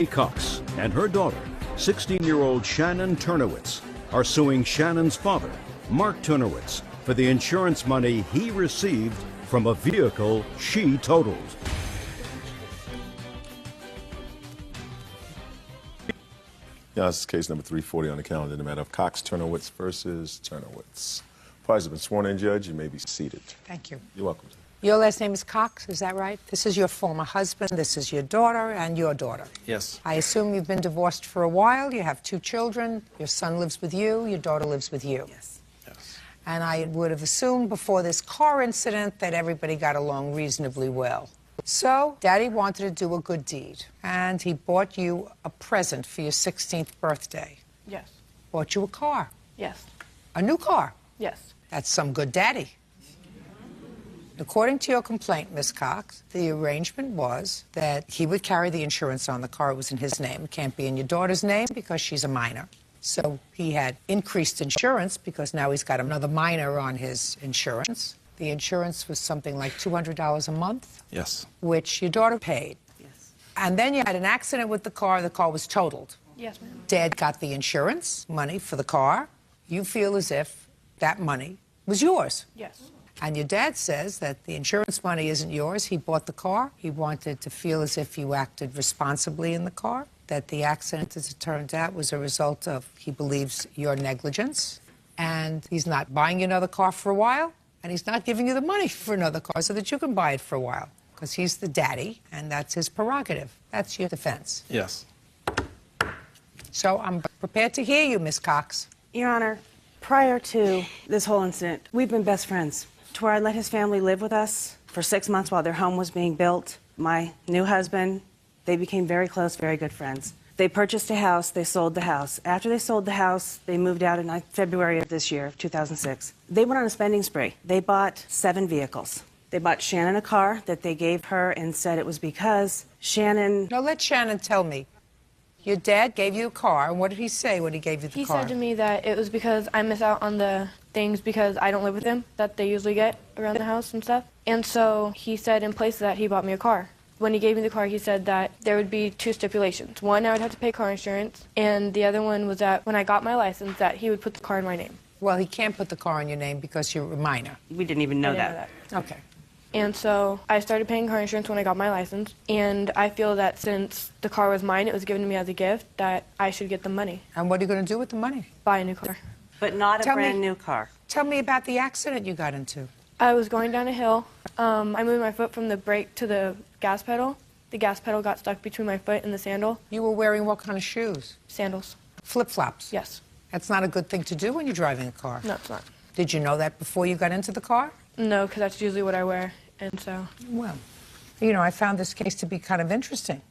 Cox and her daughter, 16-year-old Shannon Turnowitz, are suing Shannon's father, Mark Turnowitz, for the insurance money he received from a vehicle she totaled. Yeah, this is case number 340 on the calendar in the matter of Cox Turnowitz versus Turnowitz. Parties have been sworn in, Judge. You may be seated. Thank you. You're welcome. Your last name is Cox, is that right? This is your former husband, this is your daughter, and your daughter. Yes. I assume you've been divorced for a while, you have 2 children, your son lives with you, your daughter lives with you. Yes. Yes. And I would have assumed before this car incident that everybody got along reasonably well. So, Daddy wanted to do a good deed, and he bought you a present for your 16th birthday. Yes. Bought you a car. Yes. A new car. Yes. That's some good daddy. According to your complaint, Miss Cox, the arrangement was that he would carry the insurance on the car. It was in his name. It can't be in your daughter's name because she's a minor. So he had increased insurance because now he's got another minor on his insurance. The insurance was something like $200 a month. Yes. Which your daughter paid. Yes. And then you had an accident with the car was totaled. Yes, ma'am. Dad got the insurance money for the car. You feel as if that money was yours. Yes. And your dad says that the insurance money isn't yours. He bought the car. He wanted to feel as if you acted responsibly in the car, that the accident, as it turned out, was a result of, he believes, your negligence. And he's not buying you another car for a while, and he's not giving you the money for another car so that you can buy it for a while, because he's the daddy, and that's his prerogative. That's your defense. Yes. So I'm prepared to hear you, Miss Cox. Your Honor, prior to this whole incident, we've been best friends. To where I let his family live with us for 6 months while their home was being built. My new husband, they became very close, very good friends. They purchased a house, they sold the house. After they sold the house, they moved out in February of this year, 2006. They went on a spending spree. They bought 7 vehicles. They bought Shannon a car that they gave her and said it was because Shannon... No, let Shannon tell me. Your dad gave you a car, and what did he say when he gave you the car? He said to me that it was because I miss out on the things because I don't live with him that they usually get around the house and stuff. And so he said in place of that he bought me a car. When he gave me the car, he said that there would be 2 stipulations. One, I would have to pay car insurance, and the other one was that when I got my license, that he would put the car in my name. Well, he can't put the car in your name because you're a minor. We didn't even know I didn't that. Okay. And so I started paying car insurance when I got my license, and I feel that since the car was mine, it was given to me as a gift, that I should get the money. And what are you going to do with the money? Buy a new car. But not Tell a me- brand new car. Tell me about the accident you got into. I was going down a hill. I moved my foot from the brake to the gas pedal. The gas pedal got stuck between my foot and the sandal. You were wearing what kind of shoes? Sandals. Flip-flops? Yes. That's not a good thing to do when you're driving a car. No, it's not. Did you know that before you got into the car? No, because that's usually what I wear, and so... Well, you know, I found this case to be kind of interesting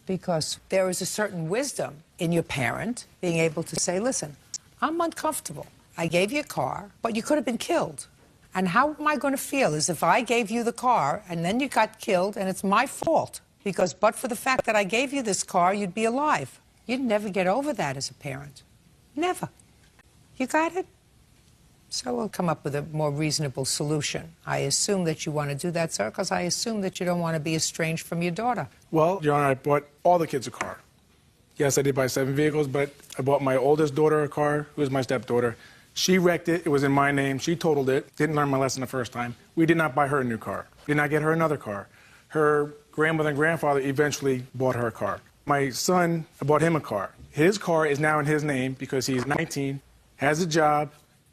because there is a certain wisdom in your parent being able to say, listen, I'm uncomfortable. I gave you a car, but you could have been killed. And how am I going to feel as if I gave you the car and then you got killed and it's my fault? Because but for the fact that I gave you this car, you'd be alive. You'd never get over that as a parent. Never. You got it? So we'll come up with a more reasonable solution. I assume that you want to do that, sir, because I assume that you don't want to be estranged from your daughter. Well, Your Honor, I bought all the kids a car. Yes, I did buy 7 vehicles, but I bought my oldest daughter a car, who is my stepdaughter. She wrecked it. It was in my name. She totaled it. Didn't learn my lesson the first time. We did not buy her a new car. Did not get her another car. Her grandmother and grandfather eventually bought her a car. My son, I bought him a car. His car is now in his name because he's 19, has a job,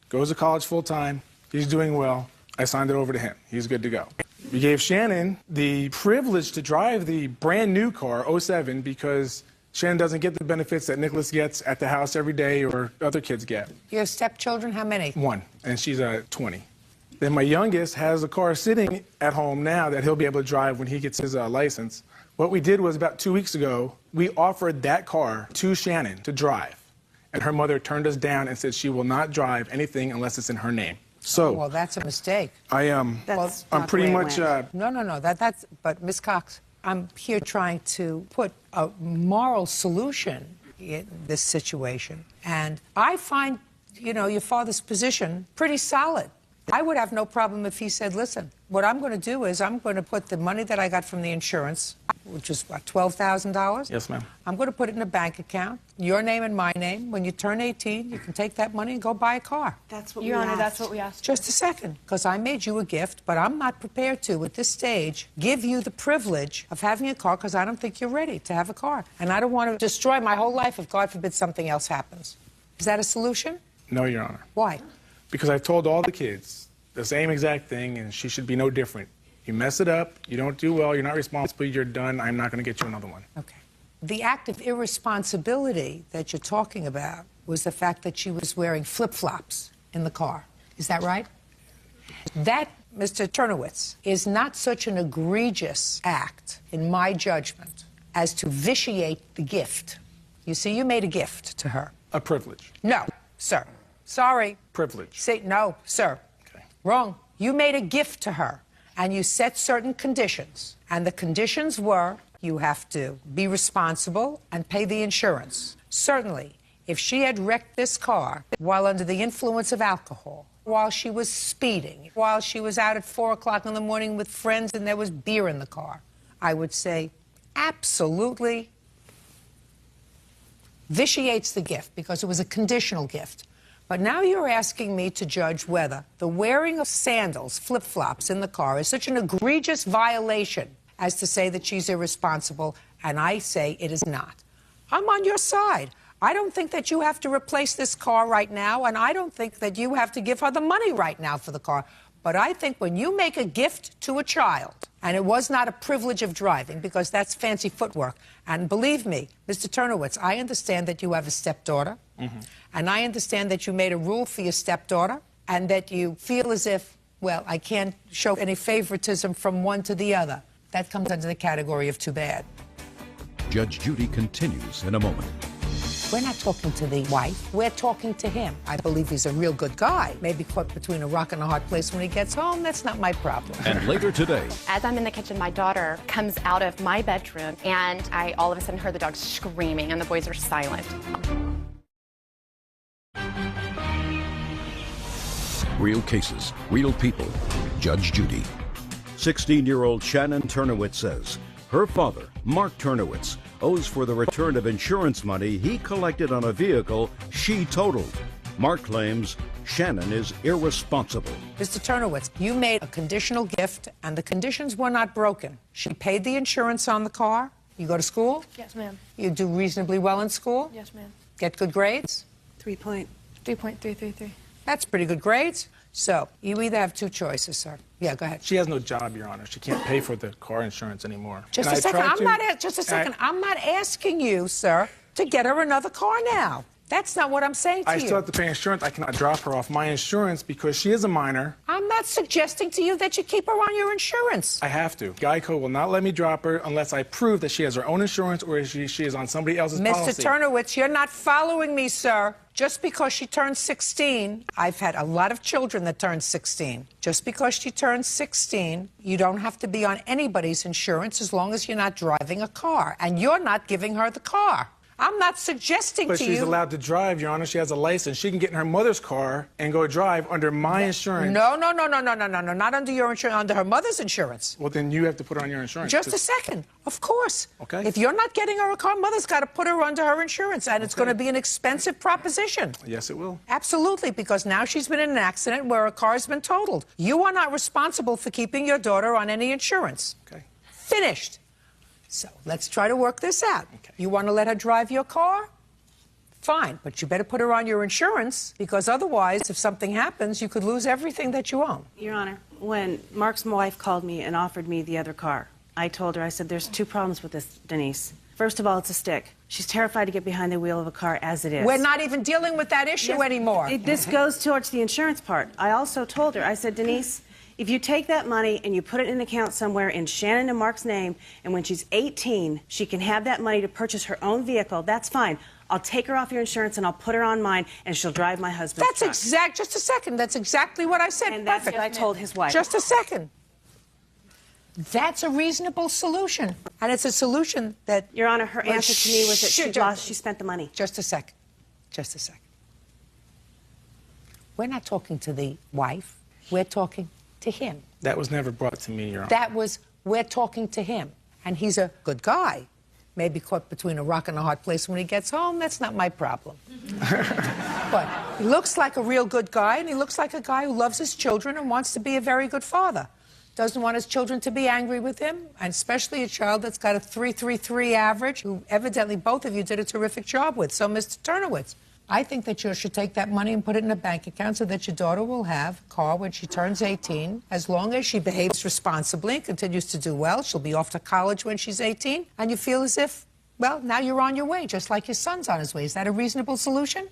goes to college full-time. He's doing well. I signed it over to him. He's good to go. We gave Shannon the privilege to drive the brand new car, '07, because Shannon doesn't get the benefits that Nicholas gets at the house every day or other kids get. You have stepchildren? How many? 1, and she's 20. Then my youngest has a car sitting at home now that he'll be able to drive when he gets his license. What we did was about 2 weeks ago, we offered that car to Shannon to drive. And her mother turned us down and said she will not drive anything unless it's in her name. So, Well, that's a mistake. I'm That's pretty not the way much, it went. No, but Ms. Cox, I'm here trying to put a moral solution in this situation. And I find, you know, your father's position pretty solid. I would have no problem if he said, listen, what I'm going to do is I'm going to put the money that I got from the insurance, which is, what, $12,000? Yes, ma'am. I'm going to put it in a bank account, your name and my name. When you turn 18, you can take that money and go buy a car. That's what Your we Honor, asked. that's what we asked. Just a second, because I made you a gift, but I'm not prepared to, at this stage, give you the privilege of having a car because I don't think you're ready to have a car. And I don't want to destroy my whole life if, God forbid, something else happens. Is that a solution? No, Your Honor. Why? Because I told all the kids the same exact thing, and she should be no different. You mess it up, you don't do well, you're not responsible, you're done, I'm not going to get you another one. Okay. The act of irresponsibility that you're talking about was the fact that she was wearing flip-flops in the car. Is that right? That, Mr. Turnowitz, is not such an egregious act, in my judgment, as to vitiate the gift. You see, you made a gift to her. A privilege. No, sir. Sorry. Privilege. See, no, sir. Okay. Wrong. You made a gift to her, and you set certain conditions. And the conditions were you have to be responsible and pay the insurance. Certainly, if she had wrecked this car while under the influence of alcohol, while she was speeding, while she was out at 4 o'clock in the morning with friends and there was beer in the car, I would say absolutely vitiates the gift because it was a conditional gift. But now you're asking me to judge whether the wearing of sandals, flip-flops in the car is such an egregious violation as to say that she's irresponsible, and I say it is not. I'm on your side. I don't think that you have to replace this car right now, and I don't think that you have to give her the money right now for the car. But I think when you make a gift to a child, and it was not a privilege of driving, because that's fancy footwork, and believe me, Mr. Turnowitz, I understand that you have a stepdaughter, and I understand that you made a rule for your stepdaughter, and that you feel as if, well, I can't show any favoritism from one to the other. That comes under the category of too bad. Judge Judy continues in a moment. We're not talking to the wife. We're talking to him. I believe he's a real good guy. Maybe caught between a rock and a hard place when he gets home. That's not my problem. And later today, As I'm in the kitchen, my daughter comes out of my bedroom, and I all of a sudden heard the dog screaming, and the boys are silent. real cases, real people. Judge Judy. 16-year-old Shannon Turnowitz says her father, Mark Turnowitz, owes for the return of insurance money he collected on a vehicle she totaled. Mark claims Shannon is irresponsible. Mr. Turnowitz, you made a conditional gift, and the conditions were not broken. She paid the insurance on the car. You go to school? Yes, ma'am. You do reasonably well in school? Yes, ma'am. Get good grades? 3.333. That's pretty good grades. So you either have two choices, sir. Yeah, go ahead. She has no job, Your Honor. She can't pay for the car insurance anymore. Just And a I second. tried Just a second. I'm not asking you, sir, to get her another car now. That's not what I'm saying to I you. still have to pay insurance. I cannot drop her off my insurance because she is a minor. I'm not suggesting to you that you keep her on your insurance. I have to. Geico will not let me drop her unless I prove that she has her own insurance or she is on somebody else's policy. Mr. Turnowitz, you're not following me, sir. Just because she turned 16, I've had a lot of children that turned 16. Just because she turned 16, you don't have to be on anybody's insurance as long as you're not driving a car. And you're not giving her the car. I'm not suggesting But to she's you... allowed to drive, Your Honor. She has a license. She can get in her mother's car and go drive under my insurance. No, not under your insurance, under her mother's insurance. Well, then you have to put her on your insurance. Just a second. Of course. Okay. If you're not getting her a car, mother's got to put her under her insurance, and it's going to be an expensive proposition. Yes, it will. Absolutely, because now she's been in an accident where a car's been totaled. You are not responsible for keeping your daughter on any insurance. Okay. Finished. So let's try to work this out. Okay. You want to let her drive your car? Fine, but you better put her on your insurance, because otherwise, if something happens, you could lose everything that you own. Your Honor, when Mark's wife called me and offered me the other car, I told her, I said, there's two problems with this, Denise. First of all, it's a stick. She's terrified to get behind the wheel of a car as it is. We're not even dealing with that issue anymore. This goes towards the insurance part. I also told her, I said, Denise, if you take that money and you put it in an account somewhere in Shannon and Mark's name, and when she's 18, she can have that money to purchase her own vehicle, that's fine. I'll take her off your insurance and I'll put her on mine, and she'll drive my husband's truck. Just a second. That's exactly what I said. And that's Perfect. what I told his wife. Just a second. That's a reasonable solution. And it's a solution that... Your Honor, her answer to me was that she spent the money. Just a second. Just a second. We're not talking to the wife. We're talking to him. That was never brought to me, Your Honor. That was, we're talking to him. And he's a good guy. Maybe caught between a rock and a hard place when he gets home. That's not my problem. But he looks like a real good guy, and he looks like a guy who loves his children and wants to be a very good father. Doesn't want his children to be angry with him, and especially a child that's got a 3.33 average, who evidently both of you did a terrific job with. So, Mr. Turnowitz, I think that you should take that money and put it in a bank account so that your daughter will have a car when she turns 18. As long as she behaves responsibly and continues to do well, she'll be off to college when she's 18. And you feel as if, well, now you're on your way, just like your son's on his way. Is that a reasonable solution?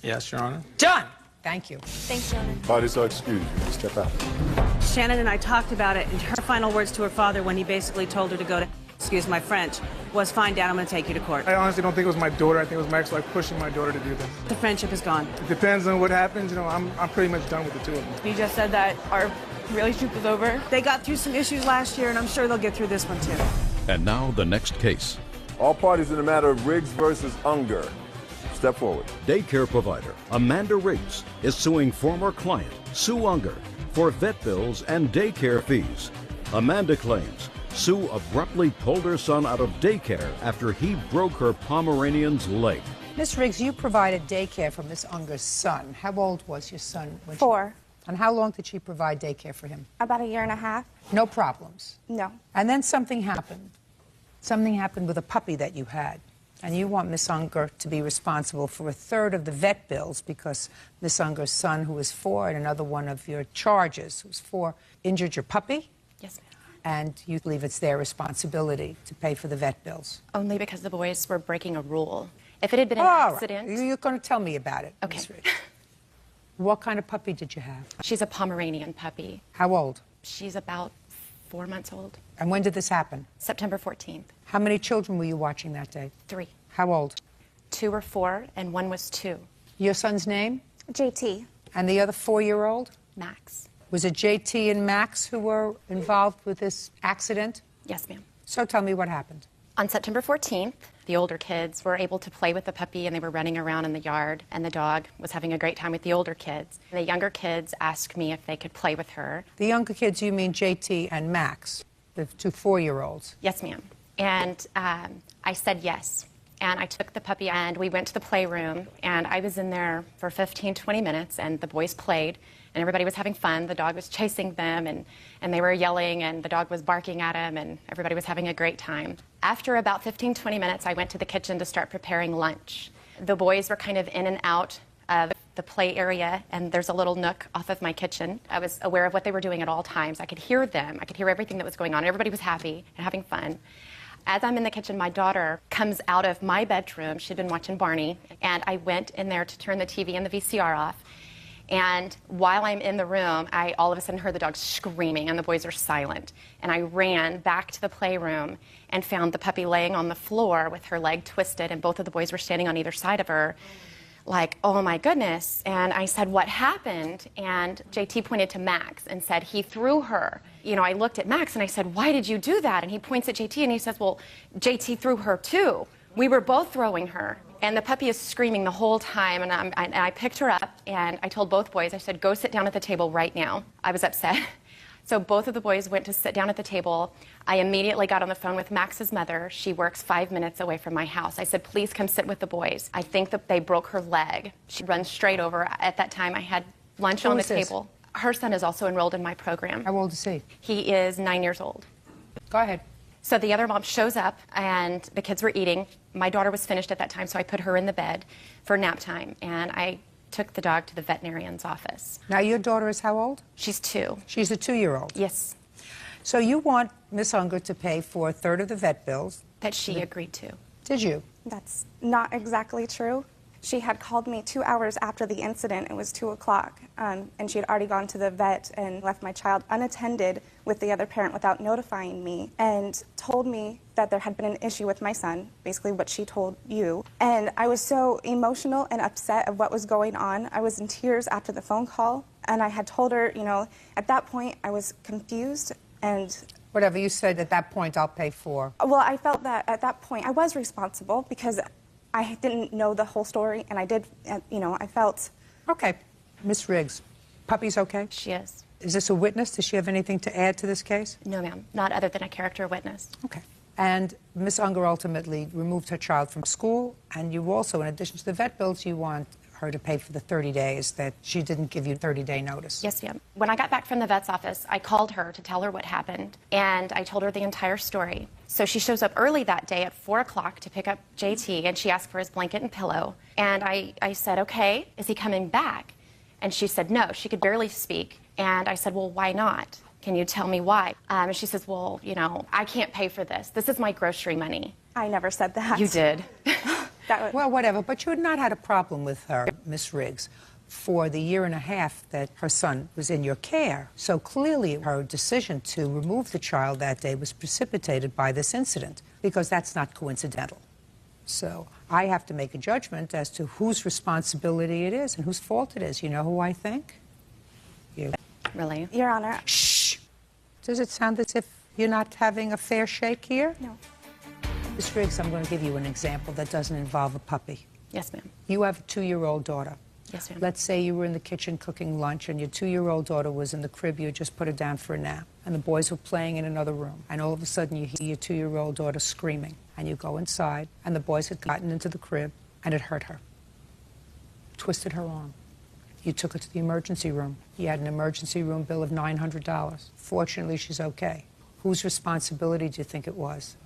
Yes, Your Honor. Done. Thank you. Thanks, Your Honor. Parties are excused. You can step out. Shannon and I talked about it, and her final words to her father when he basically told her to go to, excuse my French, was, fine, Dad, I'm going to take you to court. I honestly don't think it was my daughter. I think it was my ex-wife pushing my daughter to do this. The friendship is gone. It depends on what happens. You know, I'm pretty much done with the two of them. You just said that our relationship was over. They got through some issues last year, and I'm sure they'll get through this one, too. And now the next case. All parties in the matter of Riggs versus Unger. Step forward. Daycare provider Amanda Riggs is suing former client Sue Unger for vet bills and daycare fees. Amanda claims Sue abruptly pulled her son out of daycare after he broke her Pomeranian's leg. Miss Riggs, you provided daycare for Miss Unger's son. How old was your son? When 4. And how long did she provide daycare for him? About 1.5 years. No problems. No. And then something happened. Something happened with a puppy that you had. And you want Miss Unger to be responsible for 1/3 of the vet bills because Miss Unger's son, who was 4, and another one of your charges, who was 4, injured your puppy? Yes, ma'am. And you believe it's their responsibility to pay for the vet bills? Only because the boys were breaking a rule. If it had been an All accident... right. You're going to tell me about it. Okay. Miss Riggs. What kind of puppy did you have? She's a Pomeranian puppy. How old? She's about 4 months old. And when did this happen? September 14th. How many children were you watching that day? 3. How old? 2 were 4, and 1 was 2. Your son's name? JT. And the other 4-year-old? Max. Was it JT and Max who were involved with this accident? Yes, ma'am. So tell me what happened. On September 14th, the older kids were able to play with the puppy, and they were running around in the yard, and the dog was having a great time with the older kids. The younger kids asked me if they could play with her. The younger kids, you mean JT and Max, the 2 4-year-olds? Yes, ma'am. And I said yes. And I took the puppy and we went to the playroom, and I was in there for 15, 20 minutes, and the boys played, and everybody was having fun. The dog was chasing them, and they were yelling, and the dog was barking at him, and everybody was having a great time. After about 15, 20 minutes, I went to the kitchen to start preparing lunch. The boys were kind of in and out of the play area, and there's a little nook off of my kitchen. I was aware of what they were doing at all times. I could hear them. I could hear everything that was going on. Everybody was happy and having fun. As I'm in the kitchen, my daughter comes out of my bedroom. She'd been watching Barney, and I went in there to turn the TV and the VCR off. And while I'm in the room, I all of a sudden heard the dog screaming, and the boys are silent. And I ran back to the playroom and found the puppy laying on the floor with her leg twisted, and both of the boys were standing on either side of her, like, oh my goodness. And I said, what happened? And JT pointed to Max and said, he threw her. You know, I looked at Max and I said, why did you do that? And he points at JT and he says, well, JT threw her too. We were both throwing her. And the puppy is screaming the whole time, and I picked her up, and I told both boys, I said, go sit down at the table right now. I was upset. So both of the boys went to sit down at the table. I immediately got on the phone with Max's mother. She works 5 minutes away from my house. I said, please come sit with the boys. I think that they broke her leg. She runs straight over. At that time, I had lunch on the table. Her son is also enrolled in my program. How old is he? He is 9 years old. Go ahead. So the other mom shows up, and the kids were eating. My daughter was finished at that time, so I put her in the bed for nap time, and I took the dog to the veterinarian's office. Now, your daughter is how old? She's 2. She's a 2-year-old. Yes. So you want Miss Unger to pay for 1/3 of the vet bills. That she agreed to. Did you? That's not exactly true. She had called me 2 hours after the incident. It was 2 o'clock, and she had already gone to the vet and left my child unattended with the other parent without notifying me, and told me that there had been an issue with my son, basically what she told you. And I was so emotional and upset of what was going on. I was in tears after the phone call, and I had told her, you know, at that point I was confused and... Whatever you said at that point, I'll pay for. Well, I felt that at that point I was responsible because I didn't know the whole story, and I did, you know, I felt... Okay. Miss Riggs, puppy's okay? She is. Is this a witness? Does she have anything to add to this case? No, ma'am. Not other than a character witness. Okay. And Miss Unger ultimately removed her child from school, and you also, in addition to the vet bills, you want her to pay for the 30 days that she didn't give you 30-day notice. Yes, ma'am. When I got back from the vet's office, I called her to tell her what happened, and I told her the entire story. So she shows up early that day at 4 o'clock to pick up JT, and she asked for his blanket and pillow. And I said, okay, is he coming back? And she said no, she could barely speak. And I said, well, why not? Can you tell me why? And she says, well, you know, I can't pay for this. This is my grocery money. I never said that. You did. Well, whatever, but you had not had a problem with her, Miss Riggs, for the year and a half that her son was in your care. So clearly her decision to remove the child that day was precipitated by this incident, because that's not coincidental. So I have to make a judgment as to whose responsibility it is and whose fault it is. You know who I think? You. Really? Your Honor. Shh! Does it sound as if you're not having a fair shake here? No. Miss Riggs, I'm going to give you an example that doesn't involve a puppy. Yes, ma'am. You have a 2-year-old daughter. Yes, ma'am. Let's say you were in the kitchen cooking lunch and your 2-year-old daughter was in the crib. You just put her down for a nap. And the boys were playing in another room. And all of a sudden you hear your 2-year-old daughter screaming. And you go inside and the boys had gotten into the crib and it hurt her. Twisted her arm. You took her to the emergency room. You had an emergency room bill of $900. Fortunately, she's okay. Whose responsibility do you think it was?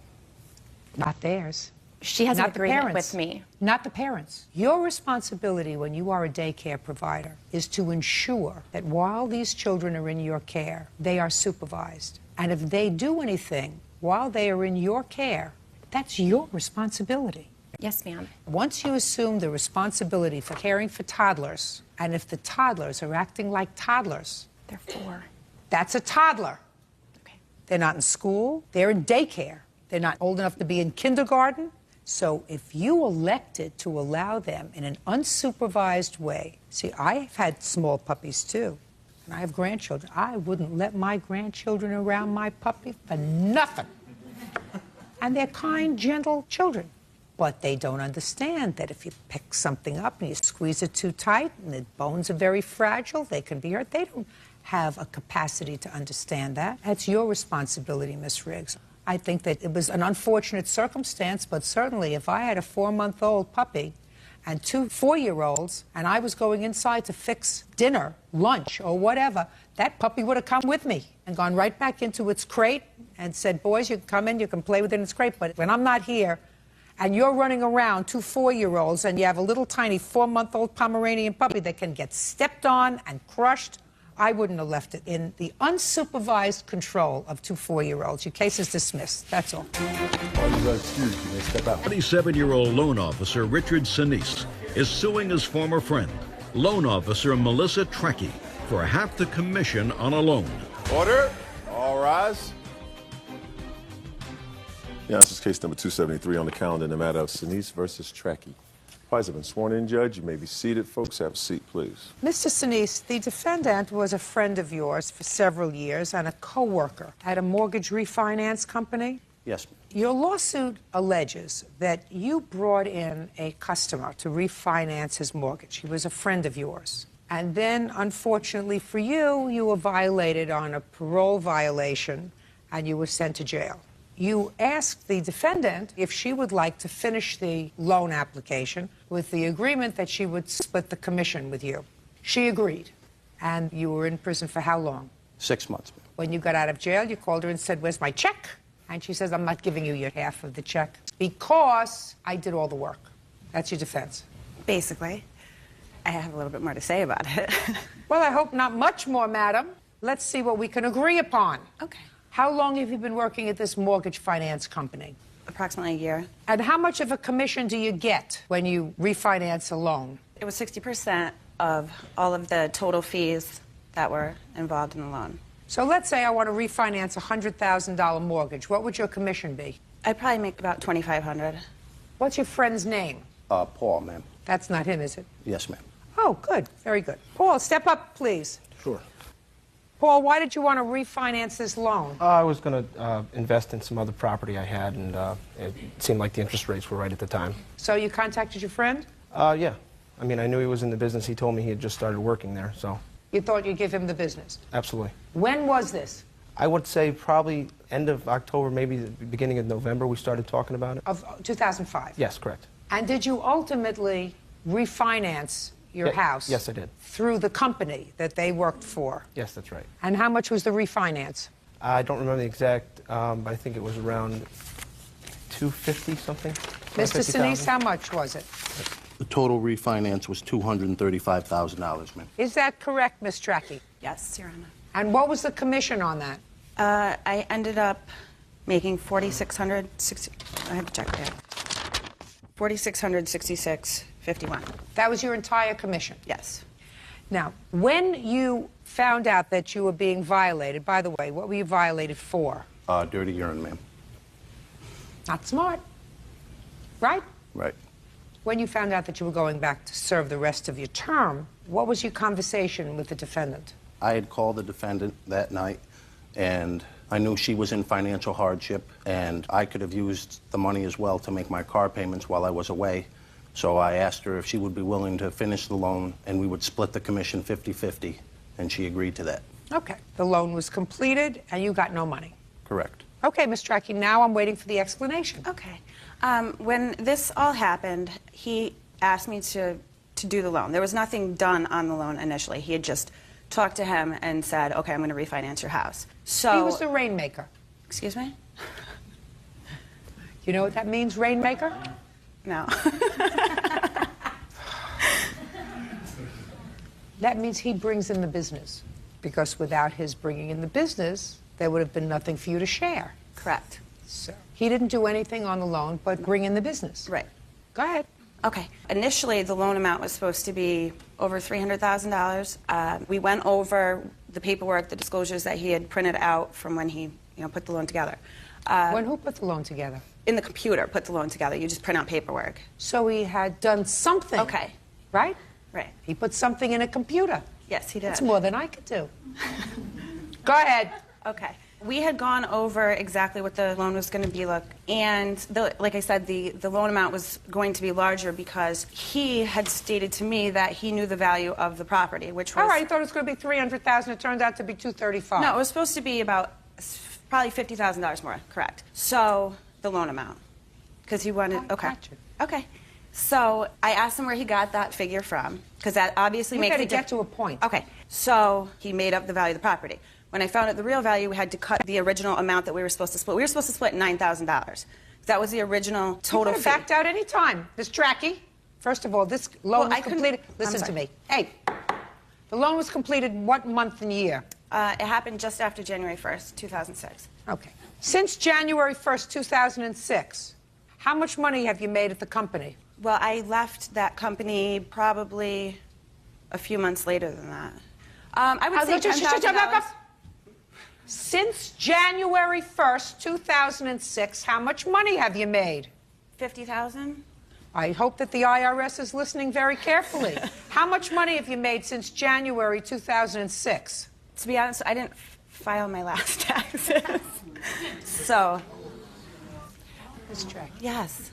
Not theirs. She has an Not the agreement parents. with me. Not the parents. Your responsibility when you are a daycare provider is to ensure that while these children are in your care, they are supervised. And if they do anything while they are in your care, that's your responsibility. Yes, ma'am. Once you assume the responsibility for caring for toddlers, and if the toddlers are acting like toddlers, They're 4. that's a toddler. Okay. They're not in school. They're in daycare. They're not old enough to be in kindergarten. So if you elected to allow them in an unsupervised way, see, I've had small puppies too, and I have grandchildren. I wouldn't let my grandchildren around my puppy for nothing. And they're kind, gentle children. But they don't understand that if you pick something up and you squeeze it too tight and the bones are very fragile, they can be hurt. They don't have a capacity to understand that. That's your responsibility, Miss Riggs. I think that it was an unfortunate circumstance, but certainly if I had a 4-month-old puppy and 2 4-year-olds and I was going inside to fix dinner, lunch, or whatever, that puppy would have come with me and gone right back into its crate and said, boys, you can come in, you can play with it in its crate, but when I'm not here and you're running around 2 4-year-olds and you have a little tiny 4-month-old Pomeranian puppy that can get stepped on and crushed, I wouldn't have left it in the unsupervised control of 2 4-year-olds. Your case is dismissed. That's all. All you guys excuse me, step out. 27-year-old loan officer Richard Sinise is suing his former friend, loan officer Melissa Trekkie, for half the commission on a loan. Order. All rise. Yeah, this is case number 273 on the calendar in the matter of Sinise versus Trekkie. Parties have been sworn in, Judge. You may be seated. Folks, have a seat, please. Mr. Sinise, the defendant was a friend of yours for several years and a co-worker at a mortgage refinance company. Yes, ma'am. Your lawsuit alleges that you brought in a customer to refinance his mortgage. He was a friend of yours. And then, unfortunately for you, you were violated on a parole violation and you were sent to jail. You asked the defendant if she would like to finish the loan application with the agreement that she would split the commission with you. She agreed. And you were in prison for how long? 6 months, ma'am. When you got out of jail, you called her and said, where's my check? And she says, I'm not giving you your half of the check because I did all the work. That's your defense. Basically. I have a little bit more to say about it. Well, I hope not much more, madam. Let's see what we can agree upon. Okay. How long have you been working at this mortgage finance company? Approximately a year. And how much of a commission do you get when you refinance a loan? It was 60% of all of the total fees that were involved in the loan. So let's say I want to refinance a $100,000 mortgage. What would your commission be? I'd probably make about $2,500. What's your friend's name? Paul, ma'am. That's not him, is it? Yes, ma'am. Oh, good. Very good. Paul, step up, please. Sure. Paul, why did you want to refinance this loan? I was going to invest in some other property I had, and it seemed like the interest rates were right at the time. So you contacted your friend? Yeah. I mean, I knew he was in the business. He told me he had just started working there, so. You thought you'd give him the business. Absolutely. When was this? I would say probably end of October, maybe the beginning of November, we started talking about it. Of 2005? Yes, correct. And did you ultimately refinance your house? Yes, I did. Through the company that they worked for? Yes, that's right. And how much was the refinance? I don't remember the exact, but I think it was around 250 something. Mr. Sinise, how much was it? The total refinance was $235,000, ma'am. Is that correct, Ms. Tracky? Yes, Your Honor. And what was the commission on that? I ended up making $4,660. I have to check that. $4,666.51. That was your entire commission? Yes. Now, when you found out that you were being violated, by the way, what were you violated for? Dirty urine, ma'am. Not smart. Right? Right. When you found out that you were going back to serve the rest of your term, what was your conversation with the defendant? I had called the defendant that night, and I knew she was in financial hardship, and I could have used the money as well to make my car payments while I was away. So I asked her if she would be willing to finish the loan, and we would split the commission 50-50, and she agreed to that. Okay. The loan was completed, and you got no money. Correct. Okay, Ms. Tracky, now I'm waiting for the explanation. Okay. When this all happened, he asked me to do the loan. There was nothing done on the loan initially. He had just talked to him and said, okay, I'm going to refinance your house. So He was the rainmaker. Excuse me? You know what that means, rainmaker? No. That means he brings in the business. Because without his bringing in the business, there would have been nothing for you to share. Correct. So he didn't do anything on the loan but bring in the business. Right. Go ahead. Okay. Initially, the loan amount was supposed to be over $300,000. We went over the paperwork, the disclosures that he had printed out from when he, put the loan together. When who put the loan together? In the computer, put the loan together. You just print out paperwork. So he had done something. Okay. Right? Right. He put something in a computer. Yes, he did. That's more than I could do. Go ahead. Okay. We had gone over exactly what the loan was going to be like, and like I said, the loan amount was going to be larger because he had stated to me that he knew the value of the property, which was... All right, I thought it was going to be $300,000. It turned out to be $235,000. No, it was supposed to be about probably $50,000 more, correct. So, the loan amount, because he wanted... Okay. Gotcha. Okay. So, I asked him where he got that figure from, because that obviously makes... You got to get to a point. Okay. So, he made up the value of the property. When I found out the real value, we had to cut the original amount that we were supposed to split. We were supposed to split $9,000. That was the original total fee. You could have backed out any time. Ms. Tracky, first of all, this loan was completed... Listen to me. Hey, the loan was completed what month and year? It happened just after January 1st, 2006. Okay. Since January 1st, 2006, how much money have you made at the company? Well, I left that company probably a few months later than that. I would say $10,000. Since January 1st, 2006, how much money have you made? $50,000. I hope that the IRS is listening very carefully. How much money have you made since January 2006? To be honest, I didn't file my last taxes. So. Ms. Tracky. Yes.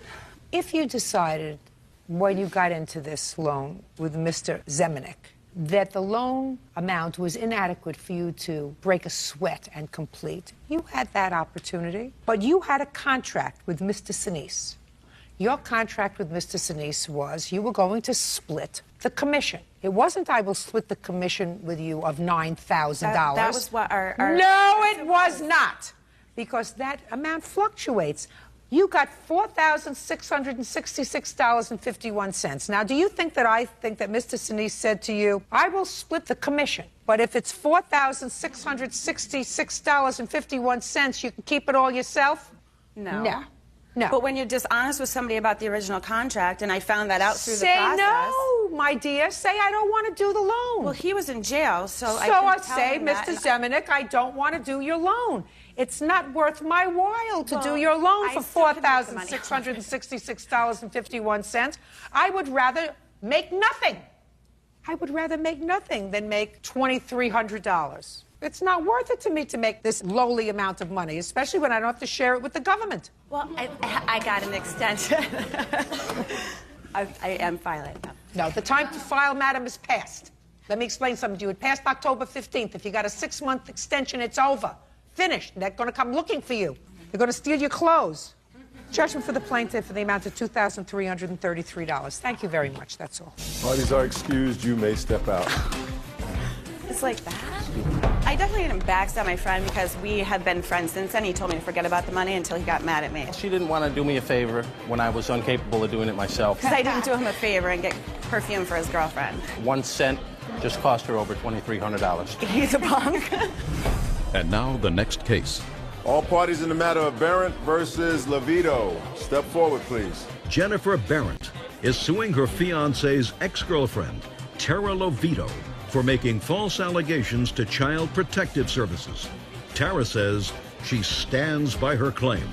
If you decided when you got into this loan with Mr. Zemanek that the loan amount was inadequate for you to break a sweat and complete, you had that opportunity. But you had a contract with Mr. Sinise. Your contract with Mr. Sinise was you were going to split the commission. It wasn't I will split the commission with you of $9,000. That was what our No, it was not. Because that amount fluctuates. You got $4,666.51. Now, do you think that I think that Mr. Sinise said to you, I will split the commission, but if it's $4,666.51, you can keep it all yourself? No. No. No. But when you're dishonest with somebody about the original contract, and I found that out through the process... Say no, my dear. Say I don't want to do the loan. Well, he was in jail, so I couldn't say, Mr. Zemanek, I don't want to do your loan. It's not worth my while to do your loan for $4,666.51. I would rather make nothing. I would rather make nothing than make $2,300. It's not worth it to me to make this lowly amount of money, especially when I don't have to share it with the government. Well, I got an extension. I am filing. No, the time to file, madam, is past. Let me explain something to you. It passed October 15th. If you got a 6-month extension, it's over. Finished. They're going to come looking for you. They're going to steal your clothes. Judgment for the plaintiff for the amount of $2,333. Thank you very much. That's all. Parties are excused. You may step out. It's like that. I definitely didn't backstab my friend because we have been friends since then. He told me to forget about the money until he got mad at me. She didn't want to do me a favor when I was incapable of doing it myself. Because I didn't do him a favor and get perfume for his girlfriend. 1 cent just cost her over $2,300. He's a punk. And now the next case. All parties in the matter of Barrett versus Levito. Step forward, please. Jennifer Barrett is suing her fiance's ex-girlfriend, Tara Lovito, for making false allegations to Child Protective Services. Tara says she stands by her claim.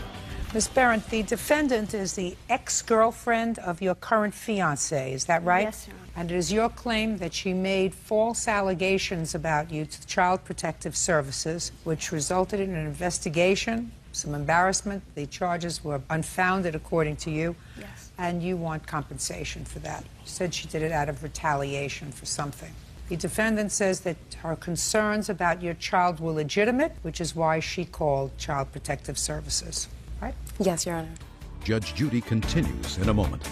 Ms. Barrett, the defendant is the ex-girlfriend of your current fiancé, is that right? Yes, Your Honor. And it is your claim that she made false allegations about you to Child Protective Services, which resulted in an investigation, some embarrassment. The charges were unfounded, according to you. Yes. And you want compensation for that. You said she did it out of retaliation for something. The defendant says that her concerns about your child were legitimate, which is why she called Child Protective Services. Right? Yes, Your Honor. Judge Judy continues in a moment.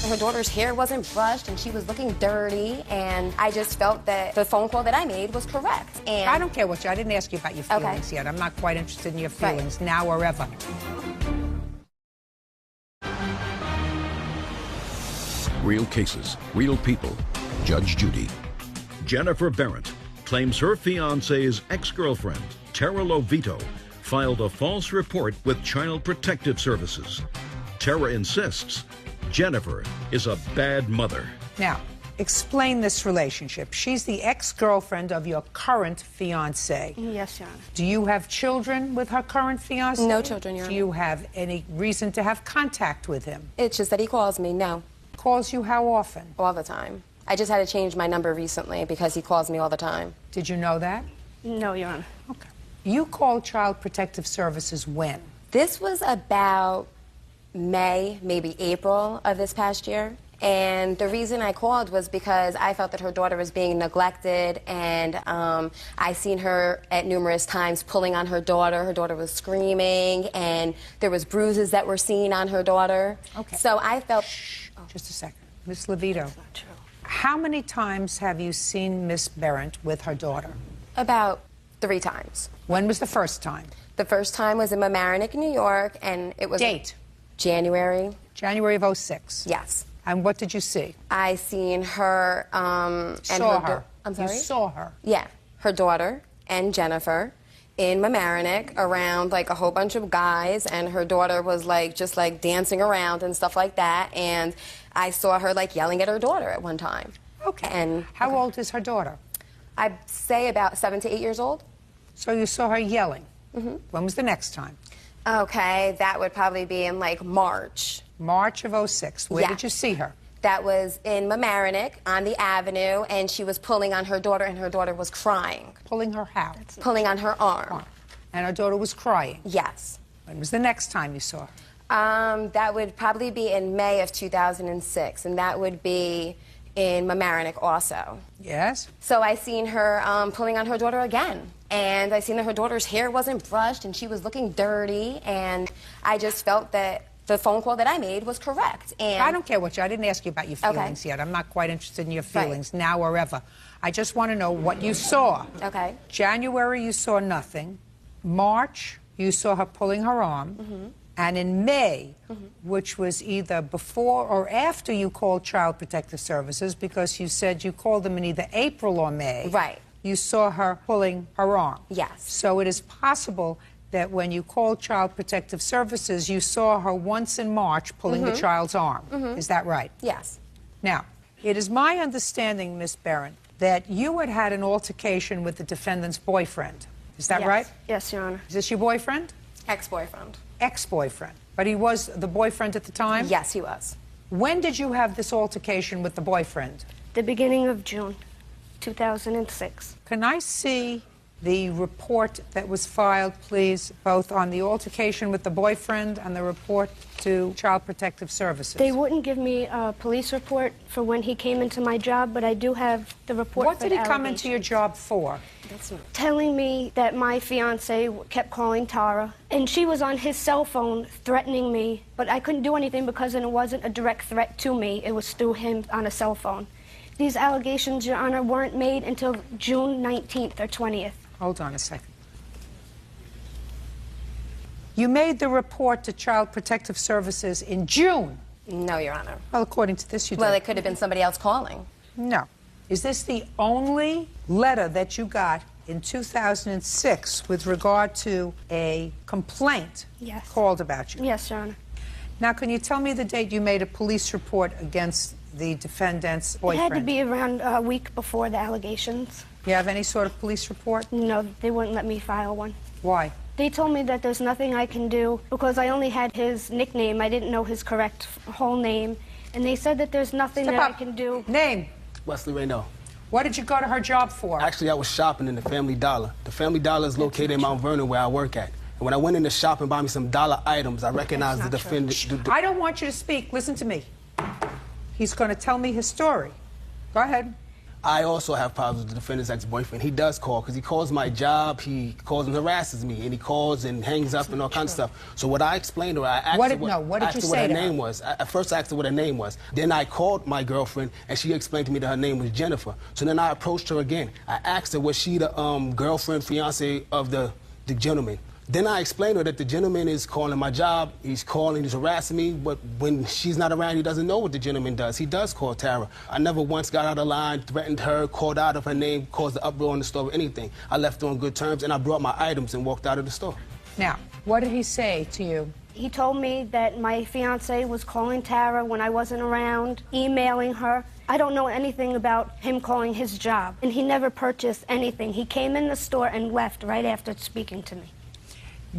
Her daughter's hair wasn't brushed and she was looking dirty, and I just felt that the phone call that I made was correct. And I don't care what I didn't ask you about your feelings yet. I'm not quite interested in your feelings now or ever. Real cases, real people. Judge Judy. Jennifer Barrett claims her fiance's ex-girlfriend, Tara Lovito, filed a false report with Child Protective Services. Tara insists Jennifer is a bad mother. Now, explain this relationship. She's the ex-girlfriend of your current fiancé. Yes, Your Honor. Do you have children with her current fiancé? No children, Your Honor. Do you have any reason to have contact with him? it's just that he calls me, no, Calls you how often? all the time. I just had to change my number recently because he calls me all the time. Did you know that? No, Your Honor. Okay. You called Child Protective Services when? This was about May, maybe April of this past year. And the reason I called was because I felt that her daughter was being neglected, and I seen her at numerous times pulling on her daughter. Her daughter was screaming, and there was bruises that were seen on her daughter. Okay. So I felt... Just a second. Miss Levito. That's not true. How many times have you seen Miss Barrett with her daughter? About 3 times. When was the first time? The first time was in Mamaroneck, New York, and it was... Date? January. January of '06. Yes. And what did you see? I seen her, and Saw her. I'm sorry? You saw her. Yeah, her daughter and Jennifer in Mamaroneck around like a whole bunch of guys, and her daughter was like just like dancing around and stuff like that, and I saw her like yelling at her daughter at one time. Okay. And how old is her daughter? I'd say about 7 to 8 years old. So you saw her yelling. Mm-hmm. When was the next time? Okay, that would probably be in like March. March of '06. Where did you see her? That was in Mamaroneck on the avenue, and she was pulling on her daughter, and her daughter was crying. Pulling her how? Pulling on her arm. And her daughter was crying? Yes. When was the next time you saw her? That would probably be in May of 2006, and that would be in Mamaroneck also. Yes? So I seen her pulling on her daughter again, and I seen that her daughter's hair wasn't brushed, and she was looking dirty, and I just felt that the phone call that I made was correct. And I don't care what I didn't ask you about your feelings yet. I'm not quite interested in your feelings now or ever. I just want to know what you saw. Okay. January, you saw nothing. March, you saw her pulling her arm. Mm-hmm. And in May, which was either before or after you called Child Protective Services, because you said you called them in either April or May. Right. You saw her pulling her arm. Yes. So it is possible that when you called Child Protective Services, you saw her once in March pulling the child's arm. Is that right? Yes. Now, it is my understanding, Miss Barrett, that you had had an altercation with the defendant's boyfriend. Is that right? Yes, Your Honor. Is this your boyfriend? Ex-boyfriend. Ex-boyfriend. But he was the boyfriend at the time? Yes, he was. When did you have this altercation with the boyfriend? The beginning of June 2006. Can I see the report that was filed, please, both on the altercation with the boyfriend and the report to Child Protective Services? They wouldn't give me a police report for when he came into my job, but I do have the report. What for did he the come into your job for? Telling me that my fiance kept calling Tara, and she was on his cell phone threatening me, but I couldn't do anything because it wasn't a direct threat to me. It was through him on a cell phone. These allegations, Your Honor, weren't made until June 19th or 20th. Hold on a second. You made the report to Child Protective Services in June. No, Your Honor. Well, according to this, you did. Well, it could have been somebody else calling. No. Is this the only letter that you got in 2006 with regard to a complaint Yes. called about you? Yes, Your Honor. Now, can you tell me the date you made a police report against the defendant's It boyfriend? had to be around a week before the allegations. You have any sort of police report? No, they wouldn't let me file one. Why? They told me that there's nothing I can do because I only had his nickname. I didn't know his correct whole name. And they said that there's nothing Step that up. I can do. Name. Wesley Rayno. What did you go to her job for? Actually, I was shopping in the Family Dollar. The Family Dollar is located in Mount Vernon where I work at. And when I went in the shop and bought me some dollar items, I recognized the defendant. I don't want you to speak. Listen to me. He's going to tell me his story. Go ahead. I also have problems with the defendant's ex-boyfriend. He does call because he calls my job, he calls and harasses me, and he calls and hangs up and all kinds of stuff. So what I explained to her, I asked her what did you say what her to name her? was. At first I asked her what her name was. Then I called my girlfriend, and she explained to me that her name was Jennifer. So then I approached her again. I asked her, was she the girlfriend, fiance of the gentleman? Then I explained to her that the gentleman is calling my job, he's calling, he's harassing me, but when she's not around, he doesn't know what the gentleman does. He does call Tara. I never once got out of line, threatened her, called out of her name, caused an uproar in the store or anything. I left on good terms, and I brought my items and walked out of the store. Now, what did he say to you? He told me that my fiance was calling Tara when I wasn't around, emailing her. I don't know anything about him calling his job, and he never purchased anything. He came in the store and left right after speaking to me.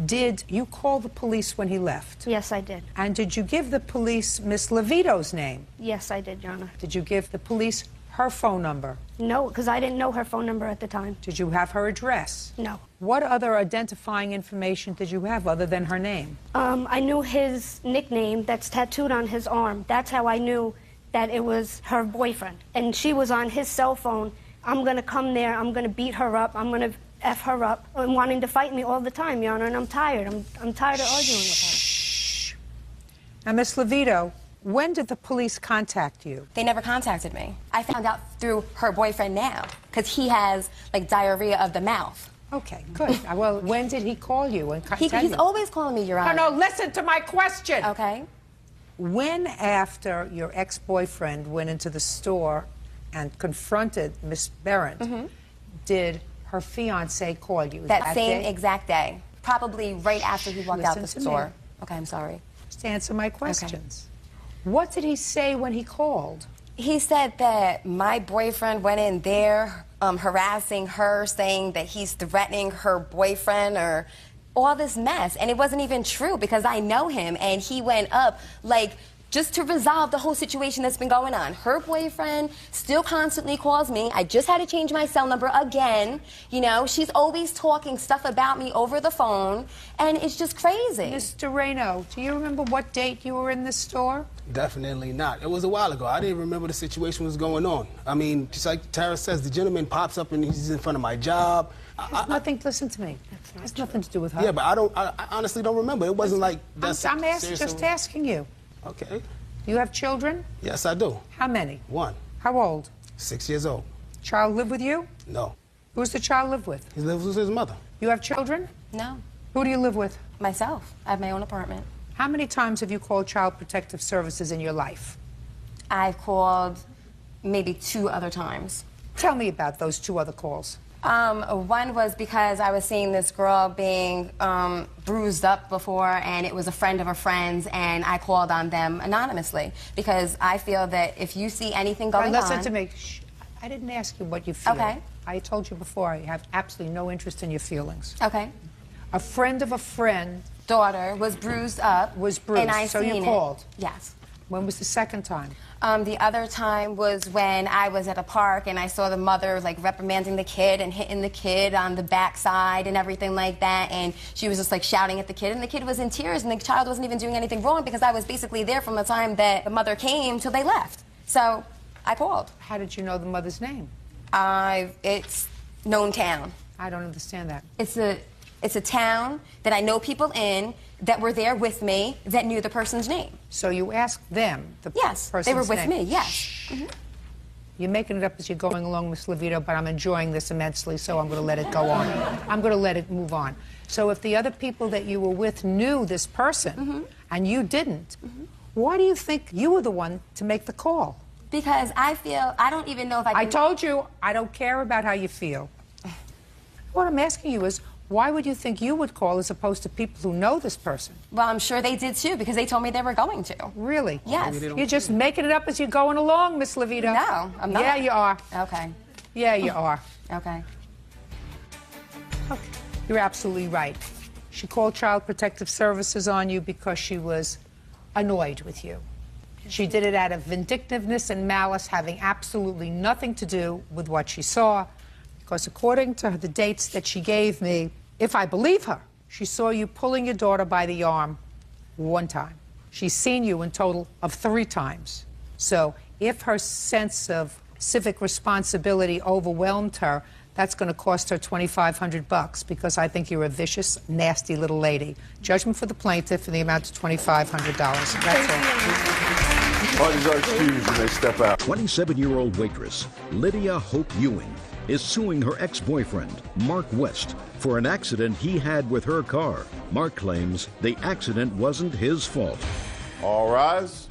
Did you call the police when he left? Yes, I did. And did you give the police Miss Levito's name? Yes, I did, Your Honor. Did you give the police her phone number? No, because I didn't know her phone number at the time. Did you have her address? No. What other identifying information did you have other than her name? I knew his nickname that's tattooed on his arm. That's how I knew that it was her boyfriend. And she was on his cell phone. I'm going to come there. I'm going to beat her up. I'm going to F her up and wanting to fight me all the time, Your Honor, and I'm tired. I'm tired of arguing with her. Shh. Now, Miss Levito, when did the police contact you? They never contacted me. I found out through her boyfriend now, because he has, like, diarrhea of the mouth. Okay, good. Well, when did he call you and tell you? He's always calling me, Your Honor. No, listen to my question. Okay. When, after your ex-boyfriend went into the store and confronted Miss Berendt, did her fiance call you? That same day? exact day. Probably right after he walked out the Listen to store. me. Okay, I'm sorry. Just answer my questions. What did he say when he called? He said that my boyfriend went in there harassing her, saying that he's threatening her boyfriend or all this mess. And it wasn't even true because I know him, and he went up like just to resolve the whole situation that's been going on. Her boyfriend still constantly calls me. I just had to change my cell number again. You know, she's always talking stuff about me over the phone, and it's just crazy. Mr. Rayno, do you remember what date you were in the store? Definitely not. It was a while ago. I didn't remember the situation was going on. I mean, just like Tara says, the gentleman pops up and he's in front of my job. Nothing, listen to me. It has nothing to do with her. Yeah, but I honestly don't remember. It wasn't like that's I'm just asking you. Okay. You have children? Yes, I do. How many? One. How old? 6 years old. Child live with you? No. Who does the child live with? He lives with his mother. You have children? No. Who do you live with? Myself. I have my own apartment. How many times have you called Child Protective Services in your life? I've called maybe 2 other times. Tell me about those 2 other calls. One was because I was seeing this girl being bruised up before, and it was a friend of a friend's, and I called on them anonymously because I feel that if you see anything going on... Listen to me. Shh. I didn't ask you what you feel. Okay. I told you before I have absolutely no interest in your feelings. Okay. A friend of a friend... Daughter was bruised up. Was bruised, and I so you seen called? It. Yes. When was the second time? The other time was when I was at a park and I saw the mother like reprimanding the kid and hitting the kid on the backside and everything like that, and she was just like shouting at the kid, and the kid was in tears, and the child wasn't even doing anything wrong because I was basically there from the time that the mother came till they left. So I called. How did you know the mother's name? It's known town. I don't understand that. It's a town that I know people in that were there with me that knew the person's name. So you asked them the Yes, person's they were with name. me, yes. Mm-hmm. You're making it up as you're going along, Miss Levito, but I'm enjoying this immensely, so I'm going to let it go on. I'm going to let it move on. So if the other people that you were with knew this person, and you didn't, why do you think you were the one to make the call? Because I don't even know if I can... I told you, I don't care about how you feel. What I'm asking you is, why would you think you would call as opposed to people who know this person? Well, I'm sure they did too, because they told me they were going to. Really? Yes. You're just making it up as you're going along, Miss Levito. No, I'm not. Yeah, you are. Okay. Yeah, you are. Okay. Okay. You're absolutely right. She called Child Protective Services on you because she was annoyed with you. She did it out of vindictiveness and malice, having absolutely nothing to do with what she saw, because according to the dates that she gave me, if I believe her, she saw you pulling your daughter by the arm 1 time. She's seen you in total of 3 times. So if her sense of civic responsibility overwhelmed her, that's going to cost her $2,500 because I think you're a vicious, nasty little lady. Judgment for the plaintiff in the amount of $2,500. That's all. Parties are excused and they step out. 27-year-old waitress Lydia Hope Ewing is suing her ex-boyfriend, Mark West, for an accident he had with her car. Mark claims the accident wasn't his fault. All rise.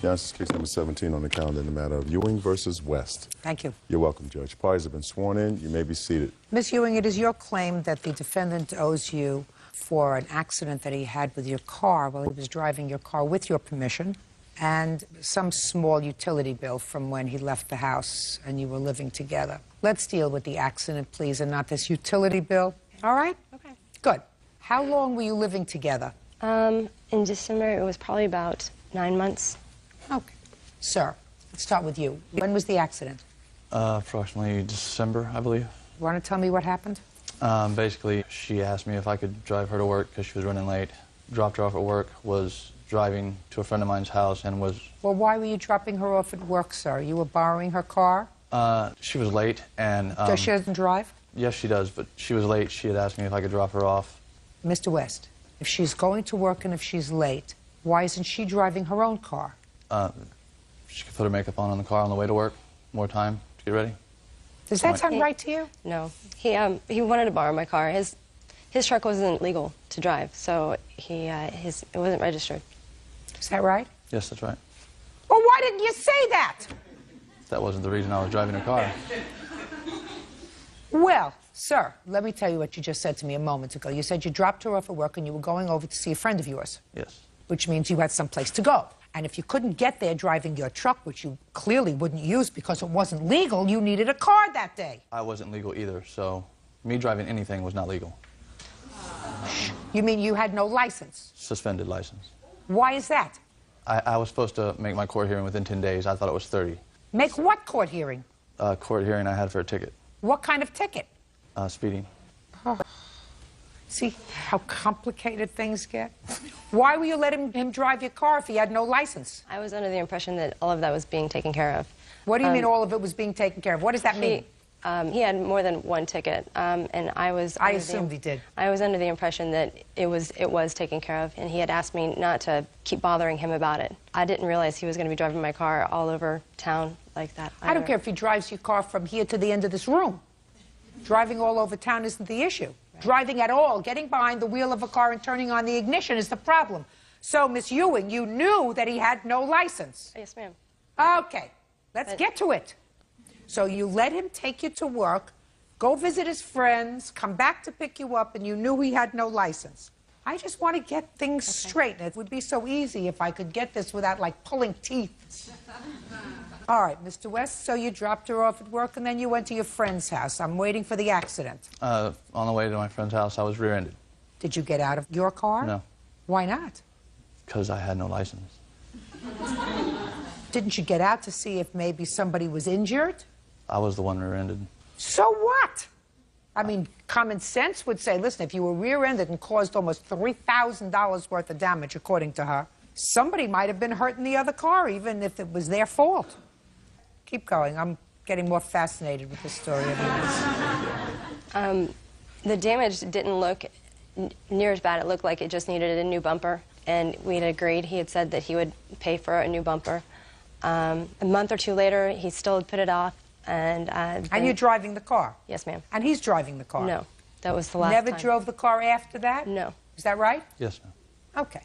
Yes, case number 17 on the calendar in the matter of Ewing versus West. Thank you. You're welcome, Judge. Parties have been sworn in. You may be seated. Ms. Ewing, it is your claim that the defendant owes you for an accident that he had with your car while he was driving your car with your permission, and some small utility bill from when he left the house and you were living together. Let's deal with the accident, please, and not this utility bill. All right? Okay. Good. How long were you living together? In December, it was probably about 9 months. Okay. Sir, let's start with you. When was the accident? Approximately December, I believe. You want to tell me what happened? Basically, she asked me if I could drive her to work because she was running late. Dropped her off at work, was driving to a friend of mine's house and was... Well, why were you dropping her off at work, sir? You were borrowing her car? She was late and... She doesn't drive? Yes, she does, but she was late. She had asked me if I could drop her off. Mr. West, if she's going to work and if she's late, why isn't she driving her own car? She could put her makeup on the car on the way to work. More time to get ready. Does that sound right to you? No. He wanted to borrow my car. His truck wasn't legal to drive, so it wasn't registered. Is that right? Yes, that's right. Well, why didn't you say that? That wasn't the reason I was driving her car. Well, sir, let me tell you what you just said to me a moment ago. You said you dropped her off at work and you were going over to see a friend of yours. Yes. Which means you had someplace to go. And if you couldn't get there driving your truck, which you clearly wouldn't use because it wasn't legal, you needed a car that day. I wasn't legal either, so me driving anything was not legal. You mean you had no license? Suspended license. Why is that? I was supposed to make my court hearing within 10 days. I thought it was 30. Make what court hearing? Court hearing I had for a ticket. What kind of ticket? Speeding. Oh. See how complicated things get? Why were you letting him drive your car if he had no license? I was under the impression that all of that was being taken care of. What do you mean all of it was being taken care of? What does that mean? He had more than one ticket, and I assumed he did. I was under the impression that it was taken care of, and he had asked me not to keep bothering him about it. I didn't realize he was going to be driving my car all over town like that. I don't care if he drives your car from here to the end of this room. Driving all over town isn't the issue. Right. Driving at all, getting behind the wheel of a car and turning on the ignition is the problem. So, Miss Ewing, you knew that he had no license. Yes, ma'am. Okay, let's get to it. So you let him take you to work, go visit his friends, come back to pick you up, and you knew he had no license. I just want to get things straight. It would be so easy if I could get this without, like, pulling teeth. All right, Mr. West, so you dropped her off at work and then you went to your friend's house. I'm waiting for the accident. On the way to my friend's house, I was rear-ended. Did you get out of your car? No. Why not? Because I had no license. Didn't you get out to see if maybe somebody was injured? I was the one rear-ended. So what? I mean, common sense would say, listen, if you were rear-ended and caused almost $3,000 worth of damage, according to her, somebody might have been hurt in the other car, even if it was their fault. Keep going. I'm getting more fascinated with this story. The damage didn't look near as bad. It looked like it just needed a new bumper, and we had agreed. He had said that he would pay for a new bumper. A month or two later, he still had put it off. And you're driving the car? Yes, ma'am. And he's driving the car? No, that was the last Never time. drove the car after that? No. Is that right? Yes, ma'am. Okay.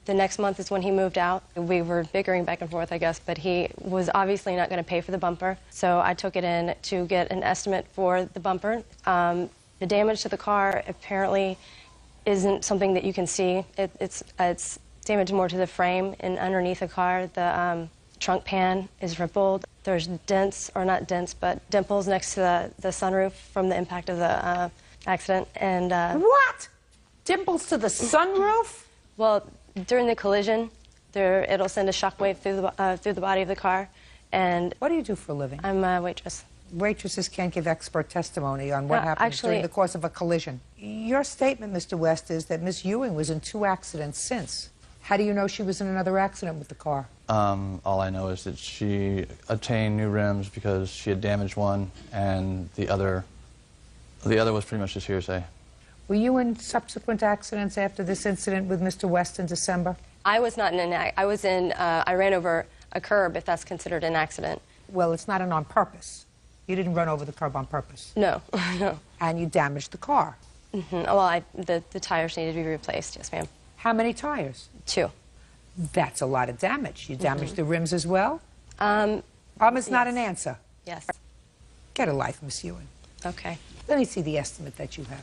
The next month is when he moved out. We were bickering back and forth, I guess, but he was obviously not going to pay for the bumper. So I took it in to get an estimate for the bumper. The damage to the car apparently isn't something that you can see. It's damage more to the frame and underneath the car. The trunk pan is rippled. There's dents, or not dents, but dimples next to the sunroof from the impact of the accident. And what? Dimples to the sunroof? Well, during the collision, it'll send a shockwave through the body of the car. And what do you do for a living? I'm a waitress. Waitresses can't give expert testimony on what happens during the course of a collision. Your statement, Mr. West, is that Miss Ewing was in 2 accidents since. How do you know she was in another accident with the car? All I know is that she obtained new rims because she had damaged one, and the other was pretty much just hearsay. Were you in subsequent accidents after this incident with Mr. West in December? I was not in an accident. I ran over a curb, if that's considered an accident. Well, it's not an on purpose. You didn't run over the curb on purpose. No, no. And you damaged the car. Mm-hmm. Well, the tires needed to be replaced, yes, ma'am. How many tires? 2. That's a lot of damage. You damaged the rims as well? Is Yes. not an answer. Yes. Get a life, Miss Ewing. Okay. Let me see the estimate that you have.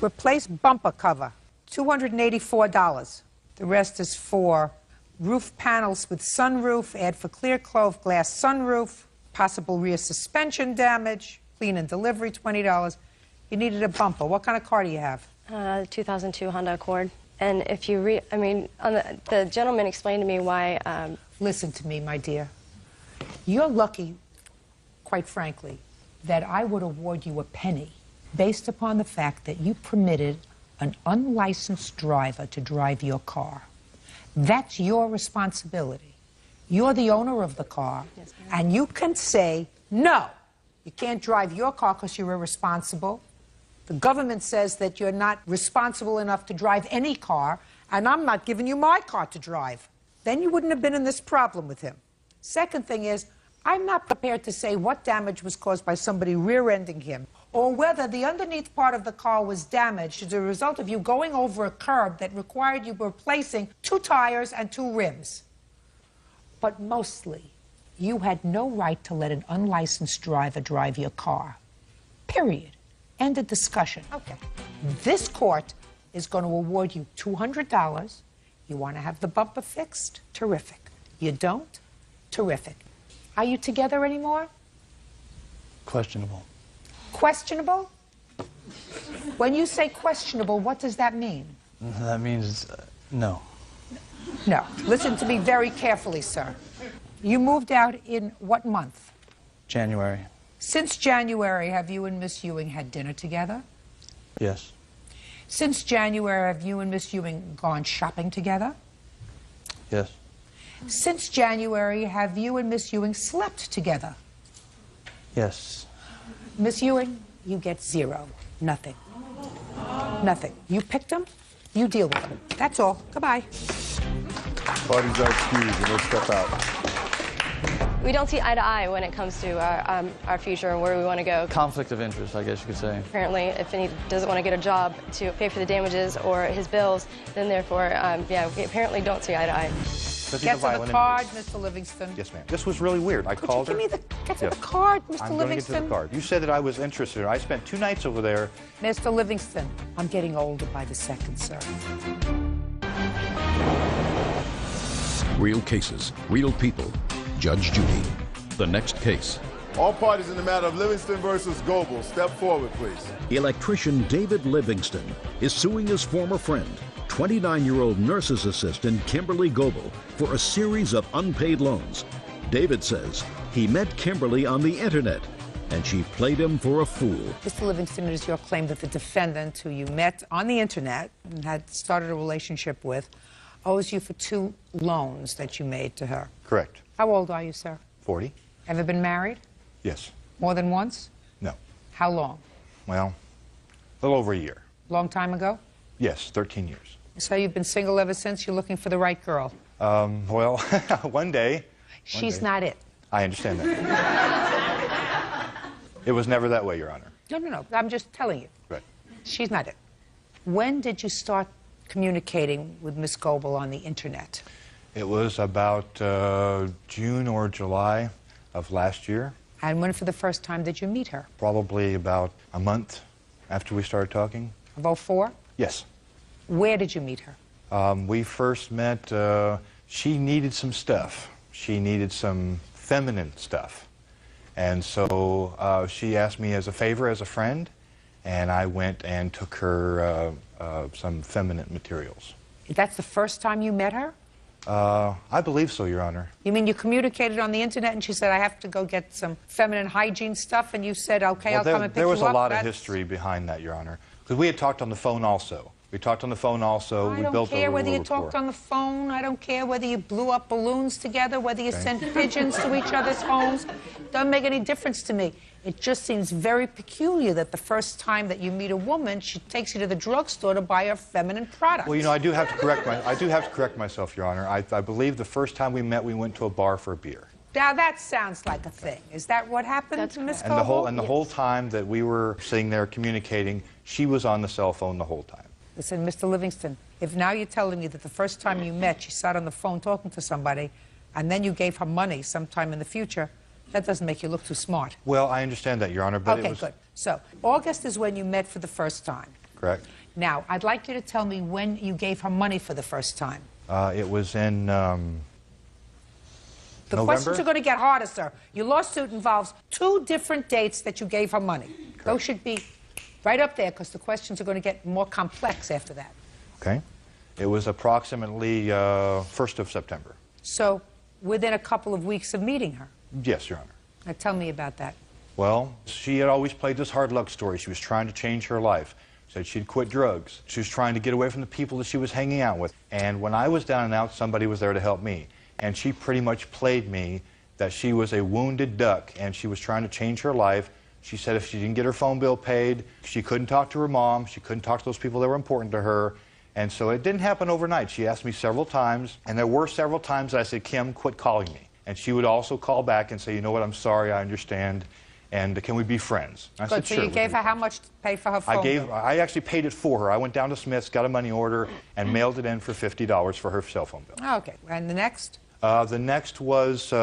Replace bumper cover, $284. The rest is for roof panels with sunroof, add for clear clove glass sunroof, possible rear suspension damage, clean and delivery, $20. You needed a bumper. What kind of car do you have? 2002 Honda Accord. And if you the gentleman explained to me why... Listen to me, my dear. You're lucky, quite frankly, that I would award you a penny based upon the fact that you permitted an unlicensed driver to drive your car. That's your responsibility. You're the owner of the car, yes, and you can say, no, you can't drive your car because you're irresponsible. The government says that you're not responsible enough to drive any car, and I'm not giving you my car to drive. Then you wouldn't have been in this problem with him. Second thing is, I'm not prepared to say what damage was caused by somebody rear-ending him, or whether the underneath part of the car was damaged as a result of you going over a curb that required you replacing 2 tires and 2 rims. But mostly, you had no right to let an unlicensed driver drive your car. Period. End of discussion. Okay. This court is going to award you $200. You want to have the bumper fixed? Terrific. You don't? Terrific. Are you together anymore? Questionable. Questionable? When you say questionable, what does that mean? That means no. No. Listen to me very carefully, sir. You moved out in what month? January. Since January, have you and Miss Ewing had dinner together? Yes. Since January, have you and Miss Ewing gone shopping together? Yes. Since January, have you and Miss Ewing slept together? Yes. Miss Ewing, you get 0. Nothing. Nothing. You picked them, you deal with them. That's all. Goodbye. Parties are excused and we'll step out. We don't see eye to eye when it comes to our future and where we want to go. Conflict of interest, I guess you could say. Apparently, if he doesn't want to get a job to pay for the damages or his bills, then therefore, yeah, we apparently don't see eye to eye. Get to the card, Mr. Livingston. Yes, ma'am. This was really weird. I called her. Get to the card, Mr. I'm going to get to the card. You said that I was interested. I spent 2 nights over there. Mr. Livingston, I'm getting older by the second, sir. Real cases, real people. Judge Judy. The next case. All parties in the matter of Livingston versus Goebel, step forward, please. Electrician David Livingston is suing his former friend, 29-year-old nurse's assistant Kimberly Goebel, for a series of unpaid loans. David says he met Kimberly on the internet, and she played him for a fool. Mr. Livingston, it is your claim that the defendant, who you met on the internet and had started a relationship with, owes you for 2 loans that you made to her. Correct. How old are you, sir? 40? Ever been married? Yes. More than once? No. How long? Well, a little over a year. Long time ago? Yes, 13 years. So you've been single ever since? You're looking for the right girl? Well, one day. She's not it. I understand that. It was never that way, Your Honor. No. I'm just telling you. Right. She's not it. When did you start communicating with Miss Goebel on the internet? It was about June or July of last year. And when for the first time did you meet her? Probably about a month after we started talking. Of 04? Yes. Where did you meet her? We first met, she needed some stuff. She needed some feminine stuff. And so she asked me as a favor, as a friend, and I went and took her some feminine materials. That's the first time you met her? I believe so, Your Honor. You mean you communicated on the internet and she said, I have to go get some feminine hygiene stuff, and you said, okay, Well, I'll come and pick you up? there was a lot of history behind that, Your Honor. Because we had talked on the phone also. We talked on the phone also. I We don't built care a whether you rapport. talked on the phone. I don't care whether you blew up balloons together, whether you sent pigeons to each other's homes. Doesn't make any difference to me. It just seems very peculiar that the first time that you meet a woman, she takes you to the drugstore to buy her feminine products. Well, you know, I do have to correct myself, Your Honor. I believe the first time we met, we went to a bar for a beer. Now that sounds like a thing. Is that what happened to Miss Goebel? And the whole time that we were sitting there communicating, she was on the cell phone the whole time. Listen, Mr. Livingston, if now you're telling me that the first time you met, she sat on the phone talking to somebody, and then you gave her money sometime in the future, that doesn't make you look too smart. Well, I understand that, Your Honor, but okay, it was... good. So, August is when you met for the first time. Correct. Now, I'd like you to tell me when you gave her money for the first time. It was in The November? questions are going to get harder, sir. Your lawsuit involves 2 different dates that you gave her money. Correct. Those should be right up there, because the questions are going to get more complex after that. Okay. It was approximately 1st of September. So, within a couple of weeks of meeting her? Yes, Your Honor. Now, tell me about that. Well, she had always played this hard luck story. She was trying to change her life. Said she'd quit drugs. She was trying to get away from the people that she was hanging out with. And when I was down and out, somebody was there to help me. And she pretty much played me that she was a wounded duck, and she was trying to change her life. She said if she didn't get her phone bill paid, she couldn't talk to her mom, she couldn't talk to those people that were important to her. And so it didn't happen overnight. She asked me several times, and there were several times that I said, Kim, quit calling me. And she would also call back and say, you know what, I'm sorry, I understand, and can we be friends? I said, so sure. you gave her how much to pay for her phone bill? I actually paid it for her. I went down to Smith's, got a money order, and mailed it in for $50 for her cell phone bill. Okay, and the next? The next was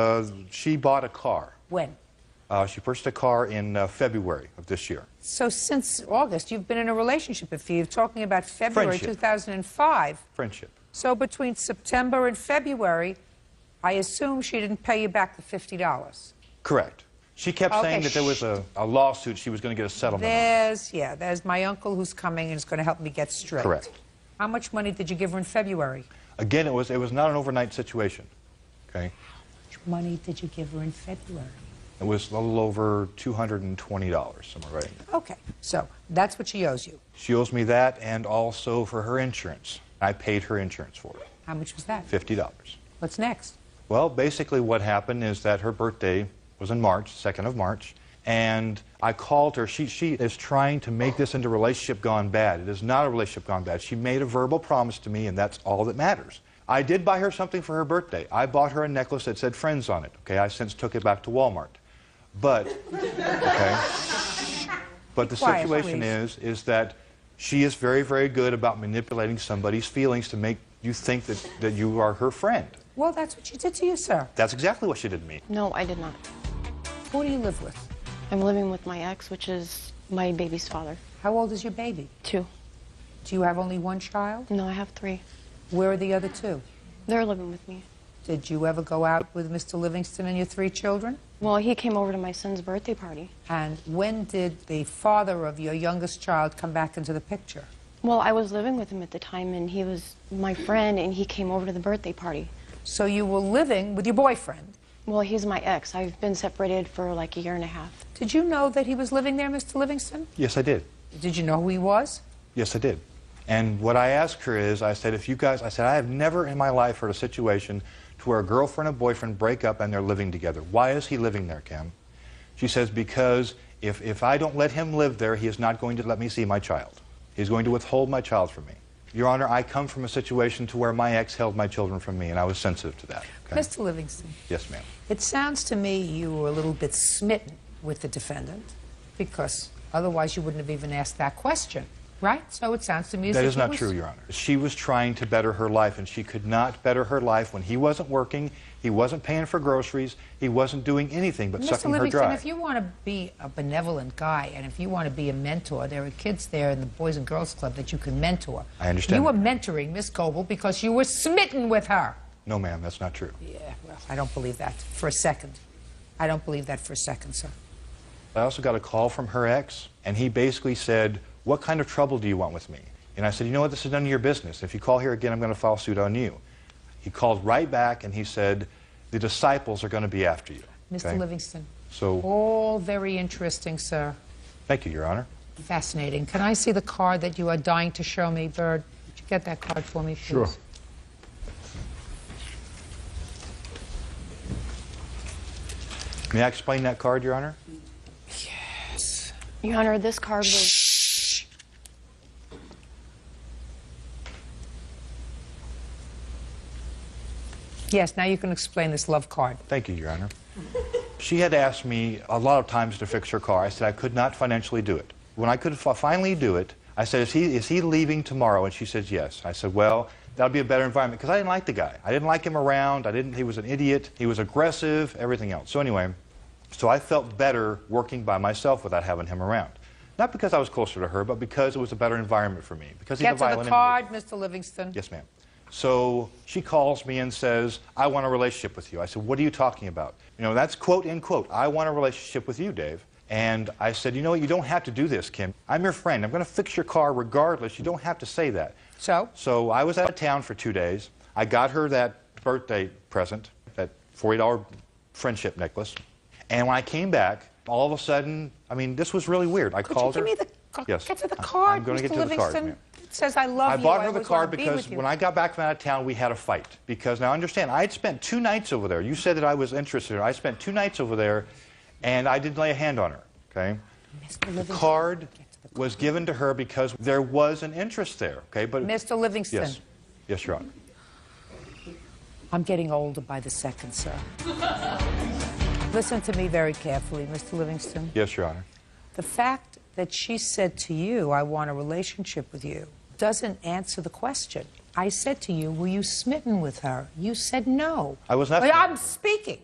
she bought a car. When? She purchased a car in February of this year. So since August, you've been in a relationship with you. You're talking about February Friendship. 2005. Friendship. So between September and February, I assume she didn't pay you back the $50. Correct. She kept saying that there was a lawsuit she was going to get a settlement on. There's my uncle who's coming and is going to help me get straight. Correct. How much money did you give her in February? Again, it was not an overnight situation. Okay. How much money did you give her in February? It was a little over $220, somewhere right. Okay, so that's what she owes you. She owes me that, and also for her insurance. I paid her insurance for it. How much was that? $50. What's next? Well, basically what happened is that her birthday was in March, 2nd of March, and I called her. She is trying to make this into a relationship gone bad. It is not a relationship gone bad. She made a verbal promise to me, and that's all that matters. I did buy her something for her birthday. I bought her a necklace that said Friends on it. Okay, I since took it back to Walmart. But, okay, but the situation is that she is very, very good about manipulating somebody's feelings to make you think that you are her friend. Well, that's what she did to you, sir. That's exactly what she did to me. No, I did not. Who do you live with? I'm living with my ex, which is my baby's father. How old is your baby? 2. Do you have only one child? No, I have 3. Where are the other 2? They're living with me. Did you ever go out with Mr. Livingston and your 3 children? Well, he came over to my son's birthday party. And when did the father of your youngest child come back into the picture? Well, I was living with him at the time, and he was my friend, and he came over to the birthday party. So you were living with your boyfriend? Well, he's my ex. I've been separated for like 1.5 years. Did you know that he was living there, Mr. Livingston? Yes, I did. Did you know who he was? Yes, I did. And what I asked her is, I said, I have never in my life heard a situation to where a girlfriend and boyfriend break up and they're living together. Why is he living there, Kim? She says, because if I don't let him live there, he is not going to let me see my child. He's going to withhold my child from me. Your Honor, I come from a situation to where my ex held my children from me, and I was sensitive to that. Okay? Mr. Livingston. Yes, ma'am. It sounds to me you were a little bit smitten with the defendant, because otherwise you wouldn't have even asked that question, right? So it sounds to me as if that is not was... true, Your Honor. She was trying to better her life, and she could not better her life when he wasn't working, he wasn't paying for groceries, he wasn't doing anything but sucking her Mr. Livingston, dry. if you want to be a benevolent guy, and if you want to be a mentor, there are kids there in the Boys and Girls Club that you can mentor. I understand. You were mentoring Miss Goebel because you were smitten with her. No, ma'am, that's not true. Yeah, well, I don't believe that for a second. I don't believe that for a second, sir. I also got a call from her ex, and he basically said, what kind of trouble do you want with me? And I said, you know what, this is none of your business. If you call here again, I'm going to file suit on you. He called right back, and he said, the disciples are going to be after you. Mr. Okay? Livingston. So, all very interesting, sir. thank you, Your Honor. Fascinating. Can I see the card that you are dying to show me, Bird? Would you get that card for me, please? Sure. May I explain that card, Your Honor? Yes. Your Honor, this card was... Yes, now you can explain this love card. Thank you, Your Honor. She had asked me a lot of times to fix her car. I said I could not financially do it. When I could finally do it, I said, is he leaving tomorrow? And she said, yes. I said, well, that would be a better environment, because I didn't like the guy. I didn't like him around. He was an idiot. He was aggressive, everything else. So anyway, so I felt better working by myself without having him around. Not because I was closer to her, but because it was a better environment for me. Because he's a violent Get to the card, Mr. Livingston. Yes, ma'am. So she calls me and says, I want a relationship with you. I said, what are you talking about? You know, that's quote, end quote. I want a relationship with you, Dave. And I said, you know what, you don't have to do this, Kim. I'm your friend. I'm going to fix your car regardless. You don't have to say that. So? So I was out of town for 2 days. I got her that birthday present, that $40 friendship necklace. And when I came back, all of a sudden, I mean, this was really weird. I called her. Could you give me the Yes. Get to the card, I'm going to Mr. get to the card, Livingston. ma'am. It says I love you. I bought her the always card wanna be because with you. when I got back from out of town, we had a fight. Because now understand, I had spent 2 nights over there. You said that I was interested. I spent 2 nights over there, and I didn't lay a hand on her. Okay. The card was given to her because there was an interest there. Okay, but Mr. Livingston. yes, yes, Your Honor. I'm getting older by the second, sir. Listen to me very carefully, Mr. Livingston. Yes, Your Honor. The fact that she said to you, I want a relationship with you, doesn't answer the question. I said to you, were you smitten with her? You said no. I was not. Well, I'm speaking.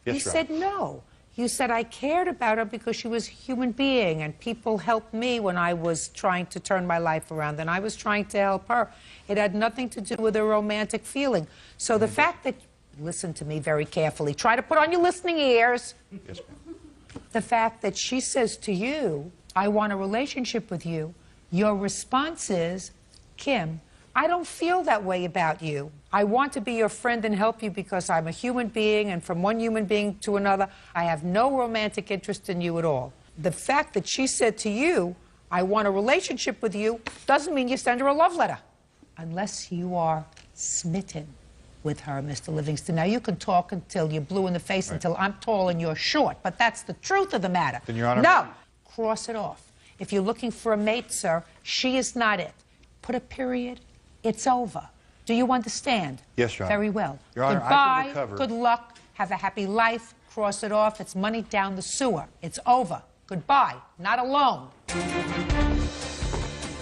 Yes, You Your said Honor. no. You said I cared about her because she was a human being and people helped me when I was trying to turn my life around and I was trying to help her. It had nothing to do with a romantic feeling. So the fact that, listen to me very carefully, try to put on your listening ears. Yes, ma'am. The fact that she says to you, I want a relationship with you, your response is, Kim, I don't feel that way about you. I want to be your friend and help you because I'm a human being, and from one human being to another, I have no romantic interest in you at all. The fact that she said to you, I want a relationship with you, doesn't mean you send her a love letter. Unless you are smitten with her, Mr. Livingston. Now, you can talk until you're blue in the face, until I'm tall and you're short, but that's the truth of the matter. Then, Your Honor. No, cross it off. If you're looking for a mate, sir, she is not it. Put a period. It's over. Do you understand? Yes, Your Honor. Very well. Your Honor, I Goodbye. can recover. Good luck. Have a happy life. Cross it off. It's money down the sewer. It's over. Goodbye. Not alone.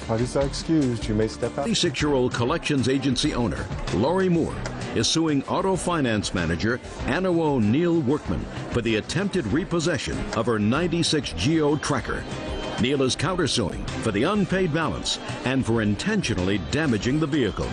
Parties are excused. You may step out. 26-year-old collections agency owner, Lori Moore, is suing auto finance manager Anna O'Neill Workman for the attempted repossession of her 96 Geo tracker. Neil is countersuing for the unpaid balance and for intentionally damaging the vehicle.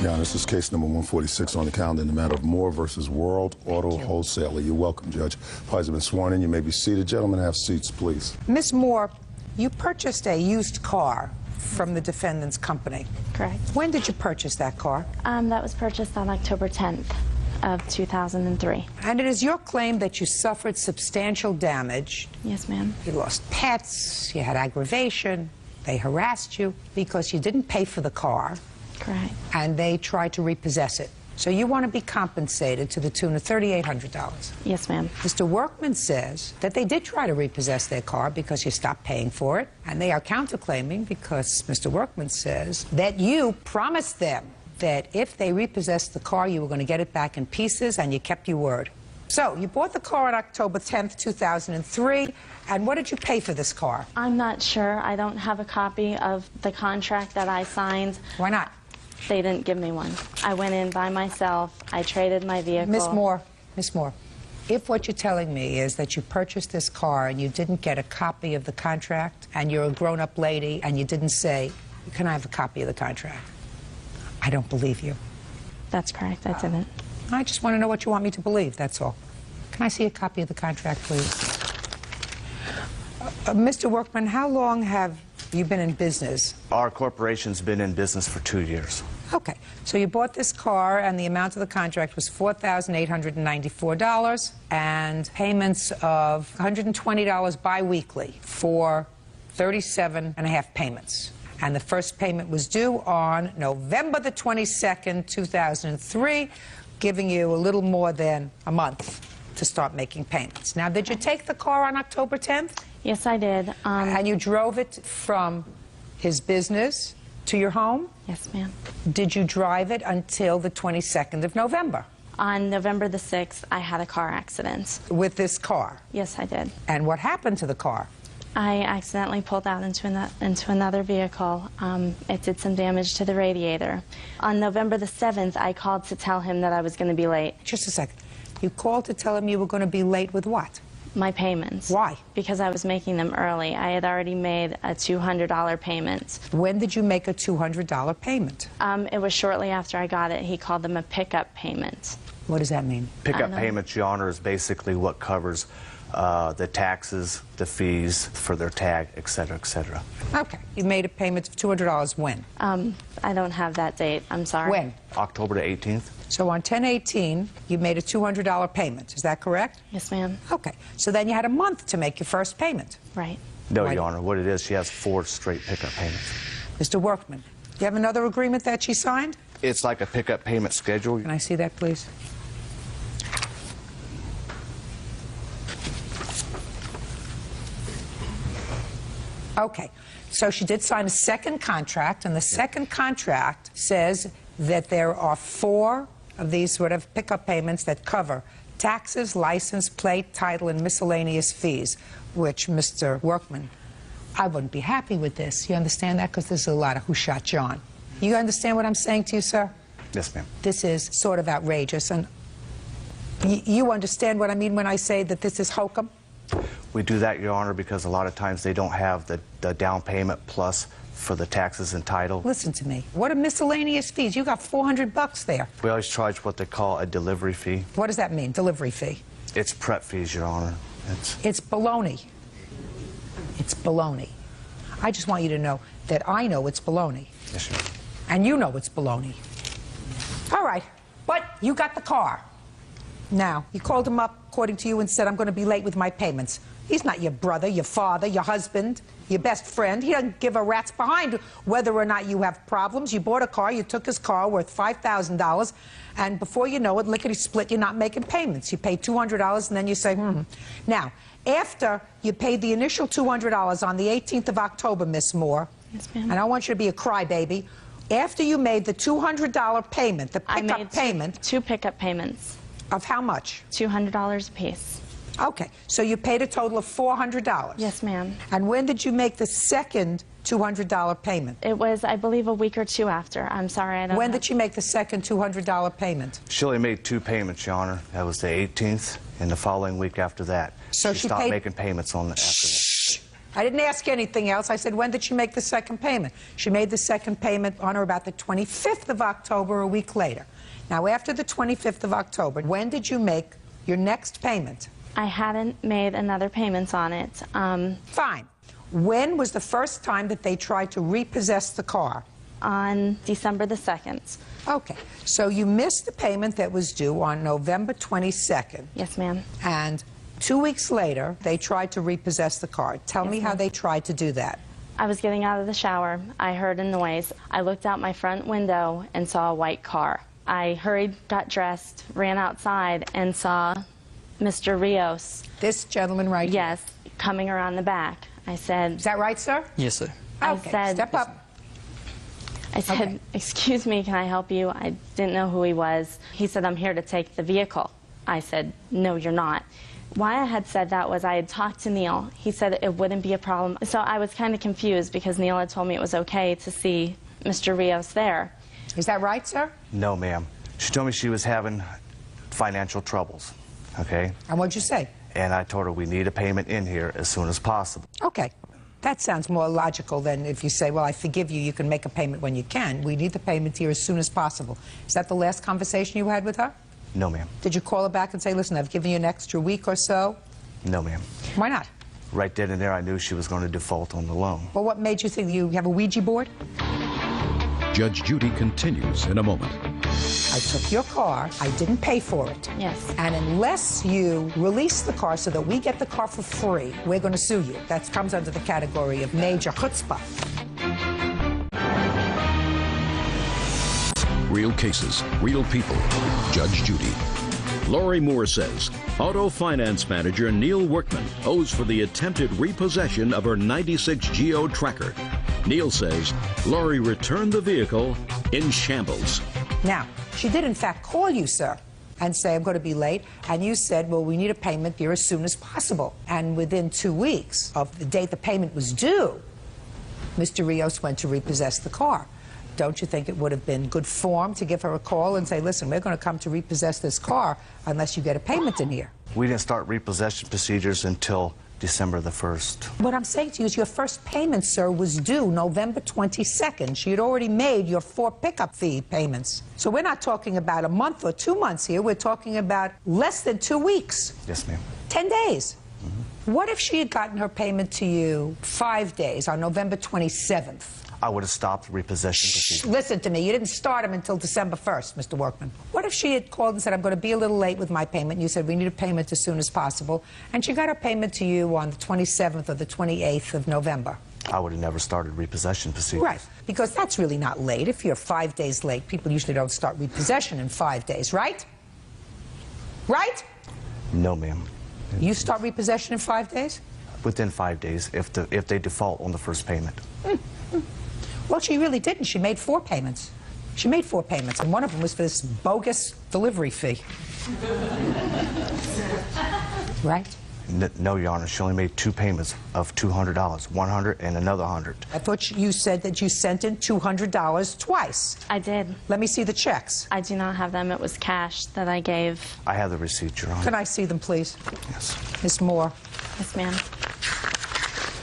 Your Honor, this is case number 146 on the calendar in the matter of Moore versus World Auto Wholesaler. You're welcome, Judge. Parties have been sworn in. You may be seated. Gentlemen, have seats, please. Ms. Moore, you purchased a used car from the defendant's company. Correct. When did you purchase that car? That was purchased on October 10th of 2003. And it is your claim that you suffered substantial damage. Yes, ma'am. You lost pets, you had aggravation, they harassed you because you didn't pay for the car. Correct. And they tried to repossess it. So you want to be compensated to the tune of $3,800. Yes, ma'am. Mr. Workman says that they did try to repossess their car because you stopped paying for it, and they are counterclaiming because Mr. Workman says that you promised them that if they repossessed the car, you were going to get it back in pieces, and you kept your word. So you bought the car on October 10th, 2003, and what did you pay for this car? I'm not sure. I don't have a copy of the contract that I signed. Why not? They didn't give me one. I went in by myself. I traded my vehicle. Miss Moore, if what you're telling me is that you purchased this car and you didn't get a copy of the contract, and you're a grown-up lady and you didn't say, can I have a copy of the contract? I don't believe you. That's correct. I didn't. I just want to know what you want me to believe, that's all. Can I see a copy of the contract, please? Mr. Workman, how long have you been in business? Our corporation's been in business for 2 years. Okay, so you bought this car, and the amount of the contract was $4,894, and payments of $120 biweekly for 37 and a half payments. And the first payment was due on November the 22nd, 2003, giving you a little more than a month to start making payments. Now, did you take the car on October 10th? Yes, I did. And you drove it from his business to your home? Yes, ma'am. Did you drive it until the 22nd of November? On November the 6th, I had a car accident. With this car? Yes, I did. And what happened to the car? I accidentally pulled out into another vehicle. It did some damage to the radiator. On November the 7th, I called to tell him that I was going to be late. Just a second. You called to tell him you were going to be late with what? My payments. Why? Because I was making them early. I had already made a $200 payment. When did you make a $200 payment? It was shortly after I got it. He called them a pickup payment. What does that mean? Pickup payments, Your Honor, is basically what covers the taxes, the fees for their tag, et cetera, et cetera. Okay. You made a payment of $200 when? I don't have that date. I'm sorry. When? October the 18th. So on 10/18, you made a $200 payment. Is that correct? Yes, ma'am. Okay. So then you had a month to make your first payment. Right. No, Your Honor. What it is, she has 4 straight pickup payments. Mr. Workman, do you have another agreement that she signed? It's like a pickup payment schedule. Can I see that, please? Okay, so she did sign a second contract, and the second contract says that there are 4 of these sort of pickup payments that cover taxes, license plate, title, and miscellaneous fees, which, Mr. Workman, I wouldn't be happy with this. You understand that? Because there's a lot of who shot John. You understand what I'm saying to you, sir? Yes, ma'am. This is sort of outrageous, and you understand what I mean when I say that this is hokum? We do that, Your Honor, because a lot of times they don't have the down payment plus for the taxes and title. Listen to me. What are miscellaneous fees? You got $400 there. We always charge what they call a delivery fee. What does that mean, delivery fee? It's prep fees, Your Honor. It's baloney. It's baloney. I just want you to know that I know it's baloney. Yes, Your Honor. And you know it's baloney. All right, but you got the car. Now, you called him up, according to you, and said, I'm going to be late with my payments. He's not your brother, your father, your husband, your best friend. He doesn't give a rat's behind whether or not you have problems. You bought a car, you took his car worth $5,000, and before you know it, lickety-split, you're not making payments. You pay $200, and then you say, Now, after you paid the initial $200 on the 18th of October, Miss Moore, yes, ma'am. And I want you to be a crybaby, after you made the $200 payment, the pickup I made payment... two pickup payments. Of how much? $200 a piece. Okay, so you paid a total of $400. Yes, ma'am. And when did you make the second $200 payment? It was, I believe, a week or 2 after. I'm sorry, I don't When did you make the second $200 payment? She only made 2 payments, Your Honor. That was the 18th, and the following week after that. So she stopped paid... making payments on the after that. I didn't ask anything else. I said, when did she make the second payment? She made the second payment on or about the 25th of October, a week later. Now, after the 25th of October, when did you make your next payment? I hadn't made another payment on it. Fine. When was the first time that they tried to repossess the car? On December the 2nd. Okay. So you missed the payment that was due on November 22nd. Yes, ma'am. And 2 weeks later, they tried to repossess the car. Tell me how they tried to do that. I was getting out of the shower. I heard a noise. I looked out my front window and saw a white car. I hurried, got dressed, ran outside, and saw Mr. Rios. This gentleman right here? Yes, coming around the back. I said... Is that right, sir? Yes, sir. Okay, step up. I said, excuse me, can I help you? I didn't know who he was. He said, I'm here to take the vehicle. I said, no, you're not. Why I had said that was I had talked to Neil. He said it wouldn't be a problem. So I was kind of confused because Neil had told me it was okay to see Mr. Rios there. Is that right, sir? No, ma'am. She told me she was having financial troubles, okay? And what'd you say? And I told her we need a payment in here as soon as possible. Okay. That sounds more logical than if you say, well, I forgive you, you can make a payment when you can. We need the payment here as soon as possible. Is that the last conversation you had with her? No, ma'am. Did you call her back and say, listen, I've given you an extra week or so? No, ma'am. Why not? Right then and there, I knew she was going to default on the loan. Well, what made you think you have a Ouija board? Judge Judy continues in a moment. I took your car. I didn't pay for it. Yes. And unless you release the car so that we get the car for free, we're going to sue you. That comes under the category of major chutzpah. Real cases, real people. Judge Judy. Lori Moore says auto finance manager Neil Workman owes for the attempted repossession of her '96 Geo Tracker. Neil says Lori returned the vehicle in shambles. Now, she did in fact call you, sir, and say, I'm going to be late. And you said, well, we need a payment here as soon as possible. And within 2 weeks of the date the payment was due, Mr. Rios went to repossess the car. Don't you think it would have been good form to give her a call and say, listen, we're going to come to repossess this car unless you get a payment in here? We didn't start repossession procedures until December the 1st. What I'm saying to you is your first payment, sir, was due November 22nd. She had already made your 4 pickup fee payments. So we're not talking about a month or 2 months here. We're talking about less than 2 weeks. Yes, ma'am. 10 days. What if she had gotten her payment to you 5 days on November 27th? I would have stopped repossession procedures. Listen to me. You didn't start them until December 1st, Mr. Workman. What if she had called and said, I'm going to be a little late with my payment, and you said, we need a payment as soon as possible, and she got her payment to you on the 27th or the 28th of November? I would have never started repossession procedures. Right, because that's really not late. If you're 5 days late, people usually don't start repossession in 5 days, right? Right? No, ma'am. You start repossession in 5 days? Within 5 days, if they default on the first payment. Well, she really didn't. She made 4 payments. She made 4 payments, and one of them was for this bogus delivery fee. Right? No, Your Honor. She only made 2 payments of $200, $100 and another $100. I thought you said that you sent in $200 twice. I did. Let me see the checks. I do not have them. It was cash that I gave. I have the receipt, Your Honor. Can I see them, please? Yes. Miss Moore. Yes, ma'am.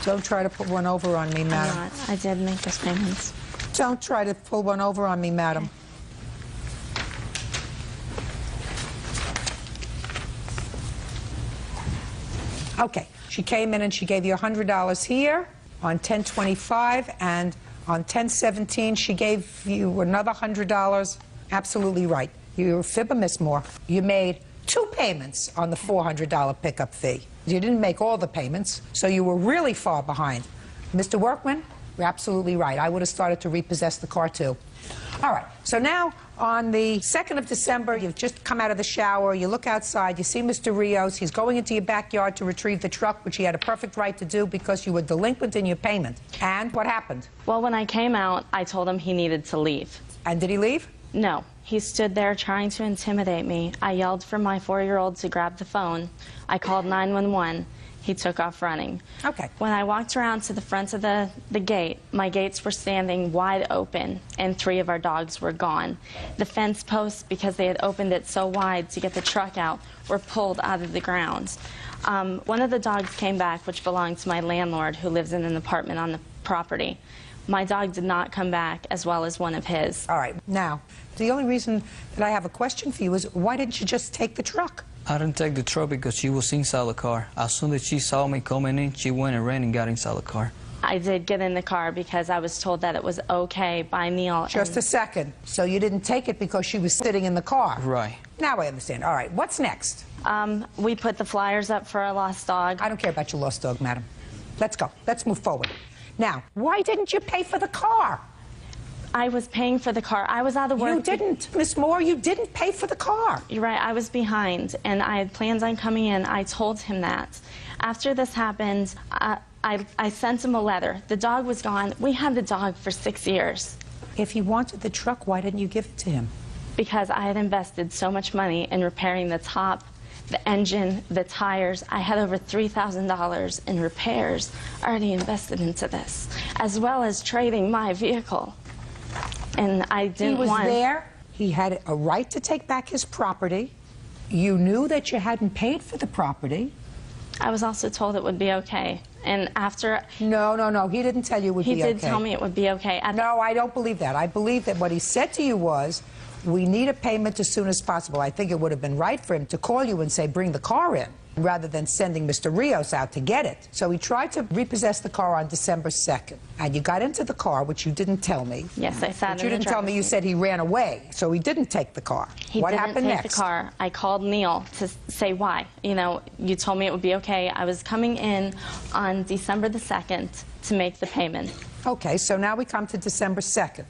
Don't try to put one over on me, madam. I'm not. I did make those payments. Don't try to pull one over on me, madam. Okay. She came in and she gave you $100 here on 10/25, and on 10/17 she gave you another $100. Absolutely right. You're a fibber, Miss Moore. You made 2 payments on the $400 pickup fee. You didn't make all the payments, so you were really far behind. Mr. Workman, you're absolutely right. I would have started to repossess the car, too. All right, so now on the 2nd of December, you've just come out of the shower, you look outside, you see Mr. Rios, he's going into your backyard to retrieve the truck, which he had a perfect right to do because you were delinquent in your payment. And what happened? Well, when I came out, I told him he needed to leave. And did he leave? No. He stood there trying to intimidate me. I yelled for my 4-year-old to grab the phone. I called 911. He took off running. Okay. When I walked around to the front of the gate, my gates were standing wide open, and 3 of our dogs were gone. The fence posts, because they had opened it so wide to get the truck out, were pulled out of the ground. One of the dogs came back, which belonged to my landlord, who lives in an apartment on the property. My dog did not come back, as well as one of his. All right. Now, the only reason that I have a question for you is, why didn't you just take the truck? I didn't take the truck because she was inside the car. As soon as she saw me coming in, she went and ran and got inside the car. I did get in the car because I was told that it was okay by Neil. Just a second. So you didn't take it because she was sitting in the car? Right. Now I understand. All right. What's next? We put the flyers up for a lost dog. I don't care about your lost dog, madam. Let's go. Let's move forward. Now, why didn't you pay for the car? I was paying for the car. I was out of work. You didn't, Miss Moore. You didn't pay for the car. You're right. I was behind, and I had plans on coming in. I told him that. After this happened, I sent him a letter. The dog was gone. We had the dog for 6 years. If he wanted the truck, why didn't you give it to him? Because I had invested so much money in repairing the top, the engine, the tires. I had over $3,000 in repairs already invested into this, as well as trading my vehicle. And I didn't want... He was there. He had a right to take back his property. You knew that you hadn't paid for the property. I was also told it would be okay. And after... No. He didn't tell you it would be okay. He did tell me it would be okay. No, I don't believe that. I believe that what he said to you was, we need a payment as soon as possible. I think it would have been right for him to call you and say, bring the car in, rather than sending Mr. Rios out to get it. So he tried to repossess the car on December 2nd. And you got into the car, which you didn't tell me. Yes, I sat in the But you didn't tell me. You said he ran away. So he didn't take the car. What happened He didn't take next? the car. I called Neil to say why. You know, you told me it would be okay. I was coming in on December the 2nd to make the payment. Okay, so now we come to December 2nd.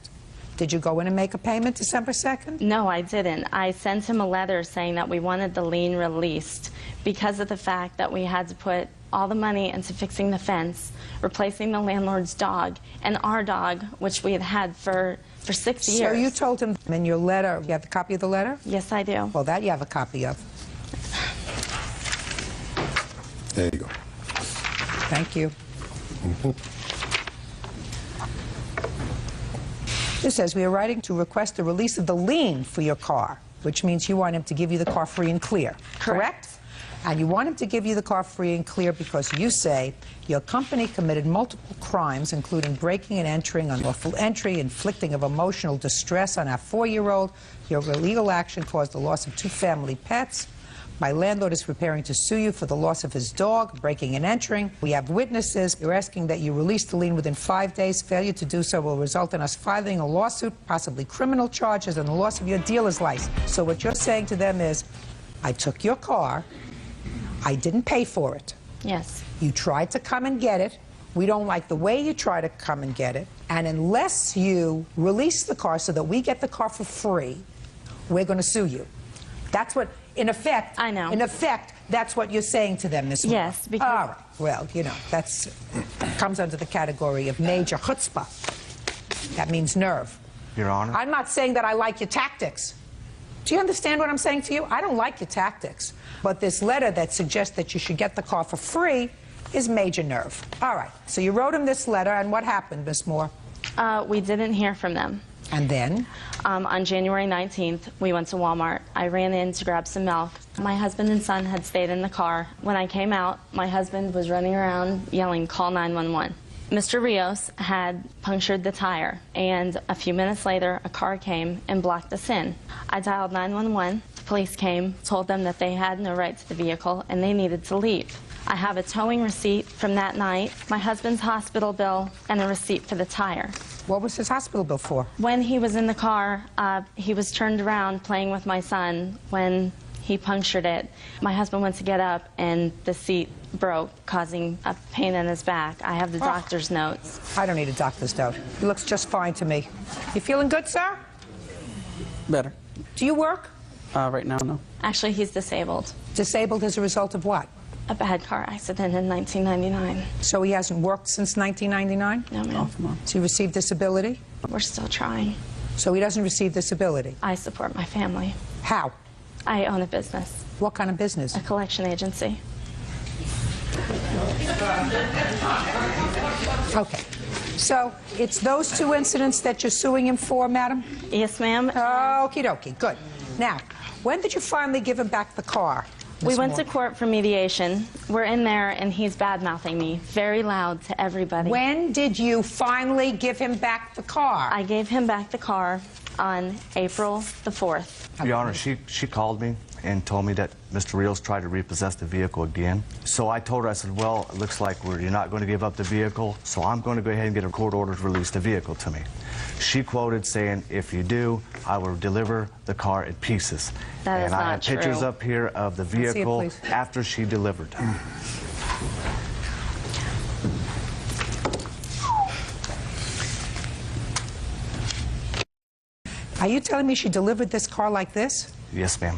Did you go in and make a payment December 2nd? No, I didn't. I sent him a letter saying that we wanted the lien released because of the fact that we had to put all the money into fixing the fence, replacing the landlord's dog, and our dog, which we had had for 6 years. So you told him in your letter, you have a copy of the letter? Yes, I do. Well, that you have a copy of. There you go. Thank you. It says, we are writing to request the release of the lien for your car, which means you want him to give you the car free and clear. Correct? And you want him to give you the car free and clear because you say your company committed multiple crimes, including breaking and entering, unlawful entry, inflicting of emotional distress on our 4-year-old. Your illegal action caused the loss of 2 family pets. My landlord is preparing to sue you for the loss of his dog, breaking and entering. We have witnesses. You're asking that you release the lien within 5 days. Failure to do so will result in us filing a lawsuit, possibly criminal charges, and the loss of your dealer's license. So what you're saying to them is, I took your car. I didn't pay for it. Yes. You tried to come and get it. We don't like the way you try to come and get it. And unless you release the car so that we get the car for free, we're going to sue you. That's what, in effect, I know. In effect, that's what you're saying to them, Ms. Moore. Yes, because... All right. Well, you know, that's comes under the category of major chutzpah. That means nerve. Your Honor? I'm not saying that I like your tactics. Do you understand what I'm saying to you? I don't like your tactics. But this letter that suggests that you should get the car for free is major nerve. All right. So you wrote him this letter, and what happened, Ms. Moore? We didn't hear from them. And then? On January 19th, we went to Walmart. I ran in to grab some milk. My husband and son had stayed in the car. When I came out, my husband was running around yelling, "Call 911." Mr. Rios had punctured the tire, and a few minutes later, a car came and blocked us in. I dialed 911. The police came, told them that they had no right to the vehicle, and they needed to leave. I have a towing receipt from that night, my husband's hospital bill, and a receipt for the tire. What was his hospital bill for? When he was in the car, he was turned around playing with my son when he punctured it. My husband went to get up, and the seat broke, causing a pain in his back. I have the doctor's notes. I don't need a doctor's note. He looks just fine to me. You feeling good, sir? Better. Do you work? Right now, no. Actually, he's disabled. Disabled as a result of what? A bad car accident in 1999. So he hasn't worked since 1999? No, ma'am. So he received disability? We're still trying. So he doesn't receive disability? I support my family. How? I own a business. What kind of business? A collection agency. Okay. So it's those two incidents that you're suing him for, madam? Yes, ma'am. Okie dokie, good. Now, when did you finally give him back the car? We went to court for mediation. We're in there, and he's bad-mouthing me very loud to everybody. When did you finally give him back the car? I gave him back the car on April the 4th. Your Honor, she called me and told me that Mr. Rios tried to repossess the vehicle again. So I told her, I said, well, it looks like you're not going to give up the vehicle, so I'm going to go ahead and get a court order to release the vehicle to me. She quoted saying, if you do, I will deliver the car in pieces. That is and not I have pictures true. up here of the Let's see it, vehicle please. after she delivered. Are you telling me she delivered this car like this? Yes, ma'am.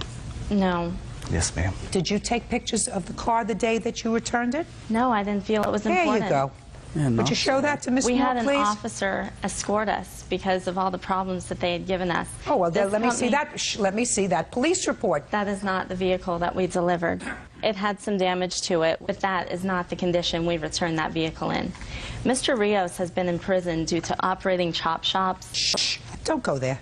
No. Yes, ma'am. Did you take pictures of the car the day that you returned it? No, I didn't feel it was There important. you go. Yeah, no. Would you show that to Miss We Moore, had an please? officer escort us because of all the problems that they had given us. Oh, well, then This let me see company- that. Let me see that police report. That is not the vehicle that we delivered. It had some damage to it, but that is not the condition we returned that vehicle in. Mr. Rios has been in prison due to operating chop shops. Shh, don't go there.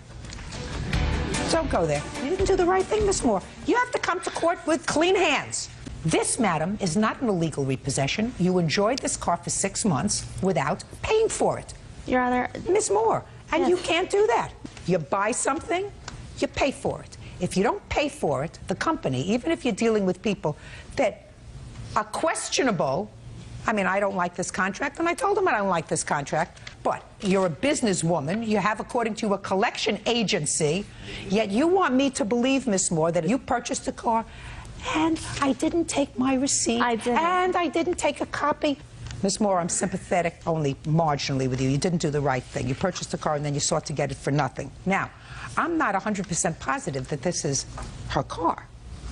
Don't go there. You didn't do the right thing, Miss Moore. You have to come to court with clean hands. This, madam, is not an illegal repossession. You enjoyed this car for 6 months without paying for it. Your Honor. Miss Moore, and Yes. you can't do that. You buy something, you pay for it. If you don't pay for it, the company, even if you're dealing with people that are questionable, I mean, I don't like this contract, and I told them I don't like this contract, but you're a businesswoman, you have, according to a collection agency, yet you want me to believe, Miss Moore, that you purchased a car, and I didn't take my receipt, and I didn't take a copy. Miss Moore, I'm sympathetic only marginally with you. You didn't do the right thing. You purchased a car, and then you sought to get it for nothing. Now, I'm not 100% positive that this is her car.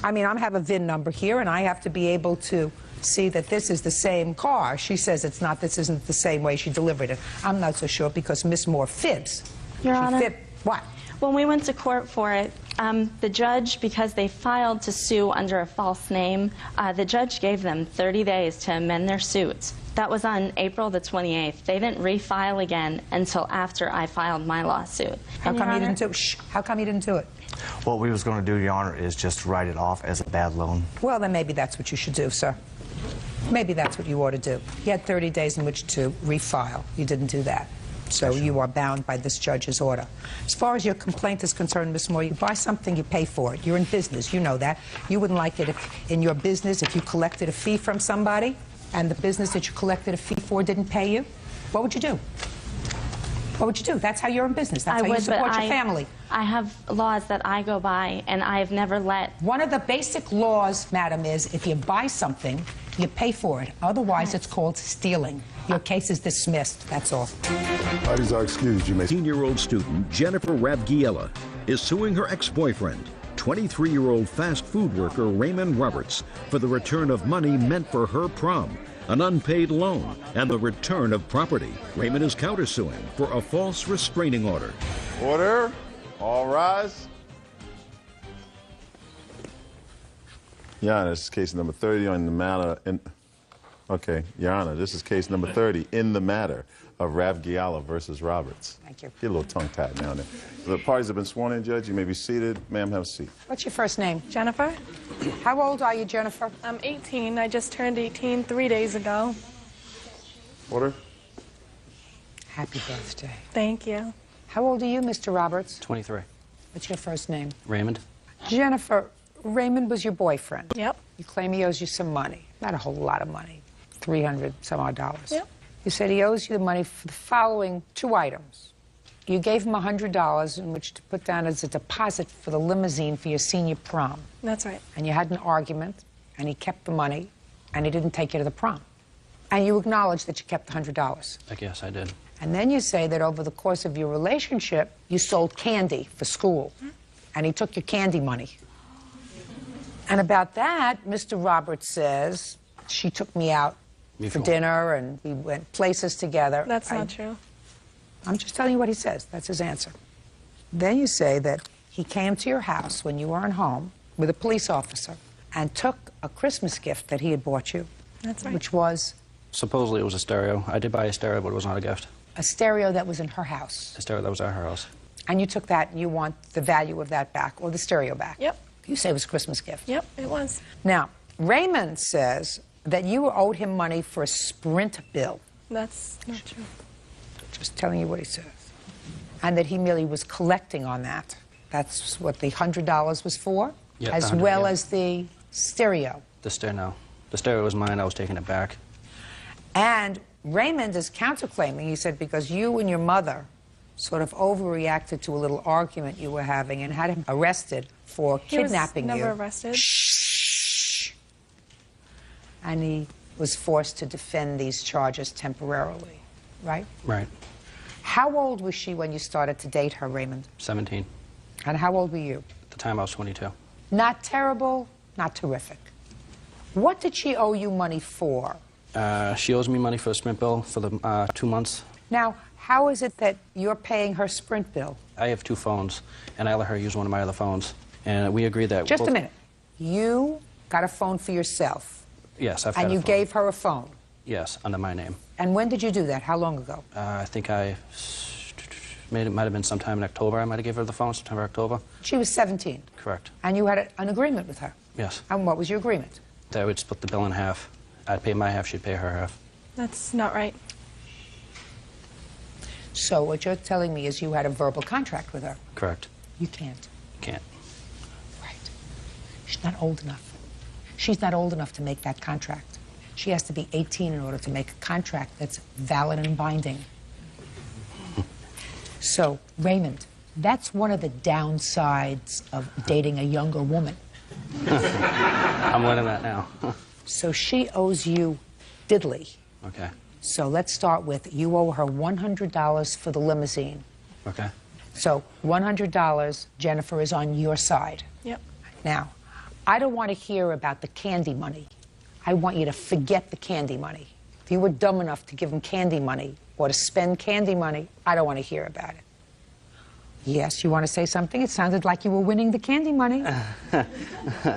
I mean, I have a VIN number here, and I have to be able to see that this is the same car. She says it's not. This isn't the same way she delivered it. I'm not so sure because Miss Moore fibs. Your She Honor. What? When we went to court for it, the judge, because they filed to sue under a false name, the judge gave them 30 days to amend their suit. That was on April the 28th. They didn't refile again until after I filed my lawsuit. How And, come Your you Honor, didn't do? Shh. How come you didn't do it? What we was going to do, Your Honor, is just write it off as a bad loan. Well, then maybe that's what you should do, sir. Maybe that's what you ought to do. You had 30 days in which to refile. You didn't do that. So you are bound by this judge's order. As far as your complaint is concerned, Ms. Moore, you buy something, you pay for it. You're in business. You know that. You wouldn't like it if, in your business, if you collected a fee from somebody and the business that you collected a fee for didn't pay you. What would you do? What would you do? That's how you're in business. That's how you support your family. I have laws that I go by, and I have never let... One of the basic laws, madam, is if you buy something, you pay for it. Otherwise, it's called stealing. Your case is dismissed. That's all. Parties are excused. You may. 18-year-old student Jennifer Ravgiela is suing her ex-boyfriend, 23-year-old fast food worker Raymond Roberts, for the return of money meant for her prom, an unpaid loan, and the return of property. Raymond is countersuing for a false restraining order. Order. All rise. Your Honor, this is case number 30 on the matter. Okay, Your Honor, this is case number 30 in the matter of Ravgiala versus Roberts. Thank you. Get a little tongue-tied now and then. The parties have been sworn in, Judge. You may be seated. Ma'am, have a seat. What's your first name? Jennifer. How old are you, Jennifer? I'm 18. I just turned 18 3 days ago. Order. Happy birthday. Thank you. How old are you, Mr. Roberts? 23. What's your first name? Raymond. Jennifer, Raymond was your boyfriend. Yep. You claim he owes you some money. Not a whole lot of money. $300 some odd. Yep. You said he owes you the money for the following 2 items. You gave him $100 in which to put down as a deposit for the limousine for your senior prom. That's right. And you had an argument, and he kept the money, and he didn't take you to the prom. And you acknowledge that you kept the $100. I guess I did. And then you say that over the course of your relationship, you sold candy for school, and he took your candy money. And about that, Mr. Roberts says, she took me out for dinner, and we went places together. That's not true. I'm just telling you what he says. That's his answer. Then you say that he came to your house when you weren't home with a police officer and took a Christmas gift that he had bought you. That's right. Which was Supposedly it was a stereo. I did buy a stereo, but it was not a gift. a stereo that was in her house. A stereo that was at her house. And you took that and you want the value of that back, or the stereo back. Yep. You say it was a Christmas gift. Yep, it was. Now, Raymond says that you owed him money for a Sprint bill. That's not true. Just telling you what he says. And that he merely was collecting on that. That's what the $100 was for? Yeah, as 100, well yeah. as the stereo. The stereo, no. The stereo was mine. I was taking it back. And Raymond is counterclaiming, he said, because you and your mother sort of overreacted to a little argument you were having and had him arrested for kidnapping He was never you. arrested. Shh. And he was forced to defend these charges temporarily, right? Right. How old was she when you started to date her, Raymond? 17. And how old were you? At the time, I was 22. Not terrible, not terrific. What did she owe you money for? She owes me money for a Sprint bill for the 2 months. Now, how is it that you're paying her Sprint bill? I have 2 phones, and I let her use one of my other phones. And we agreed that... Just both... a minute. You got a phone for yourself. Yes, I've had And a you phone. gave her a phone. Yes, under my name. And when did you do that? How long ago? I think it might have been sometime in October. I might have gave her the phone, September, October. She was 17. Correct. And you had an agreement with her. Yes. And what was your agreement? That would split the bill in half. I'd pay my half, she'd pay her half. That's not right. So what you're telling me is you had a verbal contract with her. Correct. You can't. Can't. Right. She's not old enough. She's not old enough to make that contract. She has to be 18 in order to make a contract that's valid and binding. So, Raymond, that's one of the downsides of dating a younger woman. I'm learning that now. So she owes you diddly. Okay. So let's start with, you owe her $100 for the limousine. Okay. So $100, Jennifer, is on your side. Yep. Now, I don't want to hear about the candy money. I want you to forget the candy money. If you were dumb enough to give him candy money or to spend candy money, I don't want to hear about it. Yes, you want to say something? It sounded like you were winning the candy money.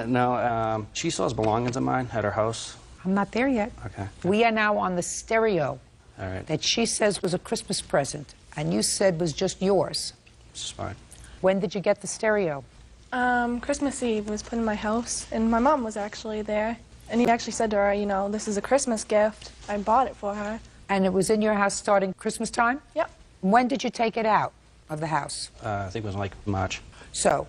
No, she still has belongings of mine at her house. I'm not there yet. Okay. We are now on the stereo All right. that she says was a Christmas present, and you said was just yours. This is fine. When did you get the stereo? Christmas Eve was put in my house, and my mom was actually there. And he actually said to her, you know, this is a Christmas gift. I bought it for her. And it was in your house starting Christmas time? Yep. When did you take it out of the house? I think it was like March. So,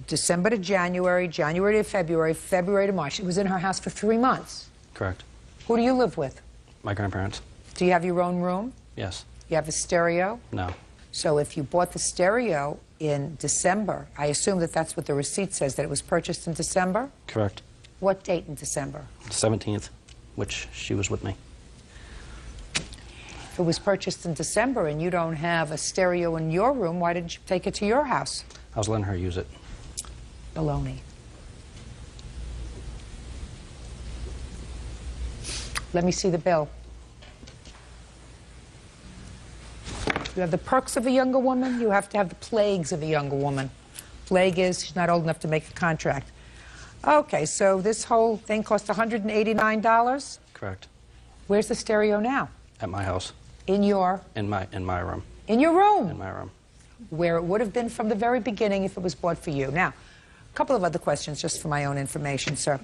December to January, January to February, February to March. It was in her house for 3 months. Correct. Who do you live with? My grandparents. Do you have your own room? Yes. You have a stereo? No. So if you bought the stereo in December, I assume that that's what the receipt says, that it was purchased in December? Correct. What date in December? The 17th, which she was with me. If it was purchased in December and you don't have a stereo in your room, why didn't you take it to your house? I was letting her use it. Baloney. Let me see the bill. You have the perks of a younger woman, you have to have the plagues of a younger woman. Plague is she's not old enough to make a contract. Okay, so this whole thing cost $189? Correct. Where's the stereo now? At my house. In your? In my room. In your room? In my room. Where it would have been from the very beginning if it was bought for you. Now, a couple of other questions just for my own information, sir.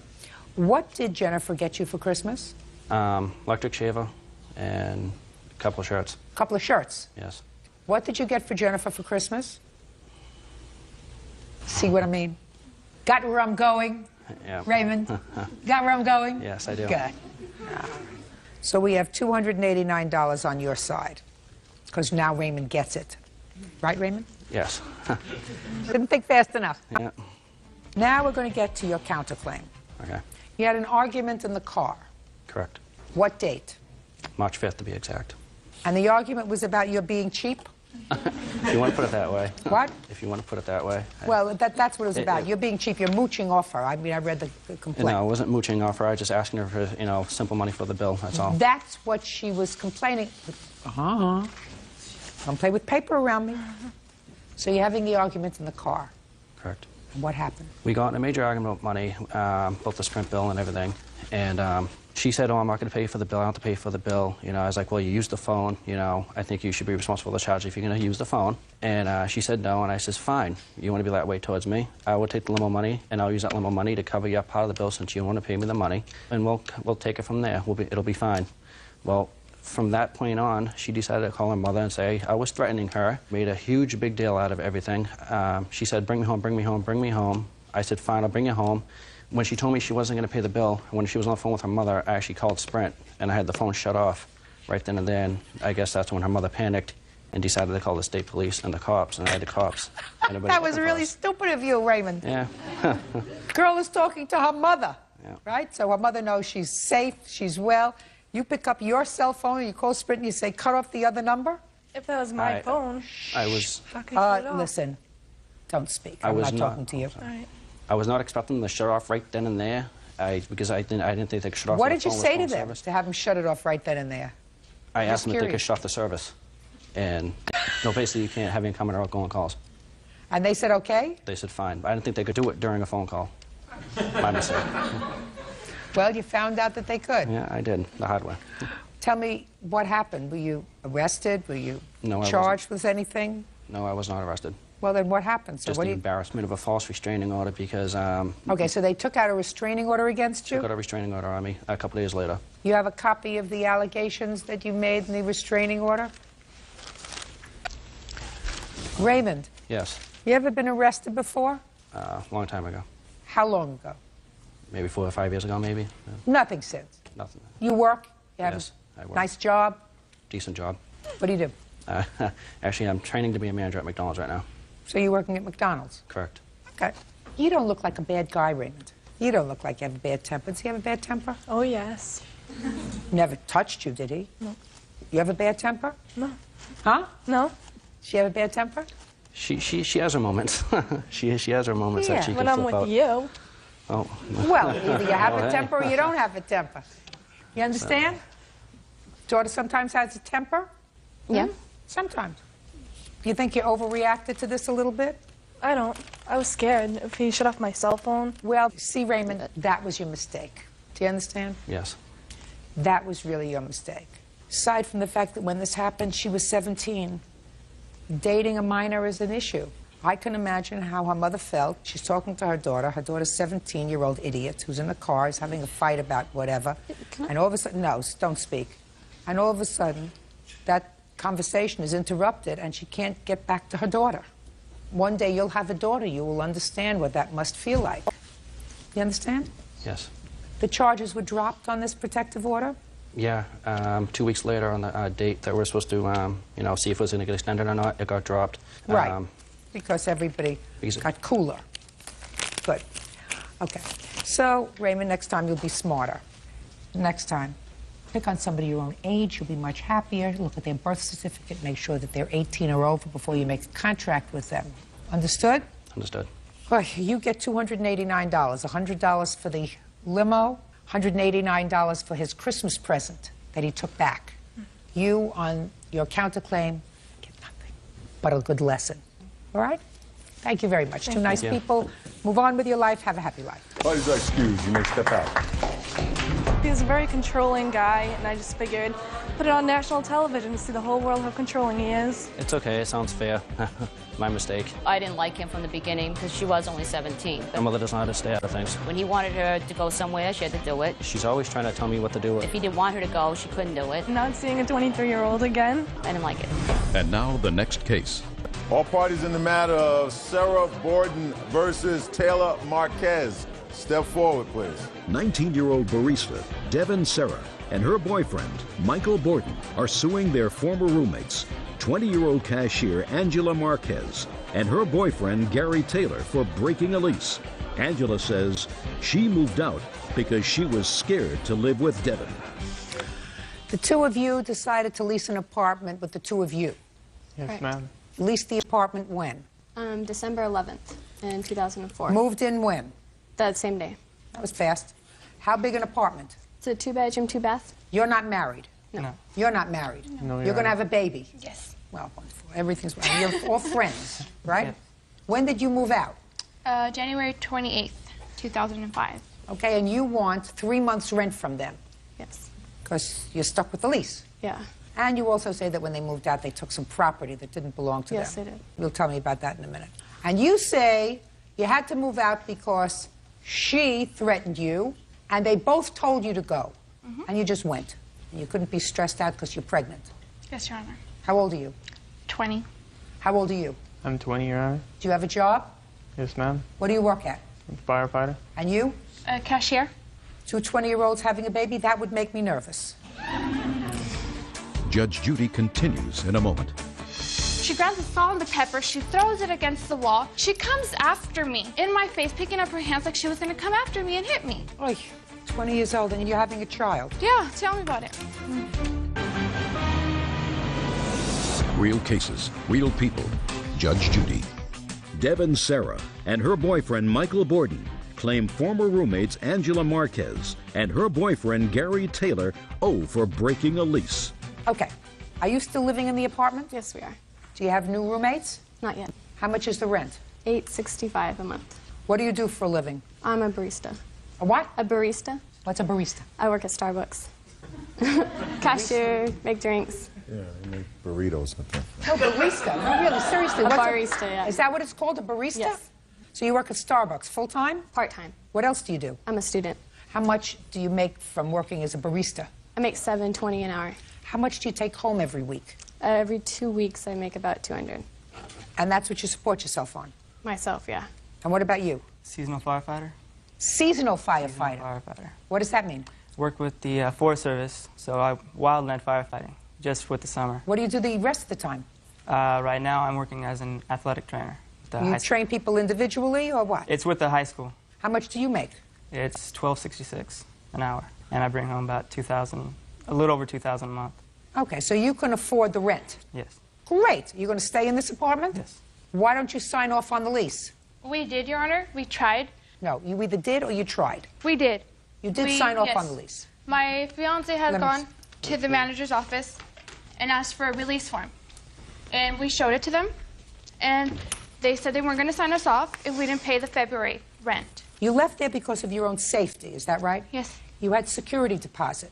What did Jennifer get you for Christmas? Electric shaver and a couple of shirts. A couple of shirts? Yes. What did you get for Jennifer for Christmas? See what I mean? Got where I'm going? Yeah. Raymond? Got where I'm going? Yes, I do. Good. So we have $289 on your side, because now Raymond gets it. Right, Raymond? Yes. Didn't think fast enough. Yeah. Now we're going to get to your counterclaim. Okay. You had an argument in the car. Correct. What date? March 5th to be exact. And the argument was about your being cheap? If you want to put it that way. What? If you want to put it that way. Well, that's what it was about. You're being cheap. You're mooching off her. I mean, I read the complaint. No, I wasn't mooching off her. I was just asking her for, you know, simple money for the bill. That's all. That's what she was complaining. Don't play with paper around me. So you're having the argument in the car. Correct. And what happened? We got in a major argument about money, both the Sprint bill and everything. And she said, oh, I'm not going to pay for the bill. I don't have to pay for the bill. You know, I was like, well, you used the phone. You know, I think you should be responsible for the charge if you're going to use the phone. And she said no, and I says, fine. You want to be that way towards me? I will take the limo money, and I'll use that limo money to cover your part of the bill since you want to pay me the money. And we'll take it from there. It'll be fine. Well, from that point on, she decided to call her mother and say I was threatening her, made a huge big deal out of everything. She said, bring me home, bring me home, bring me home. I said, fine, I'll bring you home. When she told me she wasn't going to pay the bill, when she was on the phone with her mother, I actually called Sprint, and I had the phone shut off right then and there. And I guess that's when her mother panicked and decided to call the state police and the cops, and I had the cops. That was really stupid of you, Raymond. Yeah. Girl is talking to her mother, right? So her mother knows she's safe, she's well. You pick up your cell phone and you call Sprint and you say, cut off the other number? If that was my phone. I was... How could you shut it off? Listen, don't speak. I I'm was not talking to you. I was not expecting them to shut off right then and there, because I didn't think they could shut off What the did you phone say with to phone them service. to have them shut it off right then and there? I asked them if they could curious. shut off the service. And no, basically you can't have incoming or outgoing calls. And they said okay? They said fine. But I didn't think they could do it during a phone call. My mistake. Well, you found out that they could. Yeah, I did, the hard way. Tell me what happened. Were you arrested? Were you No, I charged with anything? No, I was not arrested. Well, then what happened? So Just what the do you... embarrassment of a false restraining order because... Okay, so they took out a restraining order against you? Took out a restraining order on me a couple days later. You have a copy of the allegations that you made in the restraining order? Raymond, Yes, you ever been arrested before? a long time ago. How long ago? Maybe 4 or 5 years ago, maybe. Yeah, Nothing since. nothing. You work? You have Yes, I a work. nice job? Decent job. What do you do? Actually, I'm training to be a manager at McDonald's right now. So you're working at McDonald's? Correct. Okay. You don't look like a bad guy, Raymond. You don't look like you have a bad temper. Does he have a bad temper? Oh, yes. Never touched you, did he? No. You have a bad temper? No. Huh? No. She have a bad temper? She has her moments. she has her moments that she can When I'm flip with out. you. Oh. Well, either you have Oh, a hey. temper or you don't have a temper. You understand? Daughter sometimes has a temper? Yeah. Sometimes. Do you think you overreacted to this a little bit? I don't. I was scared if he shut off my cell phone. Well, see, Raymond, that was your mistake. Do you understand? Yes. That was really your mistake. Aside from the fact that when this happened, she was 17. Dating a minor is an issue. I can imagine how her mother felt. She's talking to her daughter. Her daughter's 17-year-old idiot who's in the car, is having a fight about whatever. And all of a sudden, no, don't speak. And all of a sudden, that conversation is interrupted and she can't get back to her daughter. One day you'll have a daughter. You will understand what that must feel like. You understand? Yes. The charges were dropped on this protective order? Yeah. 2 weeks later on the date that we're supposed to, see if it was going to get extended or not, it got dropped. Right. Because everybody got cooler. Good. Okay. So, Raymond, next time you'll be smarter. Next time, pick on somebody your own age. You'll be much happier. Look at their birth certificate. Make sure that they're 18 or over before you make a contract with them. Understood? Understood. Well, you get $289. $100 for the limo, $189 for his Christmas present that he took back. You, on your counterclaim, get nothing but a good lesson. All right? Thank you very much. Two nice people. Move on with your life. Have a happy life. Please excuse. You may step out. He's a very controlling guy, and I just figured put it on national television to see the whole world how controlling he is. It's okay. It sounds fair. My mistake. I didn't like him from the beginning because she was only 17. My mother doesn't know how to stay out of things. When he wanted her to go somewhere, she had to do it. She's always trying to tell me what to do. If he didn't want her to go, she couldn't do it. Not seeing a 23-year-old again. I didn't like it. And now the next case. All parties in the matter of Sarah Borden versus Taylor Marquez. Step forward, please. 19-year-old barista Devin Serra and her boyfriend, Michael Borden, are suing their former roommates, 20-year-old cashier Angela Marquez and her boyfriend, Gary Taylor, for breaking a lease. Angela says she moved out because she was scared to live with Devin. The two of you decided to lease an apartment with the two of you. Yes, Right. ma'am. Leased the apartment when? December 11th in 2004. Moved in when? That same day. That was fast. How big an apartment? It's a 2-bedroom, 2-bath. You're not married? No. You're not married? No, You're going to have a baby? Yes. Well, wonderful. Everything's well. You're all friends, right? When did you move out? January 28th, 2005. Okay, and you want 3 months' rent from them. Yes. Because you're stuck with the lease. Yeah. And you also say that when they moved out, they took some property that didn't belong to Yes, them. they did. You'll tell me about that in a minute. And you say you had to move out because she threatened you, and they both told you to go. And you just went. And you couldn't be stressed out because you're pregnant. Yes, Your Honor. How old are you? 20. How old are you? I'm 20, Your Honor. Do you have a job? Yes, ma'am. What do you work at? I'm a firefighter. And you? Cashier. 2 20-year-olds having a baby? That would make me nervous. Judge Judy continues in a moment. She grabs the salt and the pepper, she throws it against the wall. She comes after me, in my face, picking up her hands like she was going to come after me and hit me. Oy, 20 years old and you're having a child. Yeah, tell me about it. Real cases, real people. Judge Judy. Deb and Sarah and her boyfriend Michael Borden claim former roommates Angela Marquez and her boyfriend Gary Taylor owe for breaking a lease. Okay. Are you still living in the apartment? Yes, we are. Do you have new roommates? Not yet. How much is the rent? $865 a month. What do you do for a living? I'm a barista. A what? A barista. What's a barista? I work at Starbucks. Cashier, make drinks. Yeah, you make burritos and things. No, barista. No, really, seriously. A what's barista, yeah. Is that what it's called, a barista? Yes. So you work at Starbucks full-time? Part-time. What else do you do? I'm a student. How much do you make from working as a barista? I make $7.20 an hour. How much do you take home every week? Every 2 weeks, I make about $200. And that's what you support yourself on? Myself, yeah. And what about you? Seasonal firefighter. Seasonal firefighter? Seasonal firefighter. What does that mean? Work with the Forest Service, so wildland firefighting, just with the summer. What do you do the rest of the time? Right now, I'm working as an athletic trainer. You train people individually or what? It's with the high school. How much do you make? It's $12.66 an hour, and I bring home about $2,000, a little over $2,000 a month. Okay, so you can afford the rent. Yes. Great. You're going to stay in this apartment? Yes. Why don't you sign off on the lease? We did, Your Honor. We tried. No, you either did or you tried. We did. You did sign off on the lease. My fiance had gone to the manager's office and asked for a release form. And we showed it to them, and they said they weren't going to sign us off if we didn't pay the February rent. You left there because of your own safety, is that right? Yes. You had security deposit.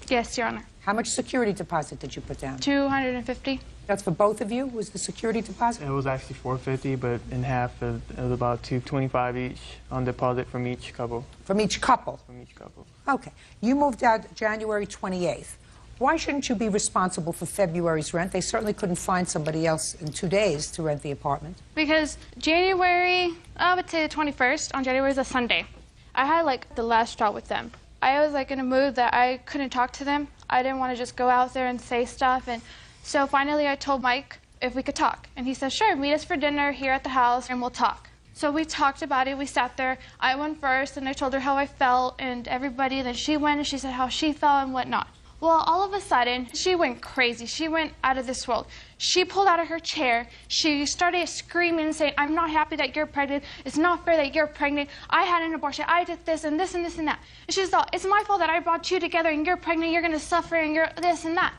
Yes, Your Honor. How much security deposit did you put down? $250. That's for both of you, was the security deposit? It was actually $450, but in half, it was about $225 each on deposit from each couple. From each couple? From each couple. Okay. You moved out January 28th. Why shouldn't you be responsible for February's rent? They certainly couldn't find somebody else in 2 days to rent the apartment. Because January, I would say the 21st, on January is a Sunday. I had like the last straw with them. I was like in a mood that I couldn't talk to them. I didn't want to just go out there and say stuff. And so finally I told Mike if we could talk. And he said, sure, meet us for dinner here at the house and we'll talk. So we talked about it. We sat there. I went first and I told her how I felt and everybody. Then she went and she said how she felt and whatnot. Well, all of a sudden, she went crazy. She went out of this world. She pulled out of her chair. She started screaming and saying, I'm not happy that you're pregnant. It's not fair that you're pregnant. I had an abortion. I did this and this and this and that. And she thought, it's my fault that I brought you together and you're pregnant. You're going to suffer and you're this and that.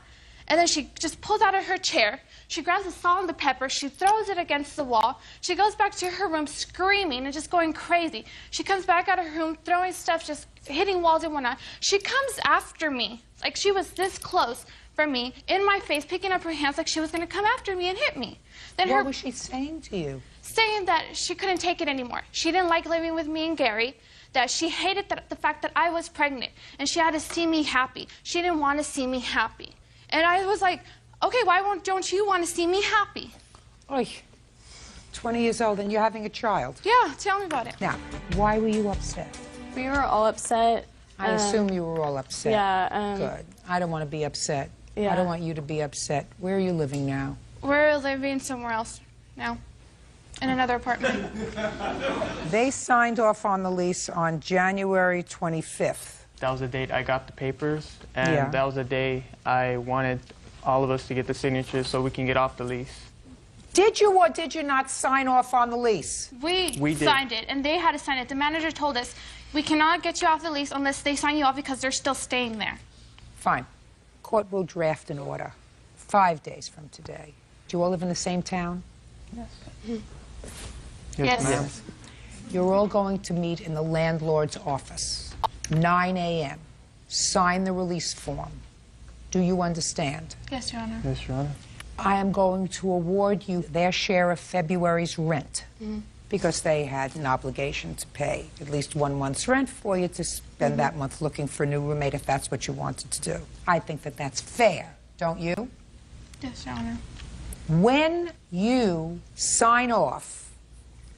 And then she just pulls out of her chair. She grabs the salt and the pepper. She throws it against the wall. She goes back to her room screaming and just going crazy. She comes back out of her room throwing stuff, just hitting walls and whatnot. She comes after me. Like she was this close from me, in my face, picking up her hands like she was going to come after me and hit me. Then what was she saying to you? Saying that she couldn't take it anymore. She didn't like living with me and Gary, that she hated the fact that I was pregnant, and she had to see me happy. She didn't want to see me happy. And I was like, okay, why don't you want to see me happy? Oy, 20 years old and you're having a child. Yeah, tell me about it. Now, why were you upset? We were all upset. I assume you were all upset. Yeah. Good. I don't want to be upset. Yeah. I don't want you to be upset. Where are you living now? We're living somewhere else now, in another apartment. They signed off on the lease on January 25th. That was the date I got the papers, and that was the day I wanted all of us to get the signatures so we can get off the lease. Did you or did you not sign off on the lease? We did. signed it, and they had to sign it. The manager told us, we cannot get you off the lease unless they sign you off because they're still staying there. Fine. Court will draft an order 5 days from today. Do you all live in the same town? Yes. Yes. ma'am. You're all going to meet in the landlord's office, 9 a.m. Sign the release form. Do you understand? Yes, Your Honor. Yes, Your Honor. I am going to award you their share of February's rent because they had an obligation to pay at least 1 month's rent for you to spend that month looking for a new roommate if that's what you wanted to do. I think that that's fair, don't you? Yes, Your Honor. When you sign off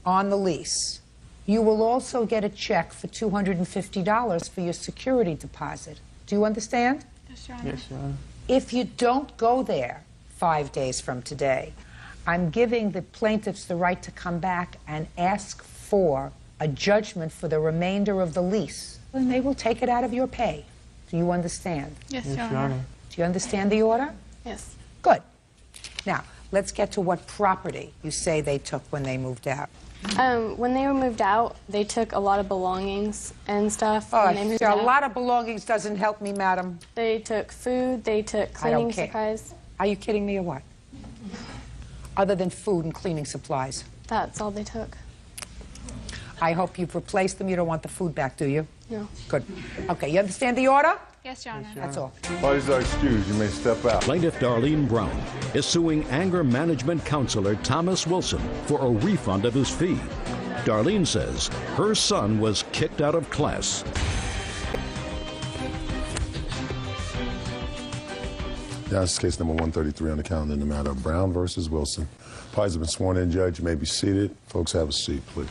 on the lease, you will also get a check for $250 for your security deposit. Do you understand? Yes, Your Honor. Yes, Your Honor. If you don't go there 5 days from today, I'm giving the plaintiffs the right to come back and ask for a judgment for the remainder of the lease, and they will take it out of your pay. Do you understand? Yes, Yes, Your Your Honor. Honor. Do you understand the order? Yes. Good. Now, let's get to what property you say they took when they moved out. When they were moved out, they took a lot of belongings and stuff. Oh, when they moved a out. lot of belongings doesn't help me, madam. They took food, they took I don't cleaning care. supplies. Are you kidding me or what? Other than food and cleaning supplies. That's all they took. I hope you've replaced them. You don't want the food back, do you? No. Good. Okay, you understand the order? Yes, Your Honor. That's all. Parties are excused. You may step out. Plaintiff Darlene Brown is suing anger management counselor Thomas Wilson for a refund of his fee. Darlene says her son was kicked out of class. Yeah, this is case number 133 on the calendar in the matter of Brown versus Wilson. Parties have been sworn in. Judge, you may be seated. Folks, have a seat, please.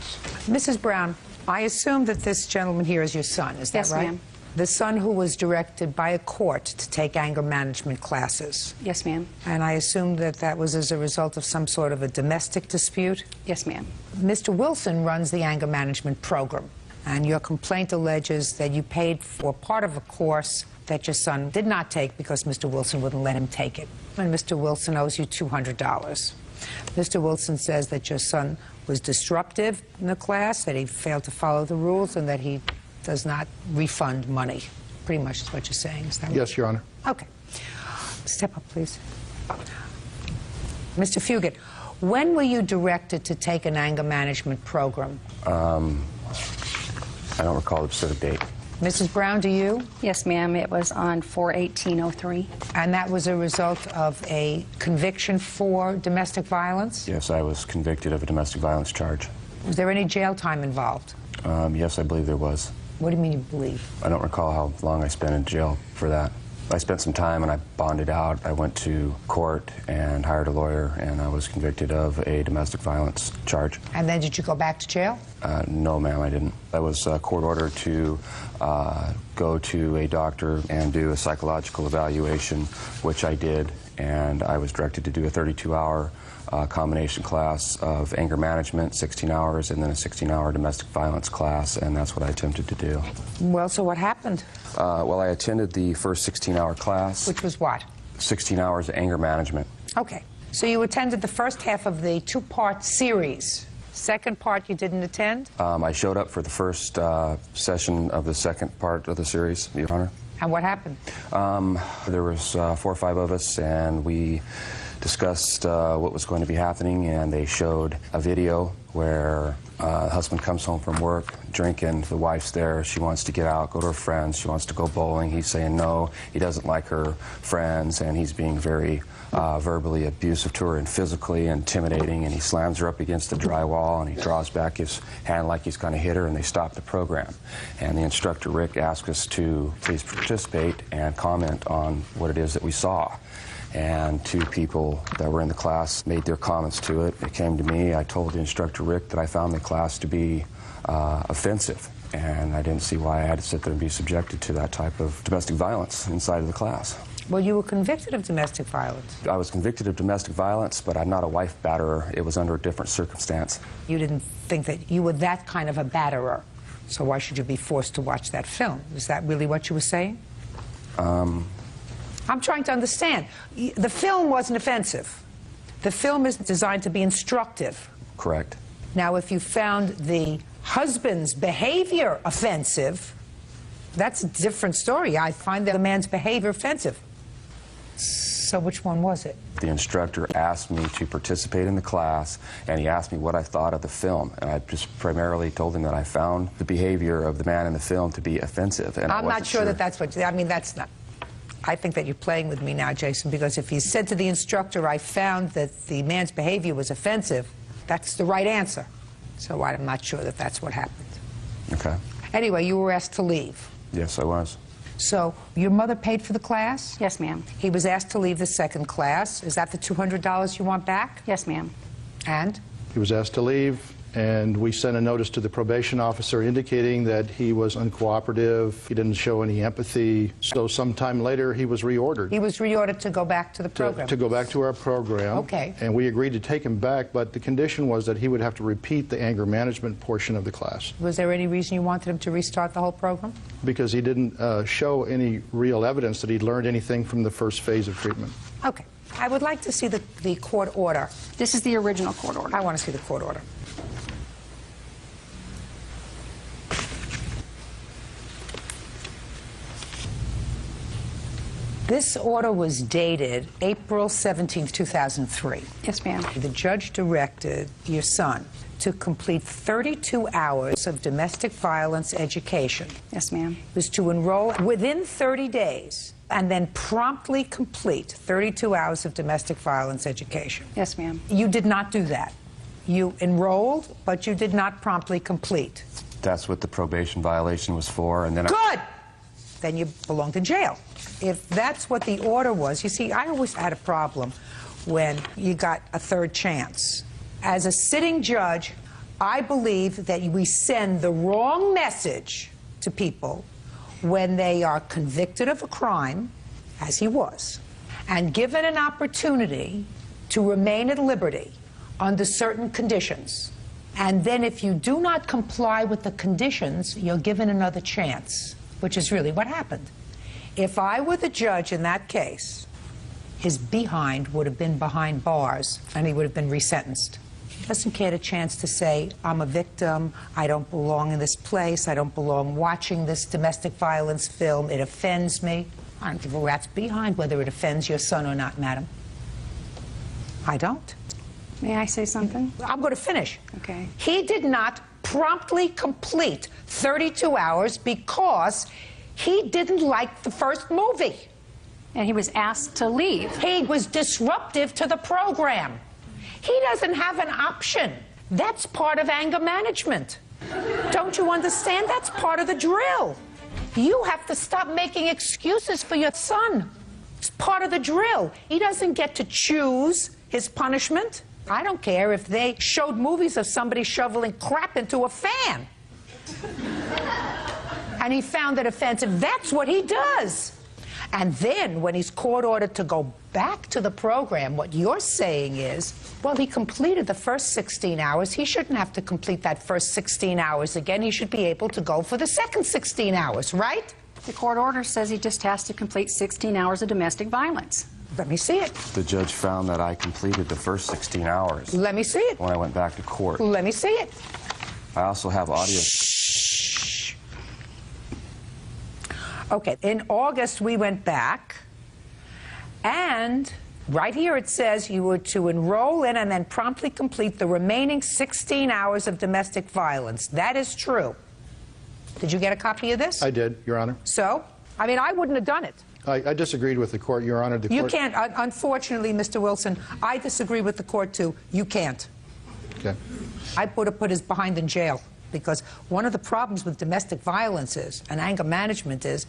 Mrs. Brown, I assume that this gentleman here is your son, is that Yes, right? ma'am. The son who was directed by a court to take anger management classes. Yes, ma'am. And I assume that that was as a result of some sort of a domestic dispute? Yes, ma'am. Mr. Wilson runs the anger management program, and your complaint alleges that you paid for part of a course that your son did not take because Mr. Wilson wouldn't let him take it. And Mr. Wilson owes you $200. Mr. Wilson says that your son was disruptive in the class, that he failed to follow the rules, and that he does not refund money. Pretty much is what you're saying, is that right? Yes, Your Honor. Okay. Step up, please. Mr. Fugit, when were you directed to take an anger management program? I don't recall the specific date. Mrs. Brown, do you? Yes, ma'am. It was on 4/18/03. And that was a result of a conviction for domestic violence? Yes, I was convicted of a domestic violence charge. Was there any jail time involved? Yes, I believe there was. What do you mean you believe? I don't recall how long I spent in jail for that. I spent some time and I bonded out. I went to court and hired a lawyer, and I was convicted of a domestic violence charge. And then did you go back to jail? No, ma'am, I didn't. I was court ordered to go to a doctor and do a psychological evaluation, which I did, and I was directed to do a 32-hour combination class of anger management, 16 hours, and then a 16-hour domestic violence class, and that's what I attempted to do. Well, so what happened? Well, I attended the first 16-hour class. Which was what? 16 hours of anger management. Okay. So you attended the first half of the two-part series. Second part you didn't attend? I showed up for the first session of the second part of the series, Your Honor. And what happened? There was 4 or 5 of us, and we discussed what was going to be happening, and they showed a video where the husband comes home from work drinking, the wife's there, she wants to get out, go to her friends, she wants to go bowling, he's saying no, he doesn't like her friends, and he's being very verbally abusive to her and physically intimidating, and he slams her up against the drywall, and he draws back his hand like he's going to hit her, and they stop the program. And the instructor, Rick, asked us to please participate and comment on what it is that we saw. And 2 people that were in the class made their comments to it. It came to me. I told the instructor, Rick, that I found the class to be offensive, and I didn't see why I had to sit there and be subjected to that type of domestic violence inside of the class. Well, you were convicted of domestic violence. I was convicted of domestic violence, but I'm not a wife batterer. It was under a different circumstance. You didn't think that you were that kind of a batterer, so why should you be forced to watch that film? Is that really what you were saying? I'm trying to understand. The film wasn't offensive. The film is designed to be instructive. Correct. Now, if you found the husband's behavior offensive, that's a different story. I find the man's behavior offensive. So which one was it? The instructor asked me to participate in the class, and he asked me what I thought of the film. And I just primarily told him that I found the behavior of the man in the film to be offensive. And I'm not sure that that's what, I mean, that's not. I think that you're playing with me now, Jason, because if you said to the instructor, I found that the man's behavior was offensive, that's the right answer. So I'm not sure that that's what happened. Okay. Anyway, you were asked to leave. Yes, I was. So your mother paid for the class? Yes, ma'am. He was asked to leave the second class. Is that the $200 you want back? Yes, ma'am. And? He was asked to leave, and we sent a notice to the probation officer indicating that he was uncooperative, he didn't show any empathy. So sometime later, he was reordered. He was reordered to go back to the program? To go back to our program. Okay. And we agreed to take him back, but the condition was that he would have to repeat the anger management portion of the class. Was there any reason you wanted him to restart the whole program? Because he didn't show any real evidence that he'd learned anything from the first phase of treatment. Okay. I would like to see the court order. This is the original court order. I want to see the court order. This order was dated April 17, 2003. Yes, ma'am. The judge directed your son to complete 32 hours of domestic violence education. Yes, ma'am. It was to enroll within 30 days and then promptly complete 32 hours of domestic violence education. Yes, ma'am. You did not do that. You enrolled, but you did not promptly complete. That's what the probation violation was for, and then Good! Then you belonged in jail. If that's what the order was, you see, I always had a problem when you got a third chance. As a sitting judge, I believe that we send the wrong message to people when they are convicted of a crime, as he was, and given an opportunity to remain at liberty under certain conditions. And then if you do not comply with the conditions, you're given another chance, which is really what happened. If I were the judge in that case, his behind would have been behind bars and he would have been resentenced. He doesn't get a chance to say, I'm a victim, I don't belong in this place, I don't belong watching this domestic violence film, it offends me. I don't give a rat's behind whether it offends your son or not, madam. I don't. May I say something? I'm going to finish. Okay. He did not promptly complete 32 hours because he didn't like the first movie. And he was asked to leave. He was disruptive to the program. He doesn't have an option. That's part of anger management. Don't you understand? That's part of the drill. You have to stop making excuses for your son. It's part of the drill. He doesn't get to choose his punishment. I don't care if they showed movies of somebody shoveling crap into a fan. And he found it offensive. That's what he does. And then when he's court ordered to go back to the program, what you're saying is, well, he completed the first 16 hours. He shouldn't have to complete that first 16 hours again. He should be able to go for the second 16 hours, right? The court order says he just has to complete 16 hours of domestic violence. Let me see it. the judge found that I completed the first 16 hours. Let me see it. When I went back to court. Let me see it. I also have audio. Shh. Okay, in August we went back, and right here it says you were to enroll in and then promptly complete the remaining 16 hours of domestic violence. That is true. Did you get a copy of this? I did, Your Honor. So? I mean, I wouldn't have done it. I disagreed with the court, Your Honor. You can't. Unfortunately, Mr. Wilson, I disagree with the court, too. You can't. Okay. I would have put his behind in jail, because one of the problems with domestic violence is, and anger management is,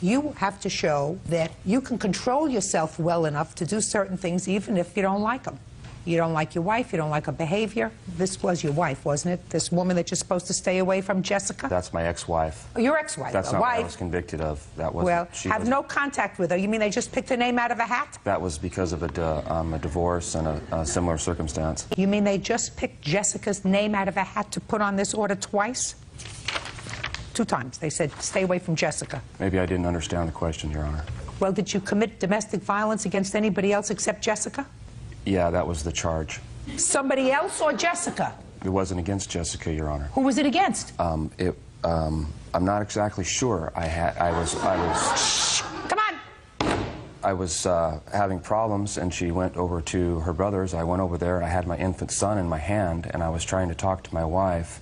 you have to show that you can control yourself well enough to do certain things even if you don't like them. You don't like your wife, you don't like her behavior. This was your wife, wasn't it? This woman that you're supposed to stay away from, Jessica? That's my ex-wife. Oh, your ex-wife. That's a not wife. what I was convicted of. That was. Well, have no contact with her. You mean they just picked her name out of a hat? That was because of a divorce and a similar circumstance. You mean they just picked Jessica's name out of a hat to put on this order twice? 2 times. They said, stay away from Jessica. Maybe I didn't understand the question, Your Honor. Well, did you commit domestic violence against anybody else except Jessica? Yeah, that was the charge. Somebody else or Jessica? It wasn't against Jessica, Your Honor. Who was it against? I'm not exactly sure. I was. Shh, come on. I was having problems, and she went over to her brother's. I went over there, and I had my infant son in my hand, and I was trying to talk to my wife.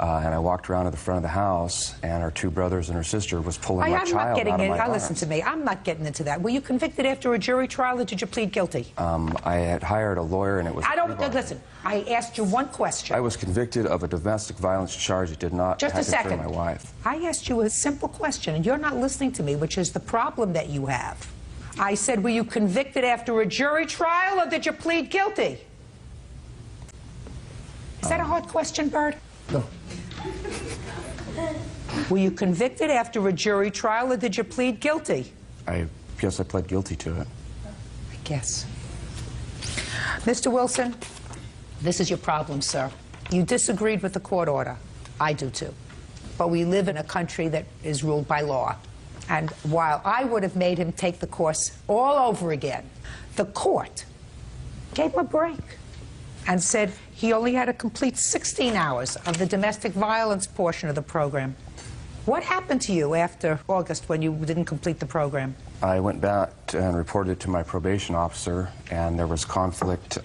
And I walked around to the front of the house, and her two brothers and her sister was pulling my child out of my arms. Listen to me. I'm not getting into that. Were you convicted after a jury trial, or did you plead guilty? I had hired a lawyer, and it was... Listen, I asked you one question. I was convicted of a domestic violence charge that did not Just a second. my wife. I asked you a simple question, and you're not listening to me, which is the problem that you have. I said, were you convicted after a jury trial, or did you plead guilty? Is that a hard question, Bird? No. Were you convicted after a jury trial, or did you plead guilty? I guess I pled guilty to it. I guess. Mr. Wilson, this is your problem, sir. You disagreed with the court order. I do too. But we live in a country that is ruled by law. And while I would have made him take the course all over again, the court gave him a break and said he only had to complete 16 hours of the domestic violence portion of the program. What happened to you after August when you didn't complete the program? I went back and reported it to my probation officer, and there was conflict.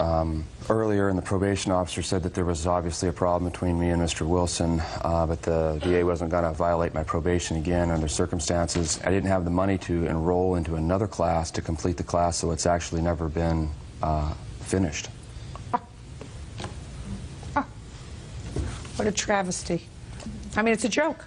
Earlier, and the probation officer said that there was obviously a problem between me and Mr. Wilson, but the VA wasn't going to violate my probation again under circumstances. I didn't have the money to enroll into another class to complete the class, so it's actually never been finished. What a travesty. I mean, it's a joke.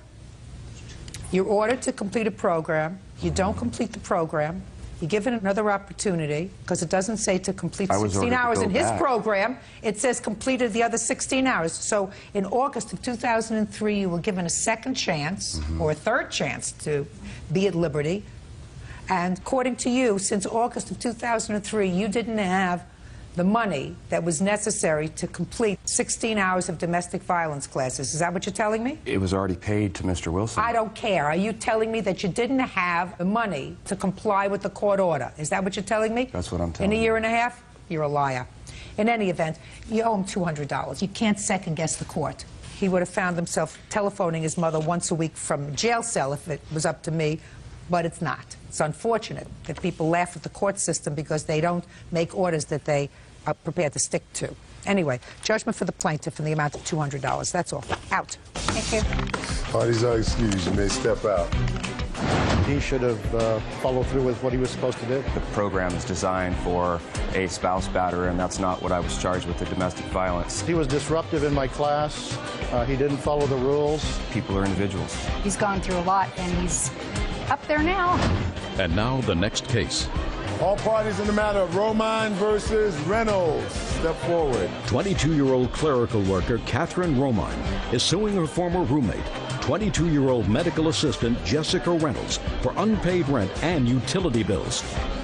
You're ordered to complete a program. You don't complete the program. You're given another opportunity, because it doesn't say to complete 16 hours in his program. It says completed the other 16 hours. So in August of 2003, you were given a second chance, or a third chance, to be at liberty. And according to you, since August of 2003, you didn't have the money that was necessary to complete 16 hours of domestic violence classes. Is that what you're telling me? It was already paid to Mr. Wilson. I don't care. Are you telling me that you didn't have the money to comply with the court order? Is that what you're telling me? That's what I'm telling you. In a year and a half? You're a liar. In any event, you owe him $200. You can't second-guess the court. He would have found himself telephoning his mother once a week from a jail cell if it was up to me, but it's not. It's unfortunate that people laugh at the court system because they don't make orders that they are prepared to stick to. Anyway, judgment for the plaintiff in the amount of $200. That's all. Out. Thank you. Parties are excused. You may step out. He should have followed through with what he was supposed to do. The program is designed for a spouse batterer, and that's not what I was charged with, the domestic violence. He was disruptive in my class. He didn't follow the rules. People are individuals. He's gone through a lot, and he's up there now. And now the next case. All parties in the matter of Romine versus Reynolds. Step forward. 22-year-old clerical worker Catherine Romine is suing her former roommate, 22-year-old medical assistant Jessica Reynolds, for unpaid rent and utility bills.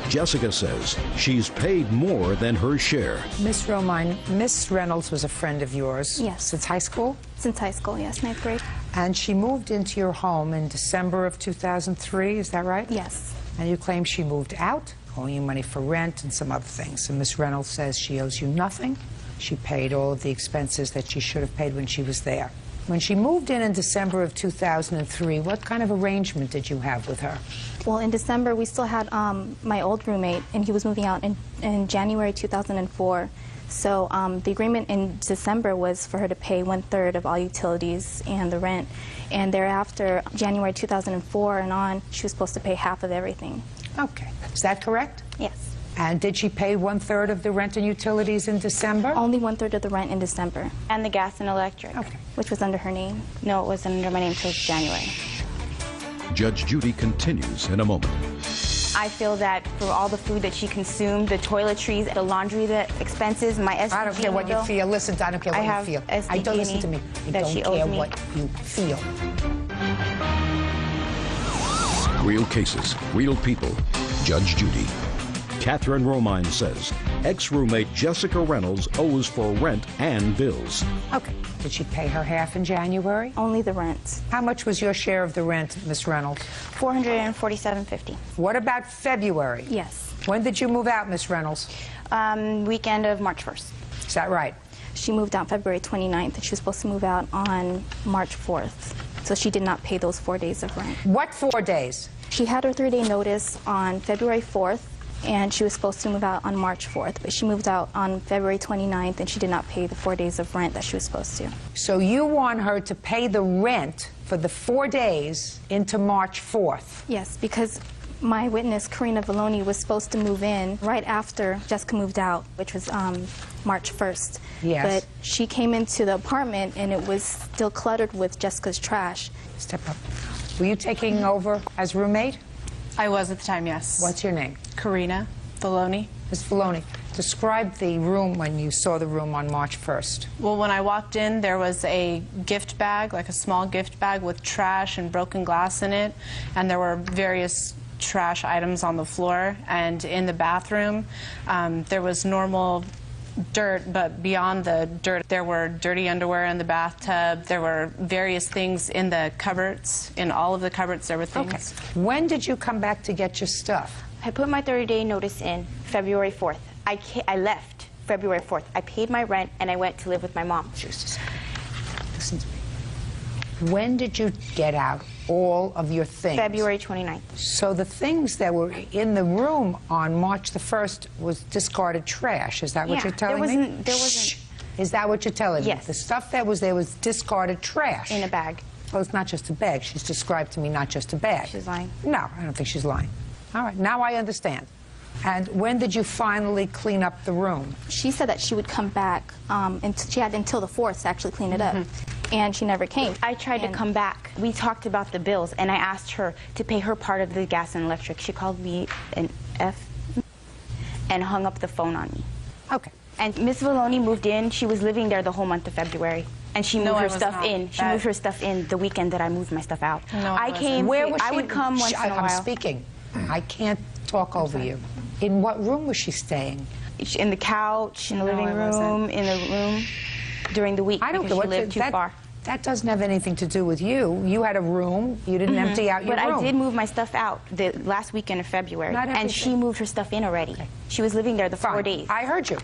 Jessica says she's paid more than her share. Miss Romine, Miss Reynolds was a friend of yours. Yes. Since high school? Since high school, yes, 9th grade. And she moved into your home in December of 2003, is that right? Yes. And you claim she moved out, owing you money for rent and some other things. And Miss Reynolds says she owes you nothing. She paid all of the expenses that she should have paid when she was there. When she moved in December of 2003, what kind of arrangement did you have with her? Well, in December, we still had my old roommate, and he was moving out in January 2004. So the agreement in December was for her to pay 1/3 of all utilities and the rent. And thereafter, January 2004 and on, she was supposed to pay half of everything. Okay. Is that correct? Yes. And did she pay 1/3 of the rent and utilities in December? Only 1/3 of the rent in December. And the gas and electric. Okay. Which was under her name. No, it wasn't under my name until January. Judge Judy continues in a moment. I feel that for all the food that she consumed, the toiletries, the laundry, the expenses, my SDG I don't care what you feel. Listen, I don't care what you feel. I don't listen to me. I don't care what you feel. Real cases, real people. Judge Judy. Catherine Romine says ex-roommate Jessica Reynolds owes for rent and bills. Okay. Did she pay her half in January? Only the rent. How much was your share of the rent, Miss Reynolds? $447.50. What about February? Yes. When did you move out, Miss Reynolds? Weekend of March 1st. Is that right? She moved out February 29th, and she was supposed to move out on March 4th. So she did not pay those 4 days of rent. What 4 days? She had her 3-day notice on February 4th, and she was supposed to move out on March 4th, but she moved out on February 29th, and she did not pay the 4 days of rent that she was supposed to. So you want her to pay the rent for the 4 days into March 4th? Yes, because my witness, Karina Valoni, was supposed to move in right after Jessica moved out, which was March 1st. Yes. But she came into the apartment, and it was still cluttered with Jessica's trash. Step up. Were you taking over as roommate? I was at the time, yes. What's your name? Karina Valoni. Ms. Valoni, describe the room when you saw the room on March 1st. Well, when I walked in, there was a gift bag, like a small gift bag with trash and broken glass in it, and there were various trash items on the floor. And in the bathroom, there was normal dirt, but beyond the dirt, there were dirty underwear in the bathtub. There were various things in the cupboards. In all of the cupboards, there were things. Okay. When did you come back to get your stuff? I put my 30-day notice in February 4th. I left February 4th. I paid my rent, and I went to live with my mom. Just a second. Listen to me. When did you get out all of your things? February 29th. So the things that were in the room on March the 1st was discarded trash. Is that what you're telling me? There wasn't. Is that what you're telling me? Yes. The stuff that was there was discarded trash. In a bag. Well, it's not just a bag. She's described to me not just a bag. She's lying. No, I don't think she's lying. All right, now I understand. And when did you finally clean up the room? She said that she would come back, and she had until the 4th to actually clean it up, and she never came. I tried to come back. We talked about the bills, and I asked her to pay her part of the gas and electric. She called me an F and hung up the phone on me. Okay. And Miss Valoni moved in. She was living there the whole month of February. And she moved her stuff in. She moved her stuff in the weekend that I moved my stuff out. No, I came. Where was I she? would come once in a while. I'm speaking. I can't talk over you. In what room was she staying? In the couch, in the living room, in the room during the week. I don't because know. She lived too far. That doesn't have anything to do with you. You had a room. You didn't empty out your room. But I did move my stuff out the last weekend of February. And she moved her stuff in already. Okay. She was living there the 4 days. I heard you.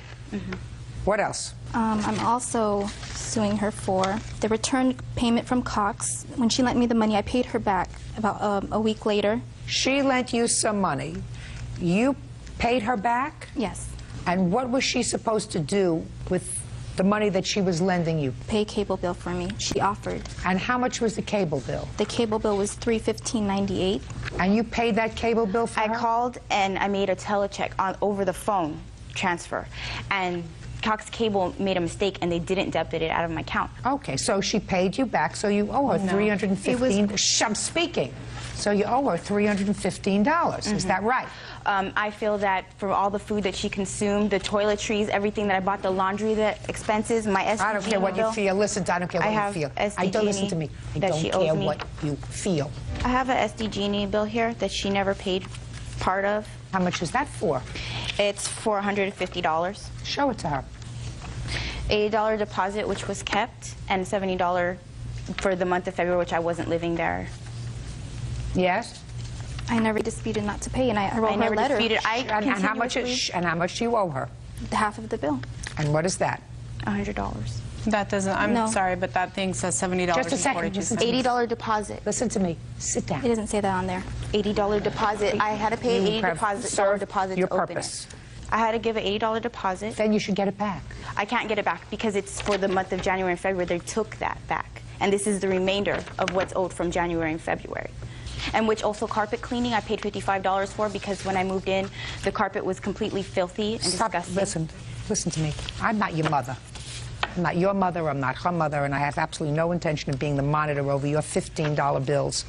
What else? I'm also suing her for the return payment from Cox. When she lent me the money, I paid her back about a week later. She lent you some money. You paid her back? Yes. And what was she supposed to do with the money that she was lending you? Pay a cable bill for me. She offered. And how much was the cable bill? The cable bill was $315.98. And you paid that cable bill for her? I called and I made a telecheck over the phone transfer. And Cox Cable made a mistake and they didn't debit it out of my account. Okay, so she paid you back, so you owe her $315. I'm speaking. So you owe her $315. Is that right? I feel that for all the food that she consumed, the toiletries, everything that I bought, the laundry, the expenses, my SDG I don't care what you feel. Listen, I don't care what you feel. I don't listen to me. I don't care what you feel. I have a SDG bill here that she never paid part of. How much is that for? It's $450. Show it to her. $80 deposit, which was kept, and $70 for the month of February, which I wasn't living there. Yes? I never disputed not to pay, and I wrote her a letter. And how much do you owe her? Half of the bill. And what is that? $100. That doesn't, I'm sorry, but that thing says $70. Just a second. $80 deposit. Listen to me. Sit down. It doesn't say that on there. $80 deposit. I had to pay an $80 deposit your to open purpose. it. I had to give an $80 deposit. Then you should get it back. I can't get it back because it's for the month of January and February. They took that back. And this is the remainder of what's owed from January and February. And which also carpet cleaning I paid $55 for because when I moved in, the carpet was completely filthy and disgusting. Listen to me. I'm not your mother. I'm not your mother, I'm not her mother, and I have absolutely no intention of being the monitor over your $15 bills.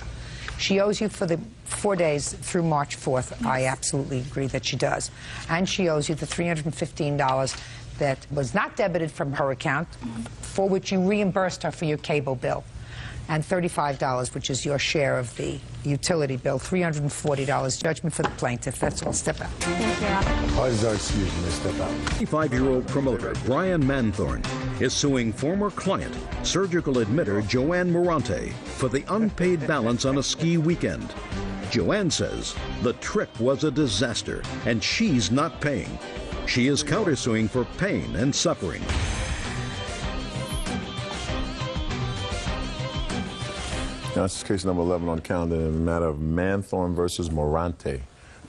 She owes you for the 4 days through March 4th. Yes. I absolutely agree that she does. And she owes you the $315 that was not debited from her account, for which you reimbursed her for your cable bill, and $35, which is your share of the utility bill, $340. Judgment for the plaintiff. That's all. Step out. Excuse me, step out. 55-year-old promoter Brian Manthorn is suing former client, surgical admitter Joanne Morante, for the unpaid balance on a ski weekend. Joanne says the trip was a disaster and she's not paying. She is countersuing for pain and suffering. Now, this is case number 11 on the calendar in the matter of Manthorn versus Morante.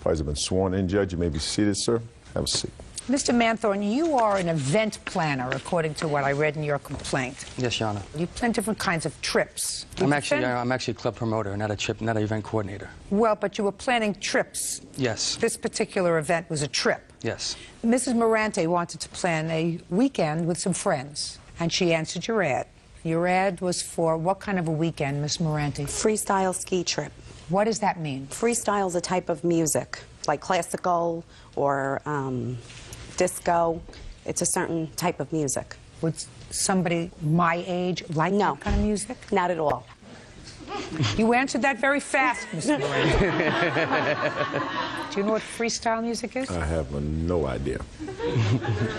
Parties have been sworn in, Judge. You may be seated, sir. Have a seat. Mr. Manthorn, you are an event planner, according to what I read in your complaint. Yes, Your Honor. You plan different kinds of trips. I'm actually a club promoter, not an event coordinator. Well, but you were planning trips. Yes. This particular event was a trip. Yes. Mrs. Morante wanted to plan a weekend with some friends, and she answered your ad. Your ad was for what kind of a weekend, Miss Morante? Freestyle ski trip. What does that mean? Freestyle is a type of music, like classical or disco. It's a certain type of music. Would somebody my age like that kind of music? Not at all. You answered that very fast, Miss Morante. Do you know what freestyle music is? I have no idea.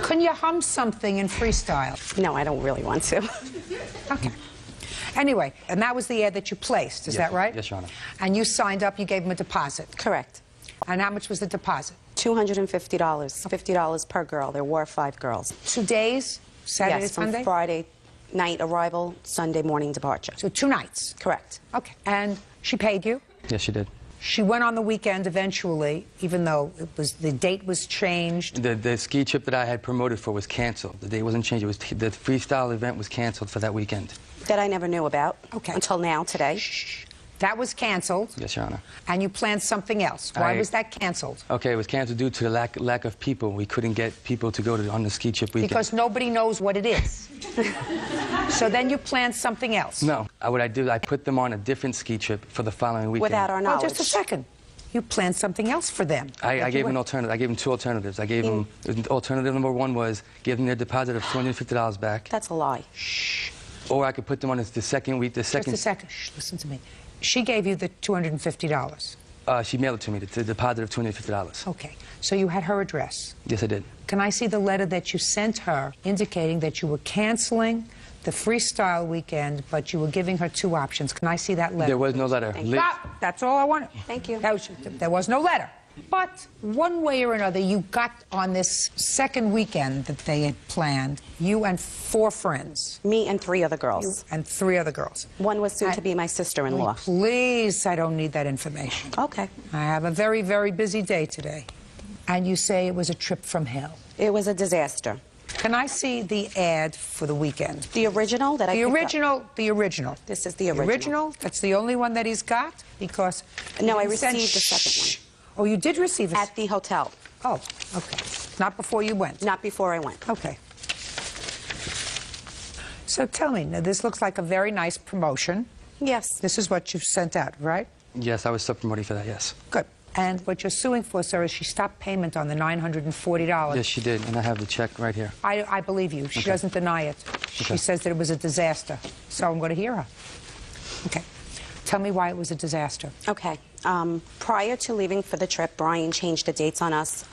Can you hum something in freestyle? No, I don't really want to. Okay. Anyway, and that was the ad that you placed, is that right? Yes, Your Honor. And you signed up, you gave them a deposit? Correct. And how much was the deposit? $250. $50 per girl. There were 5 girls. 2 days? Saturday, yes, from Sunday? Friday night arrival, Sunday morning departure. So 2 nights? Correct. Okay. And she paid you? Yes, she did. She went on the weekend eventually, even though the date was changed. The ski trip that I had promoted for was canceled. The date wasn't changed. It was the freestyle event was canceled for that weekend. That I never knew about until now, today. That was canceled. Yes, Your Honor. And you planned something else. Why was that canceled? Okay, it was canceled due to the lack of people. We couldn't get people to go on the ski trip weekend. Because nobody knows what it is. So then you planned something else. No. What I did, I put them on a different ski trip for the following weekend. Without our knowledge. Well, just a second. You planned something else for them. I gave them an alternative. I gave them 2 alternatives. I gave them, alternative number 1 was give them their deposit of $250 back. That's a lie. Shh. Or I could put them on the second week, Just a second. Shh, listen to me. She gave you the $250. She mailed it to me, the deposit of $250. Okay. So you had her address. Yes, I did. Can I see the letter that you sent her indicating that you were canceling the freestyle weekend, but you were giving her 2 options? Can I see that letter? There was no letter. That's all I wanted. Thank you. There was no letter. But one way or another, you got on this second weekend that they had planned, you and 4 friends. Me and 3 other girls. You and 3 other girls. One was soon to be my sister-in-law. Please, I don't need that information. Okay. I have a very, very busy day today. And you say it was a trip from hell. It was a disaster. Can I see the ad for the weekend? The original that I picked up? The original. This is the original. The original? That's the only one that he's got? Because... No, I received the second one. Oh, you did receive it? At the hotel. Oh, okay. Not before you went? Not before I went. Okay. So tell me, now this looks like a very nice promotion. Yes. This is what you've sent out, right? Yes, I was sub-promoting for that, yes. Good. And what you're suing for, sir, is she stopped payment on the $940. Yes, she did, and I have the check right here. I believe you. She doesn't deny it. She says that it was a disaster. So I'm going to hear her. Okay. Tell me why it was a disaster. Okay. Prior to leaving for the trip, Brian changed the dates on us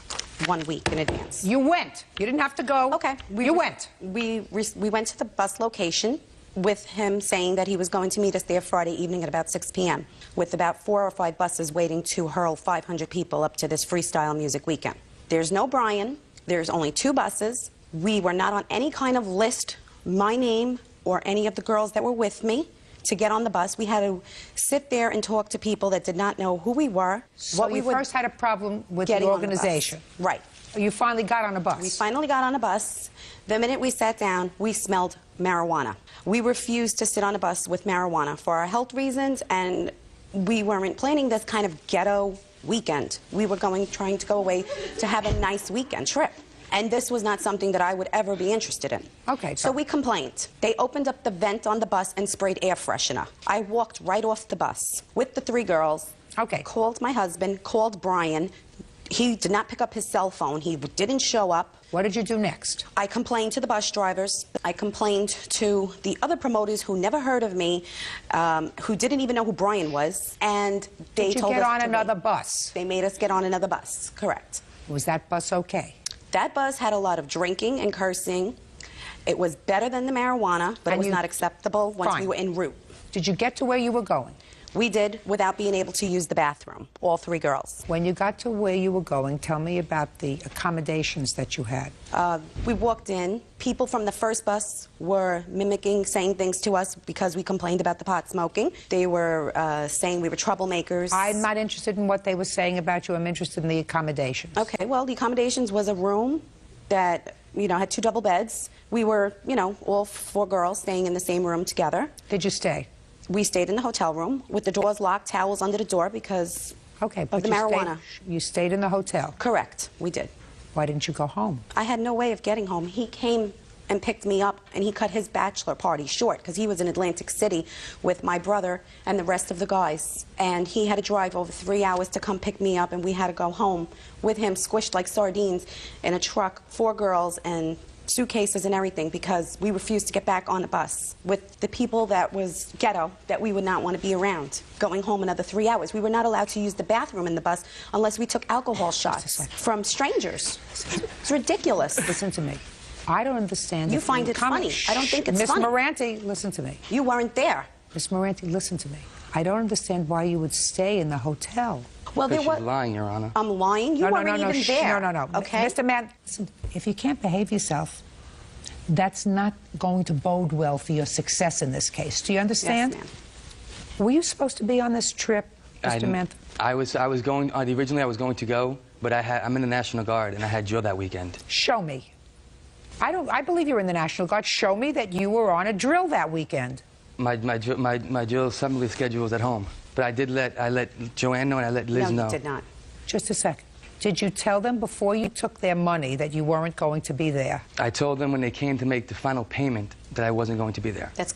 1 week in advance. You went. You didn't have to go. Okay. You went. We went to the bus location with him saying that he was going to meet us there Friday evening at about 6 p.m. with about 4 or 5 buses waiting to hurl 500 people up to this freestyle music weekend. There's no Brian. There's only 2 buses. We were not on any kind of list, my name or any of the girls that were with me, to get on the bus. We had to sit there and talk to people that did not know who we were. So you first had a problem with the organization. Right. You finally got on a bus. We finally got on a bus. The minute we sat down, we smelled marijuana. We refused to sit on a bus with marijuana for our health reasons, and we weren't planning this kind of ghetto weekend. We were trying to go away to have a nice weekend trip. And this was not something that I would ever be interested in. Okay. So we complained. They opened up the vent on the bus and sprayed air freshener. I walked right off the bus with the 3 girls. Okay. Called my husband, called Brian. He did not pick up his cell phone. He didn't show up. What did you do next? I complained to the bus drivers. I complained to the other promoters who never heard of me, who didn't even know who Brian was, and they told us to Did you get on another bus? They made us get on another bus, correct. Was that bus okay? That bus had a lot of drinking and cursing. It was better than the marijuana, but it was not acceptable once we were en route. Did you get to where you were going? We did, without being able to use the bathroom, all three girls. When you got to where you were going, tell me about the accommodations that you had. We walked in. People from the first bus were mimicking, saying things to us because we complained about the pot smoking. They were saying we were troublemakers. I'm not interested in what they were saying about you. I'm interested in the accommodations. Okay, well, the accommodations was a room that, you know, had 2 double beds. We were, you know, all 4 girls staying in the same room together. Did you stay? We stayed in the hotel room with the doors locked, towels under the door because of the marijuana. You stayed in the hotel? Correct, we did. Why didn't you go home? I had no way of getting home. He came and picked me up, and he cut his bachelor party short because he was in Atlantic City with my brother and the rest of the guys. And he had to drive over 3 hours to come pick me up, and we had to go home with him squished like sardines in a truck, 4 girls and suitcases and everything, because we refused to get back on the bus with the people that was ghetto that we would not want to be around. Going home another 3 hours. We were not allowed to use the bathroom in the bus unless we took alcohol shots from strangers. It's ridiculous. Listen to me. I don't understand. You find it funny. I don't think it's funny. Miss Moranti, listen to me. You weren't there. Miss Moranti, listen to me. I don't understand why you would stay in the hotel. Well, there was. She's lying, Your Honor. I'm lying? You weren't even there. No. Okay? Mr. Mann, listen, if you can't behave yourself, that's not going to bode well for your success in this case. Do you understand? Yes, ma'am. Were you supposed to be on this trip, Mr. Mann? I was going, originally I was going to go, but I'm in the National Guard, and I had drill that weekend. Show me. I believe you're in the National Guard. Show me that you were on a drill that weekend. My drill assembly schedule was at home. But I let Joanne know and I let Liz know. No, you did not. Just a second. Did you tell them before you took their money that you weren't going to be there? I told them when they came to make the final payment that I wasn't going to be there. That's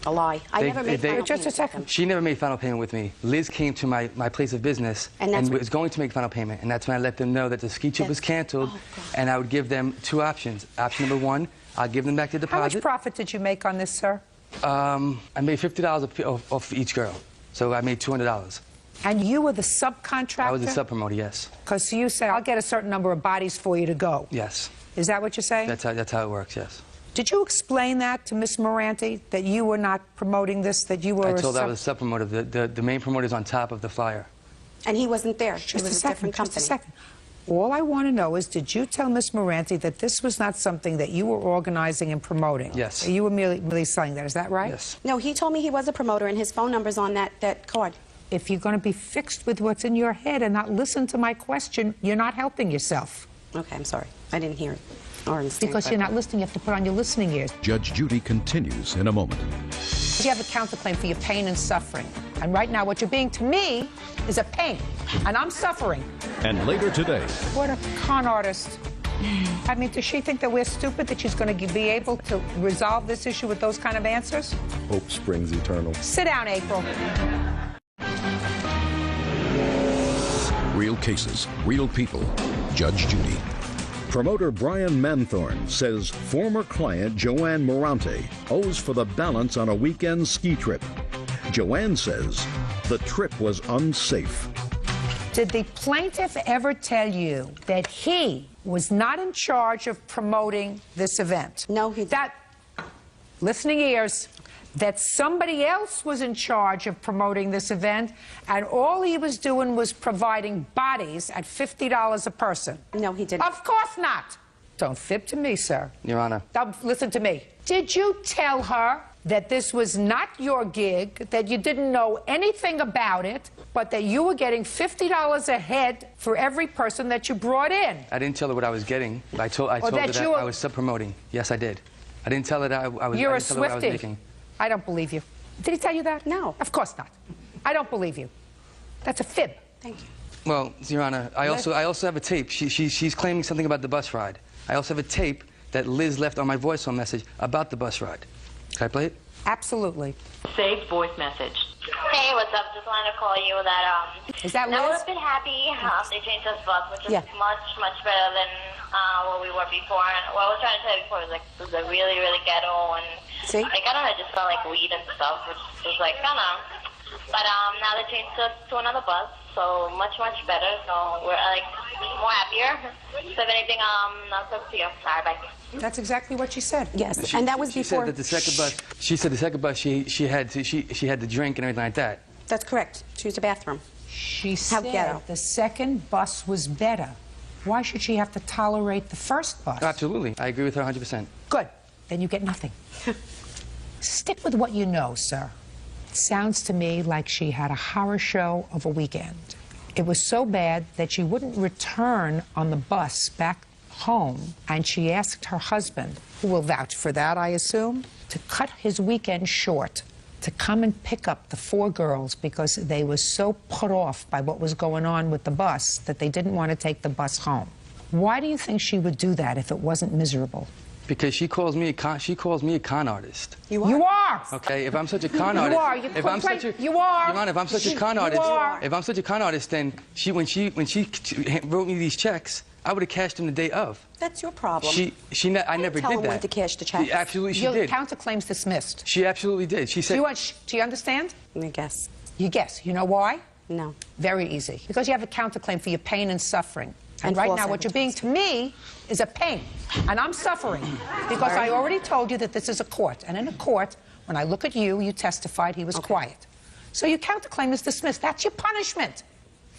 a lie. I never made final payment. Just a second. She never made final payment with me. Liz came to my place of business and was going to make final payment. And that's when I let them know that the ski trip was canceled. And I would give them 2 options. Option number 1, I'll give them back the deposit. How much profit did you make on this, sir? I made $50 off each girl. So I made $200. And you were the subcontractor? I was the sub-promoter, yes. Because you said, I'll get a certain number of bodies for you to go. Yes. Is that what you're saying? That's how it works, yes. Did you explain that to Miss Moranti, that you were not promoting this, that you were I told her I was a sub-promoter. The main promoter is on top of the flyer. And he wasn't there. Just a second. All I want to know is, did you tell Miss Moranti that this was not something that you were organizing and promoting? Yes. You were merely selling that. Is that right? Yes. No, he told me he was a promoter, and his phone number's on that card. If you're going to be fixed with what's in your head and not listen to my question, you're not helping yourself. Okay, I'm sorry. I didn't hear it or understand. Because you're not listening, you have to put on your listening ears. Judge Judy continues in a moment. You have a counterclaim for your pain and suffering. And right now, what you're being to me is a pain. And I'm suffering. And later today. What a con artist. I mean, does she think that we're stupid, that she's going to be able to resolve this issue with those kind of answers? Hope springs eternal. Sit down, April. Real cases, real people. Judge Judy. Promoter Brian Manthorn says former client Joanne Morante owes for the balance on a weekend ski trip. Joanne says the trip was unsafe. Did the plaintiff ever tell you that he was not in charge of promoting this event? No, he didn't. Listening ears, that somebody else was in charge of promoting this event, and all he was doing was providing bodies at $50 a person. No, he didn't. Of course not. Don't fib to me, sir. Your Honor. Now, listen to me. Did you tell her that this was not your gig, that you didn't know anything about it, but that you were getting $50 a head for every person that you brought in? I didn't tell her what I was getting. I told her that I was sub-promoting. Yes, I did. I didn't tell her that I was You're a tell her what I was Swiftie. making. I don't believe you. Did he tell you that? No. Of course not. I don't believe you. That's a fib. Thank you. Well, Your Honor, I also have a tape. She's claiming something about the bus ride. I also have a tape that Liz left on my voicemail message about the bus ride. Can I play it? Absolutely. Saved voice message. Hey, what's up? Just wanted to call you that, Is that Liz? I would have been happy. They changed us bus, which is much better than what we were before. And what I was trying to tell you before was, like, it was really, really ghetto. And, like, I don't know, it just felt like weed and stuff, which is, like, I don't know. But now they changed us to another bus, so much better. So we're, like, more happier. So if anything, I'll talk to you. All right, bye. That's exactly what she said. Yes, and that was she before. Said that the second bus. She said the second bus. She had to drink and everything like that. That's correct. She used a bathroom. She said the second bus was better. Why should she have to tolerate the first bus? Absolutely. I agree with her 100%. Good. Then you get nothing. Stick with what you know, sir. Sounds to me like she had a horror show of a weekend. It was so bad that she wouldn't return on the bus back home, and she asked her husband, who will vouch for that, I assume, to cut his weekend short, to come and pick up the 4 girls because they were so put off by what was going on with the bus that they didn't want to take the bus home. Why do you think she would do that if it wasn't miserable? Because she calls me a con artist. You are. You are. Okay, if I'm such a con artist, you are. You if I'm such a, you are. Your Honor, if I'm such a con artist, then when she wrote me these checks, I would have cashed them the day of. That's your problem. I never did did that. When to cash the checks. Absolutely, she Your did. counterclaim's dismissed. She absolutely did. She said. Do you understand? I guess. You guess. You know why? No. Very easy. Because you have a counterclaim for your pain and suffering. And right now, what you're being to me is a pain. And I'm suffering. Because I already told you that this is a court. And in a court, when I look at you, you testified he was quiet. So your counterclaim is dismissed. That's your punishment.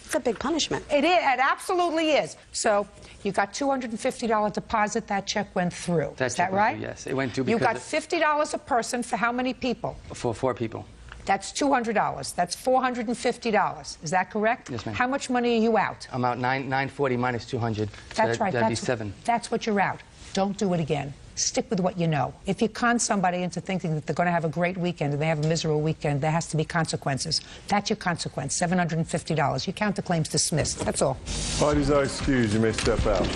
It's a big punishment. It is. It absolutely is. So you got $250 deposit. That check went through. Is that right? Yes, it went through. You got $50 a person for how many people? For 4 people. That's $200. That's $450. Is that correct? Yes, ma'am. How much money are you out? I'm out $940 minus $200. That's right. That'd be 7. That's what you're out. Don't do it again. Stick with what you know. If you con somebody into thinking that they're going to have a great weekend and they have a miserable weekend, there has to be consequences. That's your consequence, $750. Your counterclaim's dismissed. That's all. Parties are excused. You may step out.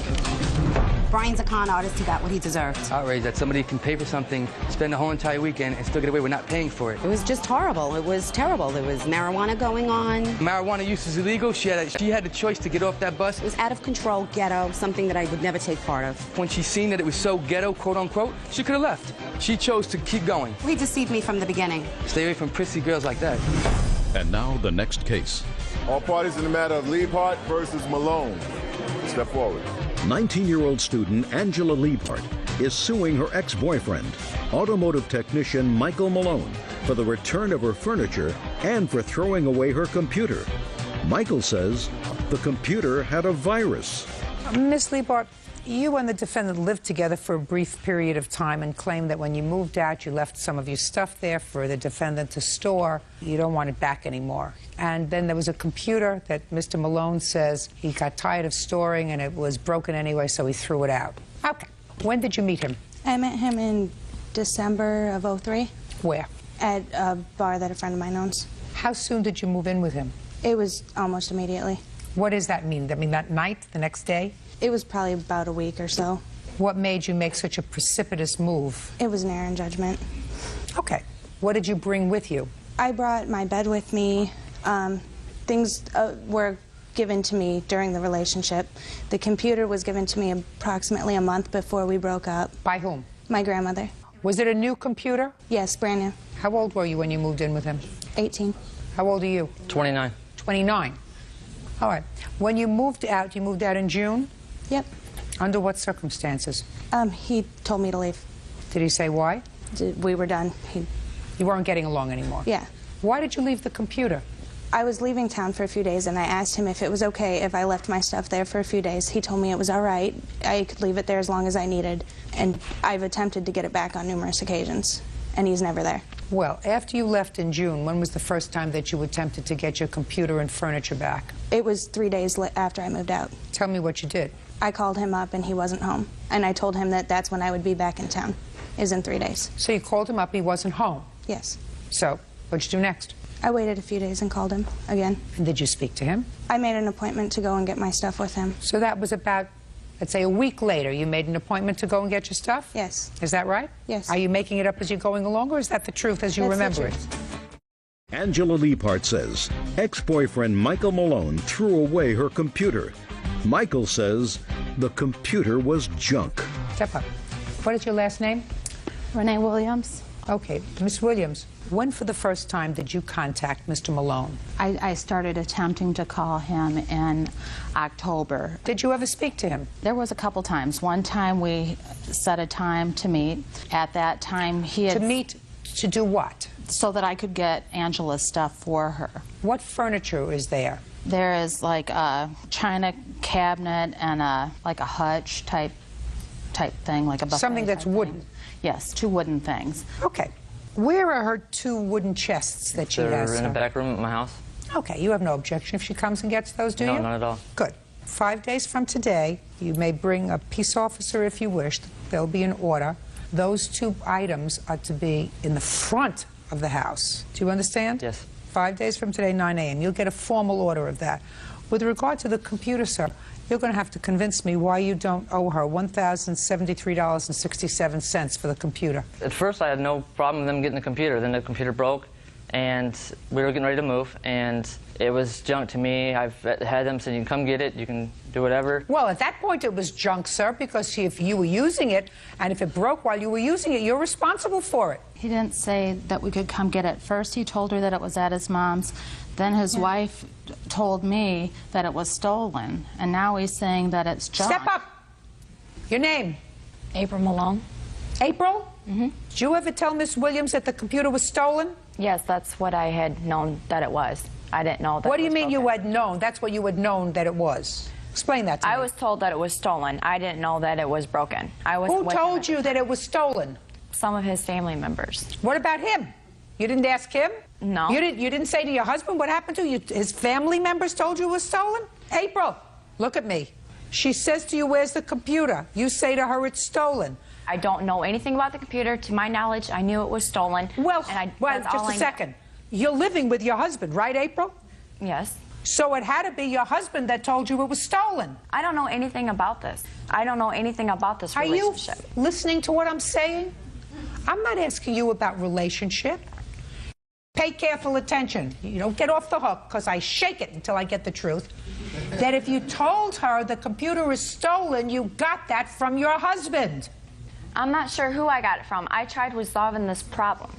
Brian's a con artist. He got what he deserved. Outrage that somebody can pay for something, spend the whole entire weekend, and still get away with not paying for it. It was just horrible. It was terrible. There was marijuana going on. Marijuana use is illegal. She had the choice to get off that bus. It was out of control, ghetto, something that I would never take part of. When she seen that it was so ghetto, quote unquote, she could have left. She chose to keep going. He deceived me from the beginning. Stay away from prissy girls like that. And now the next case. All parties in the matter of Liebhardt versus Malone. Step forward. 19-year-old student Angela Liebhardt is suing her ex-boyfriend, automotive technician Michael Malone, for the return of her furniture and for throwing away her computer. Michael says the computer had a virus. Ms. Liebhardt, you and the defendant lived together for a brief period of time and claimed that when you moved out, you left some of your stuff there for the defendant to store. You don't want it back anymore. And then there was a computer that Mr. Malone says he got tired of storing and it was broken anyway, so he threw it out. Okay. When did you meet him? I met him in December of '03. Where? At a bar that a friend of mine owns. How soon did you move in with him? It was almost immediately. What does that mean? I mean, that night, the next day? It was probably about a week or so. What made you make such a precipitous move? It was an error in judgment. Okay. What did you bring with you? I brought my bed with me. Things were given to me during the relationship. The computer was given to me approximately a month before we broke up. By whom? My grandmother. Was it a new computer? Yes, brand new. How old were you when you moved in with him? 18. How old are you? 29. 29. All right. When you moved out in June? Yep. Under what circumstances? He told me to leave. Did he say why? We were done. You weren't getting along anymore? Yeah. Why did you leave the computer? I was leaving town for a few days, and I asked him if it was okay if I left my stuff there for a few days. He told me it was all right. I could leave it there as long as I needed, and I've attempted to get it back on numerous occasions, and he's never there. Well, after you left in June, when was the first time that you attempted to get your computer and furniture back? It was 3 days after I moved out. Tell me what you did. I called him up, and he wasn't home, and I told him that that's when I would be back in town, is in 3 days. So you called him up, he wasn't home? Yes. So, what'd you do next? I waited a few days and called him again. And did you speak to him? I made an appointment to go and get my stuff with him. So that was about, let's say, a week later, you made an appointment to go and get your stuff? Yes. Is that right? Yes. Are you making it up as you're going along, or is that the truth as you remember it? Angela Liebhardt says ex-boyfriend Michael Malone threw away her computer. Michael says the computer was junk. Step up. What is your last name? Renee Williams. Okay. Miss Williams, when for the first time did you contact Mr. Malone? I started attempting to call him in October. Did you ever speak to him? There was a couple times. One time we set a time to meet. At that time he had... To meet to do what? so that I could get Angela's stuff for her. What furniture is there? There is like a china cabinet and like a hutch type thing, like a buffet. Something that's wooden. Yes, 2 wooden things. Okay. Where are her 2 wooden chests that she has? They're in the back room at my house. Okay, you have no objection if she comes and gets those, do you? No, not at all. Good. 5 days from today, you may bring a peace officer if you wish. There'll be an order. Those 2 items are to be in the front of the house. Do you understand? Yes. 5 days from today, 9 a.m. You'll get a formal order of that. With regard to the computer, sir, you're going to have to convince me why you don't owe her $1,073.67 for the computer. At first, I had no problem with them getting the computer. Then the computer broke, and we were getting ready to move, and it was junk to me. I've had them say, you can come get it, you can do whatever. Well, at that point, it was junk, sir, because if you were using it, and if it broke while you were using it, you're responsible for it. He didn't say that we could come get it. First, he told her that it was at his mom's. Then his wife told me that it was stolen, and now he's saying that it's junk. Step up. Your name? April Malone. April? Mm-hmm. Did you ever tell Miss Williams that the computer was stolen? Yes, that's what I had known that it was. I didn't know that. What do you mean you had known? That's what you had known that it was. Explain that to me. I was told that it was stolen. I didn't know that it was broken. Who told you that it was stolen? Some of his family members. What about him? You didn't ask him? No. You didn't say to your husband what happened to you? His family members told you it was stolen? April, look at me. She says to you, where's the computer? You say to her it's stolen. I don't know anything about the computer. To my knowledge, I knew it was stolen. Well, just a second. You're living with your husband, right, April? Yes. So it had to be your husband that told you it was stolen. I don't know anything about this. I don't know anything about this relationship. Are you listening to what I'm saying? I'm not asking you about relationship. Pay careful attention. You don't get off the hook, because I shake it until I get the truth. That if you told her the computer is stolen, you got that from your husband. I'm not sure who I got it from. I tried resolving this problem.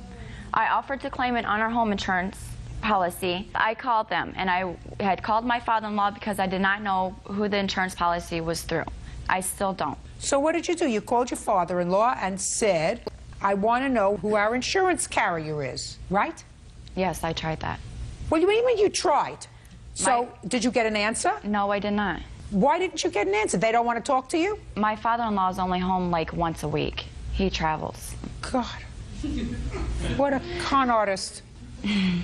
I offered to claim it on our home insurance policy. I called them, and I had called my father-in-law because I did not know who the insurance policy was through. I still don't. So what did you do? You called your father-in-law and said, I want to know who our insurance carrier is, right? Yes, I tried that. What do you mean you tried? So did you get an answer? No, I did not. Why didn't you get an answer? They don't want to talk to you? My father-in-law is only home like once a week. He travels. God. What a con artist.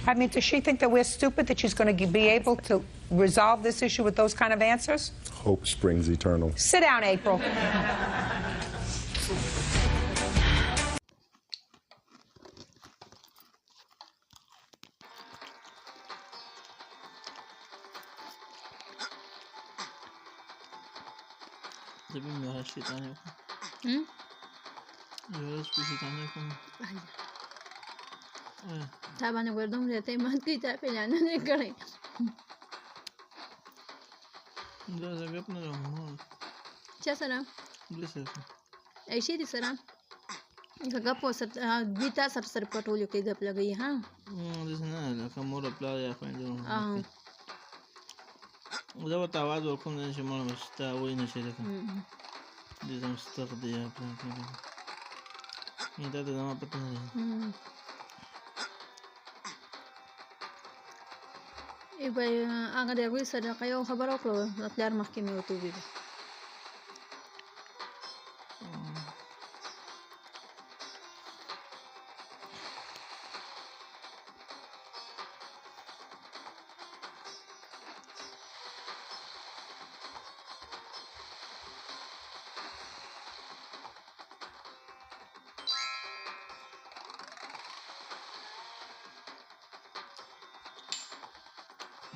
I mean, does she think that we're stupid, that she's going to be able to resolve this issue with those kind of answers? Hope springs eternal. Sit down, April. Taban guardam रहते मत की चाय पे जाना नहीं करे क्या सरा ऐसे ही सरा गप हो सर गीता सर सर पटोलियो के गप लगी हाँ وده تعود وكم نشي مرة مشتا وين نشي لك دي زم استخدي يا بلان كده ده ما بتني يبقى أنا ده أقول صدق يا خبرك لو أطلع محكمة وتوبي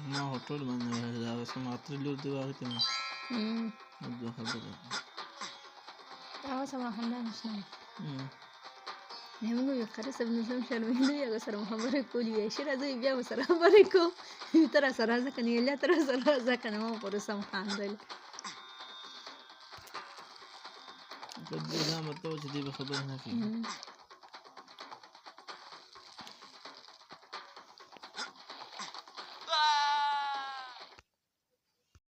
ما هو طول من هذا سمعت له دلوقتي ما بدو خبره sama hamdan shna nemu yakare sabnu sham sharmindu yaga sara muhammad ko liya shira zai biya masara bare ko tara sara zaka ne la tara sara zaka ne mo por sam handal قد ما تو جدي بخبرنا فيه